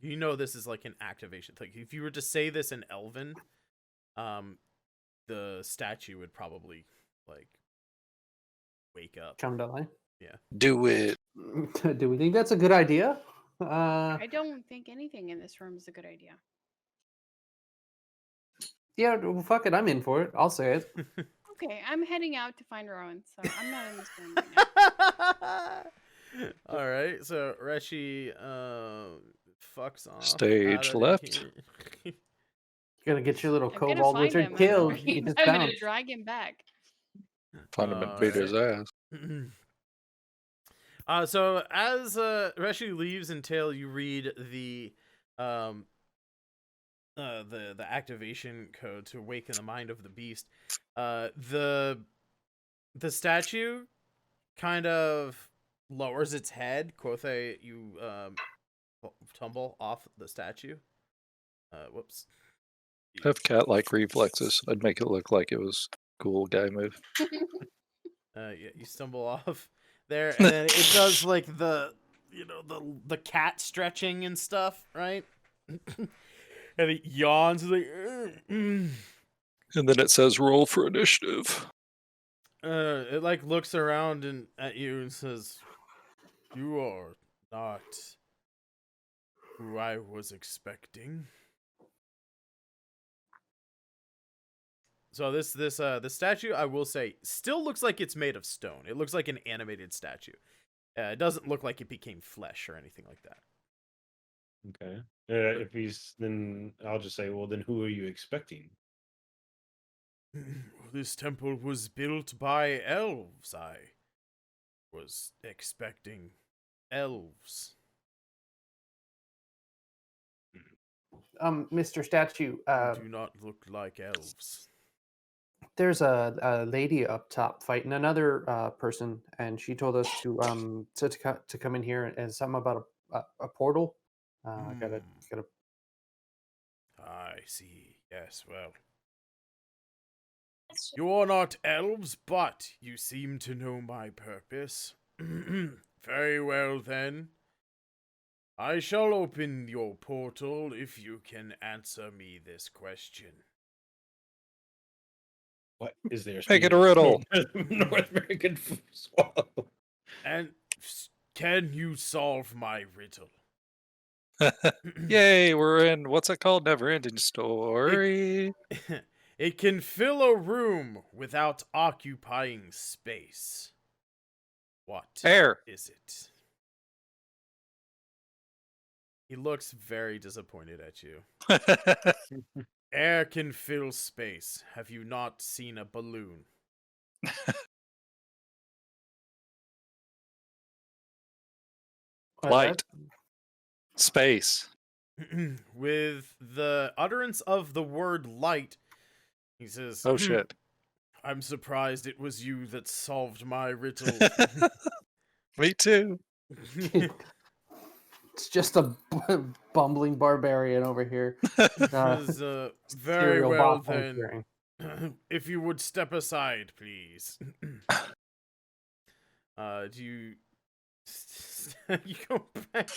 You know this is like an activation thing. If you were to say this in Elven, the statue would probably like wake up. Come to life. Yeah. Do it. Do we think that's a good idea? I don't think anything in this room is a good idea. Yeah, well, fuck it. I'm in for it. I'll say it. Okay, I'm heading out to find Rowan, so I'm not in this room right now. All right, so Reshi fucks off. Stage out of left. here. You're gonna get your little I'm gonna kobold find wizard him. killed. I'm You just gonna bounce. drag him back. Find him and beat his ass. So as Reshi leaves and Tail, you read the the activation code to awaken the mind of the beast, the statue kind of lowers its head. Quothe, you tumble off the statue. Whoops. Have cat-like reflexes. I'd make it look like it was cool guy move. Yeah, you stumble off there, and then it does like the cat stretching and stuff, right? And it yawns like. And then it says roll for initiative. It like looks around and at you and says, "You are not who I was expecting." So this statue, I will say, still looks like it's made of stone. It looks like an animated statue. It doesn't look like it became flesh or anything like that. Okay. If he's, then I'll just say, well, then who are you expecting? This temple was built by elves. I was expecting elves. Mr. Statue, Who do not look like elves. there's a lady up top fighting another person, and she told us to come in here, and something about a portal. Gotta I see. Yes, well. You are not elves, but you seem to know my purpose. Very well, then. I shall open your portal if you can answer me this question. What is there? Make it a riddle. North American swallow. And can you solve my riddle? Yay, we're in, what's it called? Never ending story. It can fill a room without occupying space. What Air. is it? He looks very disappointed at you. Air can fill space. Have you not seen a balloon? Light. Space. With the utterance of the word light, he says, Oh shit. I'm surprised it was you that solved my riddle. Me too. It's just a bumbling barbarian over here. Says, very Serial well bot then. If you would step aside, please. Do you... you go back.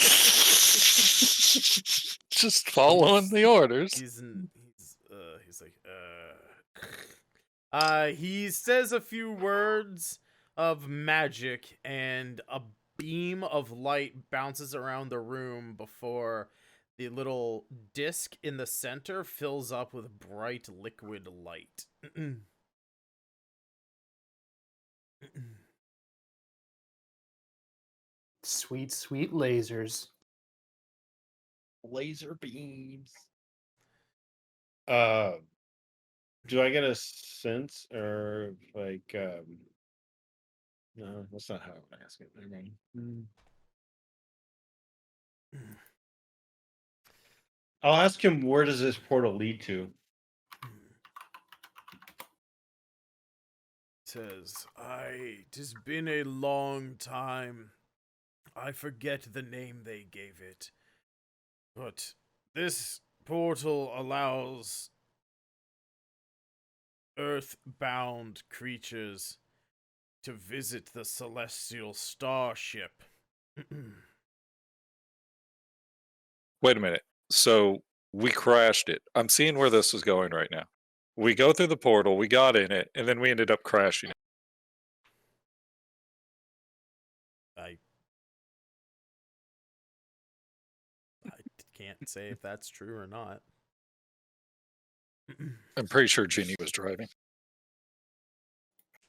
Just following the orders. He's like, he says a few words of magic, and a beam of light bounces around the room before the little disc in the center fills up with bright liquid light. Sweet, sweet lasers. Laser beams. Do I get a sense or like no, that's not how I would ask it. Never mind. I'll ask him, where does this portal lead to? Says, it has been a long time. I forget the name they gave it. But this portal allows earthbound creatures to visit the celestial starship. Wait a minute. So we crashed it. I'm seeing where this is going right now. We go through the portal, we got in it, and then we ended up crashing it. I can't say if that's true or not. I'm pretty sure Ginny was driving.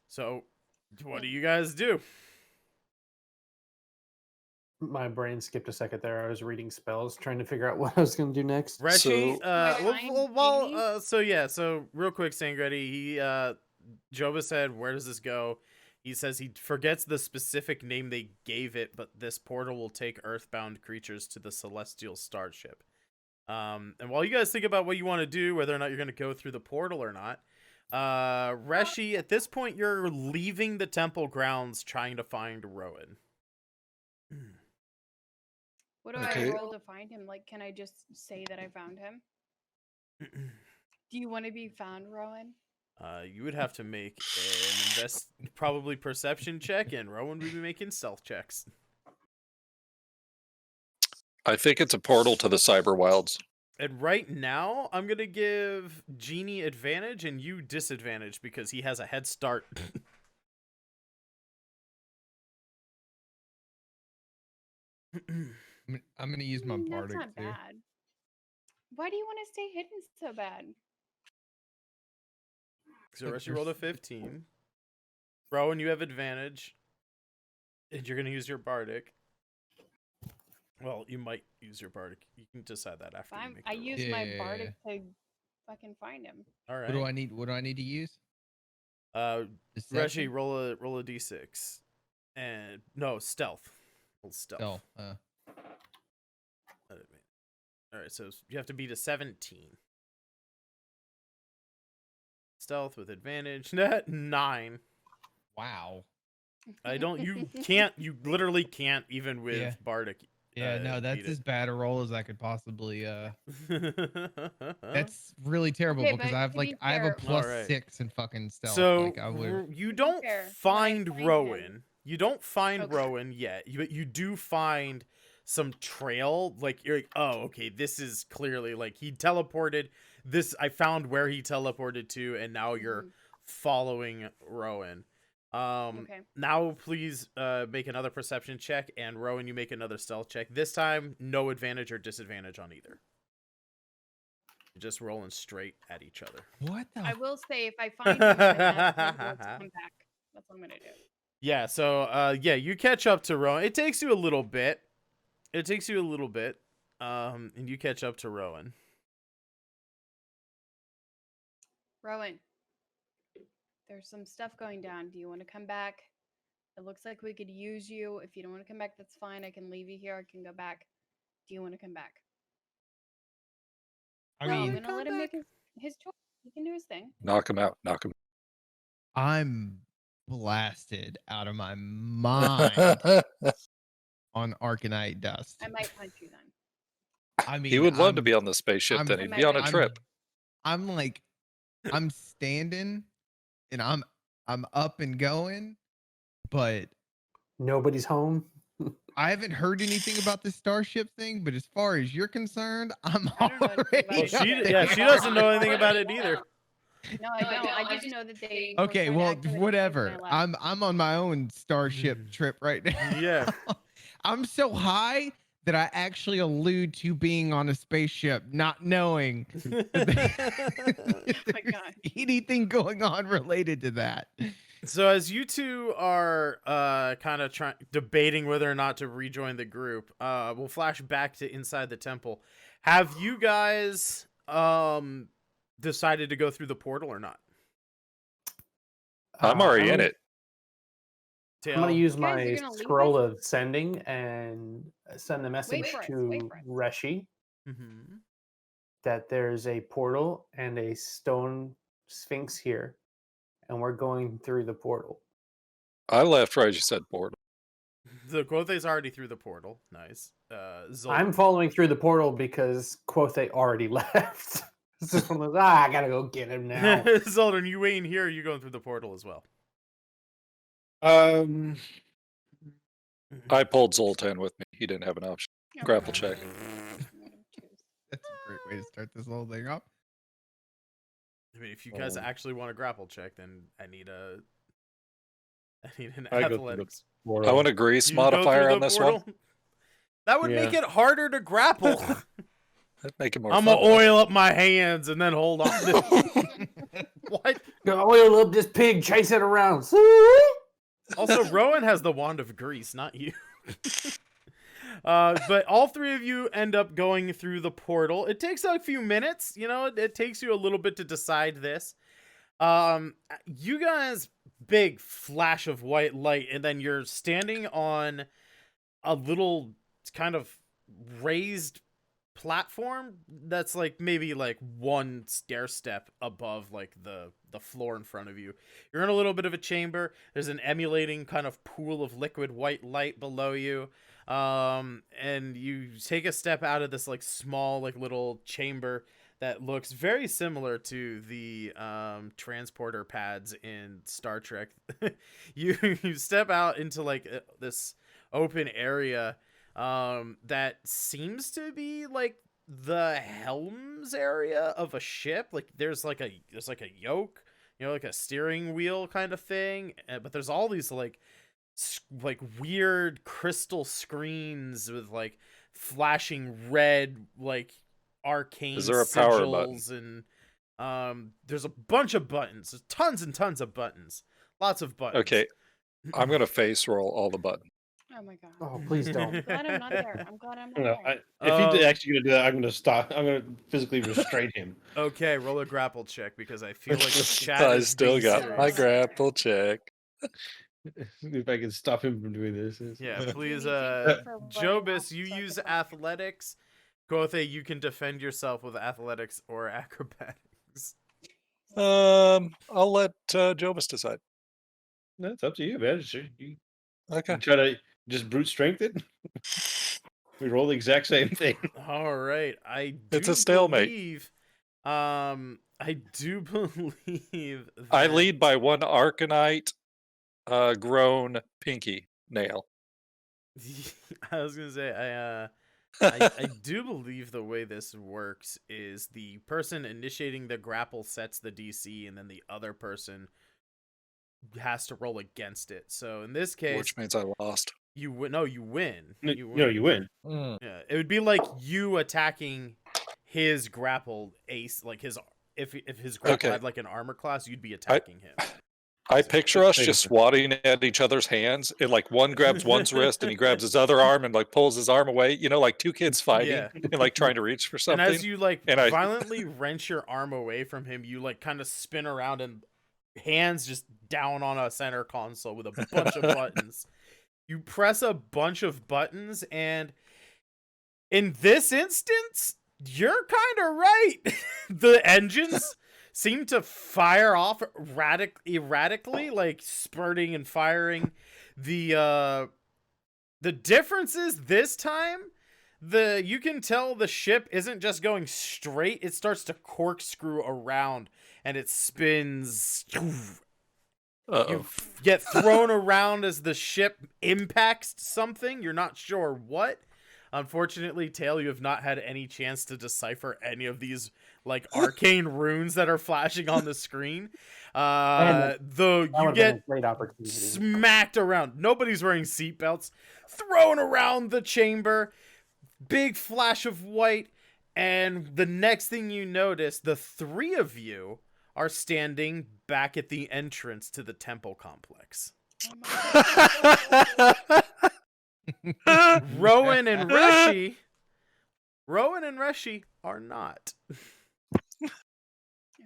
So, what do you guys do? My brain skipped a second there. I was reading spells, trying to figure out what I was going to do next. Reshi, So- so real quick, Sangretti, Jova said, where does this go? He says he forgets the specific name they gave it, but this portal will take earthbound creatures to the celestial starship. And while you guys think about what you want to do, whether or not you're going to go through the portal or not, Reshi, at this point, you're leaving the temple grounds trying to find Rowan. What do Okay. I roll to find him? Like, can I just say that I found him? Do you want to be found, Rowan? You would have to make an probably perception check, and Rowan would be making stealth checks. I think it's a portal to the cyber wilds. And right now, I'm going to give Genie advantage and you disadvantage because he has a head start. I'm gonna use my That's bardic not too. bad. Why do you want to stay hidden so bad? So Reshi rolled a 15. Rowan, you have advantage. And you're going to use your bardic. Well, you might use your bardic. You can decide that after you make I the roll. use my Yeah. bardic to fucking find him. All right. What do I need? What do I need to use? Reshi, Deception? roll a d6. And no, stealth. Roll stealth. Oh, All right, so you have to beat a 17. Stealth with advantage. 9. wow. You literally can't even with Yeah. bardic. Yeah, no, that's beat as it. bad a roll as I could possibly. That's really terrible Okay, because but I have to like be I have a fair- plus Alright. 6 in fucking stealth. So like I would. you don't fair, when I find find him- Rowan. You don't find Okay. Rowan yet. But you do find some trail. Like you're like, oh, okay, this is clearly like he teleported. I found where he teleported to, and now you're Mhm. following Rowan. Okay. Now please make another perception check, and Rowan, you make another stealth check. This time, no advantage or disadvantage on either. You're just rolling straight at each other. What the? I will say if I find him, then that's when I'll come back. That's what I'm gonna do. Yeah, so you catch up to Rowan. It takes you a little bit. And you catch up to Rowan. Rowan, there's some stuff going down. Do you want to come back? It looks like we could use you. If you don't want to come back, that's fine. I can leave you here. I can go back. Do you want to come back? I No, I'm mean, gonna let him make his choice. He can do his thing. Knock him out. Knock him. I'm blasted out of my mind on Arcanite dust. I might punch you then. I mean, He would love to I'm- be on the spaceship. I'm- Then he'd be on a I'm- trip. I'm like, I'm standing, and I'm up and going, but Nobody's home. I haven't heard anything about the starship thing. But as far as you're concerned, I'm I don't know anything already. about it Well, either. she doesn't know anything about it either. No, I don't. I just know that they. were Okay, trying to well, activate it whatever. when I left. I'm on my own starship trip right now. Yeah. I'm so high that I actually allude to being on a spaceship, not knowing that my there's God. anything going on related to that. So as you two are kind of debating whether or not to rejoin the group, we'll flash back to inside the temple. Have you guys decided to go through the portal or not? I'm already in gonna- it. I'm going to use You guys are my gonna leave scroll us? of sending and send a message for us, to wait for us. Reshi Mm-hmm. that there's a portal and a stone Sphinx here, and we're going through the portal. I left right as you said portal. The Quothe's already through the portal. Nice. Zoltan. I'm following through the portal because Quothe already left. It's just one of those, I gotta go get him now. Zoltan, you waiting here? Or you going through the portal as well? I pulled Zoltan with me. He didn't have an option. Grapple check. That's a great way to start this whole thing off. I mean, if you guys Oh. actually want a grapple check, then I need an I go through the athletics. I want a grease You go through modifier the on this portal? one. That would make it harder to grapple. That'd make it more I'm fun. gonna oil up my hands and then hold on. What? Go oil up this pig, chase it around. Also, Rowan has the wand of grease, not you. But all three of you end up going through the portal. It takes a few minutes, it takes you a little bit to decide this. You guys, big flash of white light, and then you're standing on a little kind of raised platform that's like maybe like one stair step above like the floor in front of you. You're in a little bit of a chamber. There's an emulating kind of pool of liquid white light below you. And you take a step out of this like small like little chamber that looks very similar to the transporter pads in Star Trek. you step out into like this open area that seems to be like the helms area of a ship. Like there's like a yoke, like a steering wheel kind of thing, but there's all these like weird crystal screens with like flashing red like arcane Is there a power button? sigils, and there's a bunch of buttons. There's tons and tons of buttons. Lots of buttons. Okay, I'm gonna face roll all the buttons. Oh my god. Oh, please don't. I'm glad I'm not there. I'm glad I'm not No, there. if he's actually going to do that, I'm going to stop. I'm going to physically restrain him. Okay, roll a grapple check because I feel like the chat I is still being got my serious. grapple check. If I can stop him from doing this. Yeah, please, for running Jobis, off you so I use can find- athletics. Gothe, you can defend yourself with athletics or acrobatics. I'll let Jobus decide. No, it's up to you, man. Sure, you Okay. try to just brute strength it. We roll the exact same thing. All right, It's a stalemate. Believe, I do believe that... I lead by one Arcanite grown pinky nail. I was gonna say I do believe the way this works is the person initiating the grapple sets the DC, and then the other person has to roll against it. So in this case, Which means I lost. you win. No, you win. You win. Yeah, it would be like you attacking his grapple ace, like his if his grapple Okay. had like an armor class, you'd be attacking him. I picture us just swatting at each other's hands, and like one grabs one's wrist and he grabs his other arm and like pulls his arm away, like two kids fighting Yeah. and like trying to reach for something. And as you like And I- violently wrench your arm away from him, you like kind of spin around and hands just down on a center console with a bunch of buttons. You press a bunch of buttons, and in this instance, you're kind of right. The engines seem to fire off erratically, like spurting and firing. The difference is this time, you can tell the ship isn't just going straight. It starts to corkscrew around, and it spins. You get thrown around as the ship impacts something. You're not sure what. Unfortunately, Tail, you have not had any chance to decipher any of these like arcane runes that are flashing on the screen. Though you get great opportunity. smacked around. Nobody's wearing seatbelts. Thrown around the chamber. Big flash of white. And the next thing you notice, the three of you are standing back at the entrance to the temple complex. Rowan and Reshi are not.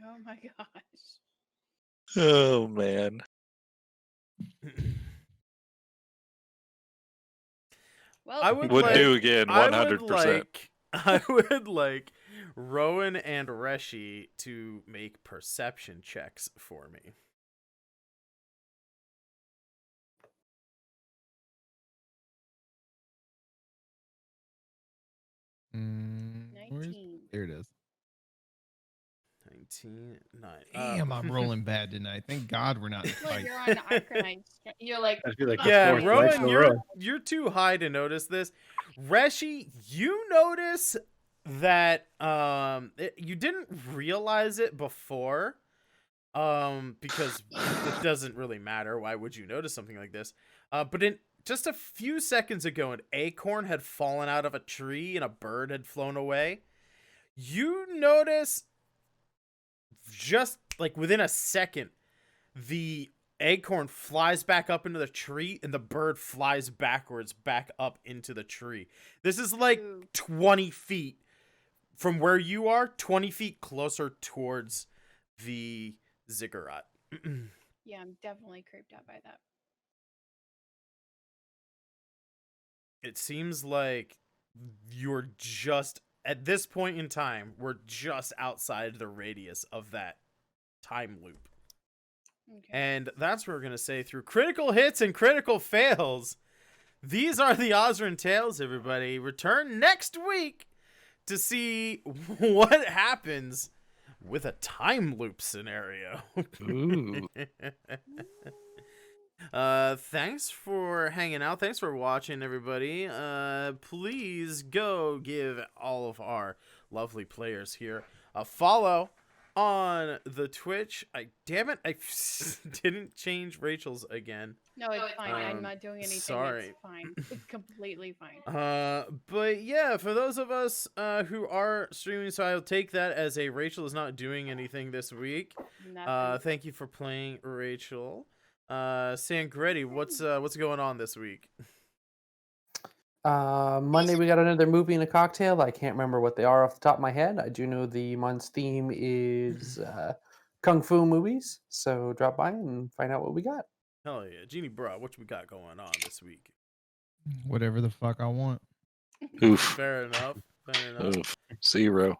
Oh my gosh. Oh man. Well, I would Would like, do again 100%. I would like Rowan and Reshi to make perception checks for me. Where's- 19. There it is. 19, 9. Damn, I'm rolling bad tonight. Thank God we're not in It's like fight. you're on Arcanite. You're like, I feel like Yeah, fourth night in Rowan, a row. you're too high to notice this. Reshi, you notice that you didn't realize it before, because it doesn't really matter. Why would you notice something like this? But in just a few seconds ago, an acorn had fallen out of a tree and a bird had flown away. You notice just like within a second, the acorn flies back up into the tree and the bird flies backwards back up into the tree. This is like ooh. 20 feet from where you are, 20 feet closer towards the ziggurat. Yeah, I'm definitely creeped out by that. It seems like you're just at this point in time, we're just outside the radius of that time loop. Okay. And that's what we're going to say through critical hits and critical fails. These are the Osrynn Tales, everybody. Return next week to see what happens with a time loop scenario. Ooh. Thanks for hanging out. Thanks for watching, everybody. Please go give all of our lovely players here a follow on the Twitch. I didn't change Rachel's again. No, it's fine. I'm not doing anything. Sorry. It's fine. It's completely fine. But yeah, for those of us who are streaming, so I'll take that as a Rachel is not doing anything this week. Nothing. Thank you for playing, Rachel. Sangretti, what's going on this week? Monday we got another movie and a cocktail. I can't remember what they are off the top of my head. I do know the month's theme is kung fu movies, so drop by and find out what we got. Hell yeah, Genie bro, what we got going on this week? Whatever the fuck I want. Oof. Fair enough. Fair enough. Oof. 0.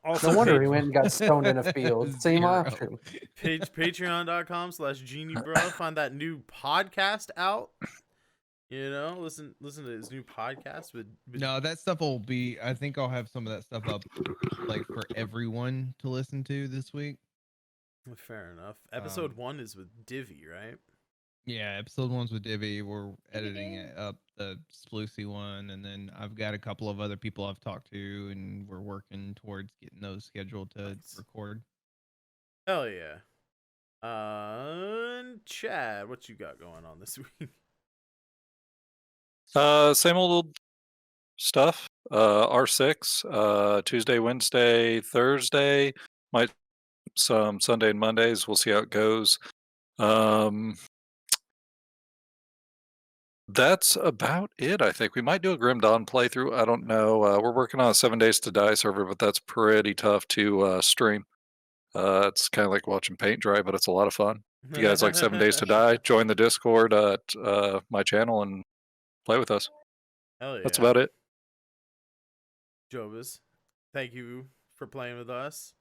Also, No wonder he went and got stoned in a field. Same 0. option. Patreon.com/Genie bro. Find that new podcast out. You know, listen to his new podcast with No, that stuff will be. I think I'll have some of that stuff up, like for everyone to listen to this week. Fair enough. Episode 1 is with Divvy, right? Yeah, episode 1's with Divvy. We're editing it up, the Sploosy one, and then I've got a couple of other people I've talked to, and we're working towards getting those scheduled to Nice. record. Hell yeah. And Chad, what you got going on this week? Same old stuff. R6, Tuesday, Wednesday, Thursday. Might some Sunday and Mondays. We'll see how it goes. That's about it, I think. We might do a Grim Dawn playthrough. I don't know. We're working on a 7 Days to Die server, but that's pretty tough to stream. It's kind of like watching paint dry, but it's a lot of fun. If you guys like 7 Days to Die, join the Discord at my channel and play with us. Hell yeah. That's about it. Jobus, thank you for playing with us.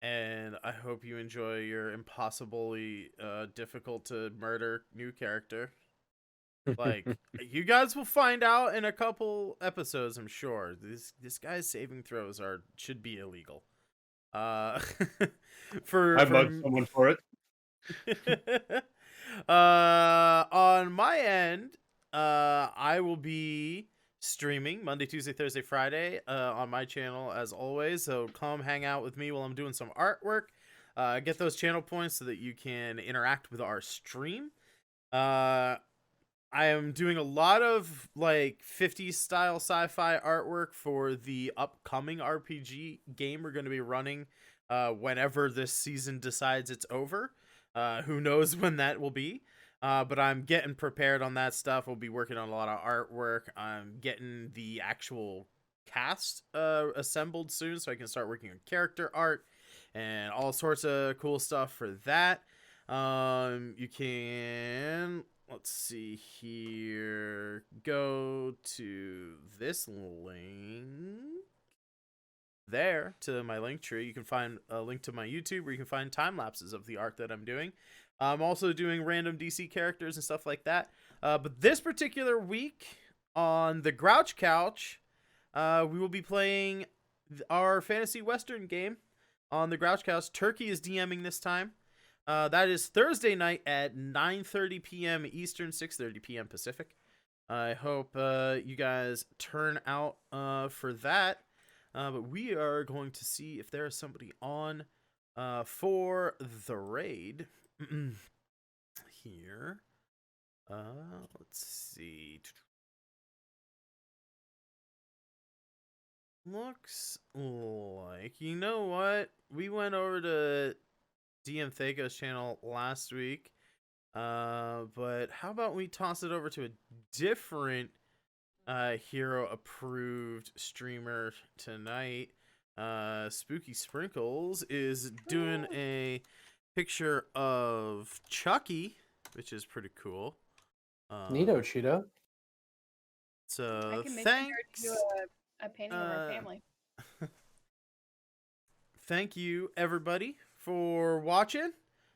And I hope you enjoy your impossibly difficult to murder new character. Like, you guys will find out in a couple episodes, I'm sure. This guy's saving throws should be illegal. I bugged someone for it. On my end, I will be streaming Monday, Tuesday, Thursday, Friday on my channel as always. So come hang out with me while I'm doing some artwork. Get those channel points so that you can interact with our stream. I am doing a lot of like 50s style sci-fi artwork for the upcoming RPG game we're going to be running whenever this season decides it's over. Who knows when that will be. But I'm getting prepared on that stuff. We'll be working on a lot of artwork. I'm getting the actual cast assembled soon so I can start working on character art and all sorts of cool stuff for that. You can, let's see here, go to this link there to my link tree. You can find a link to my YouTube where you can find time lapses of the art that I'm doing. I'm also doing random DC characters and stuff like that. But this particular week on the Grouch Couch, we will be playing our fantasy western game on the Grouch Couch. Turkey is DMing this time. That is Thursday night at 9:30 p.m. Eastern, 6:30 p.m. Pacific. I hope you guys turn out for that. But we are going to see if there is somebody on for the raid here. Let's see. Looks like, you know what? We went over to DM Thago's channel last week. But how about we toss it over to a different hero approved streamer tonight. Spooky Sprinkles is doing a picture of Chucky, which is pretty cool. Neato Cheeto. So I can make thanks. her do a painting of our family. Thank you, everybody, for watching.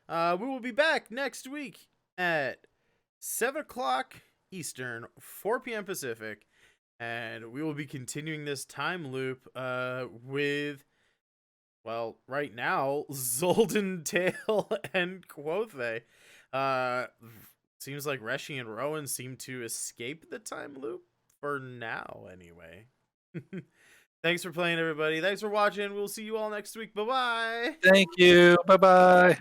We will be back next week at 7 o'clock Eastern, 4 p.m. Pacific, and we will be continuing this time loop with, well, right now, Zolden, Tail, and Quothe. Seems like Reshi and Rowan seem to escape the time loop for now, anyway. Thanks for playing, everybody. Thanks for watching. We'll see you all next week. Bye-bye. Thank you. Bye bye.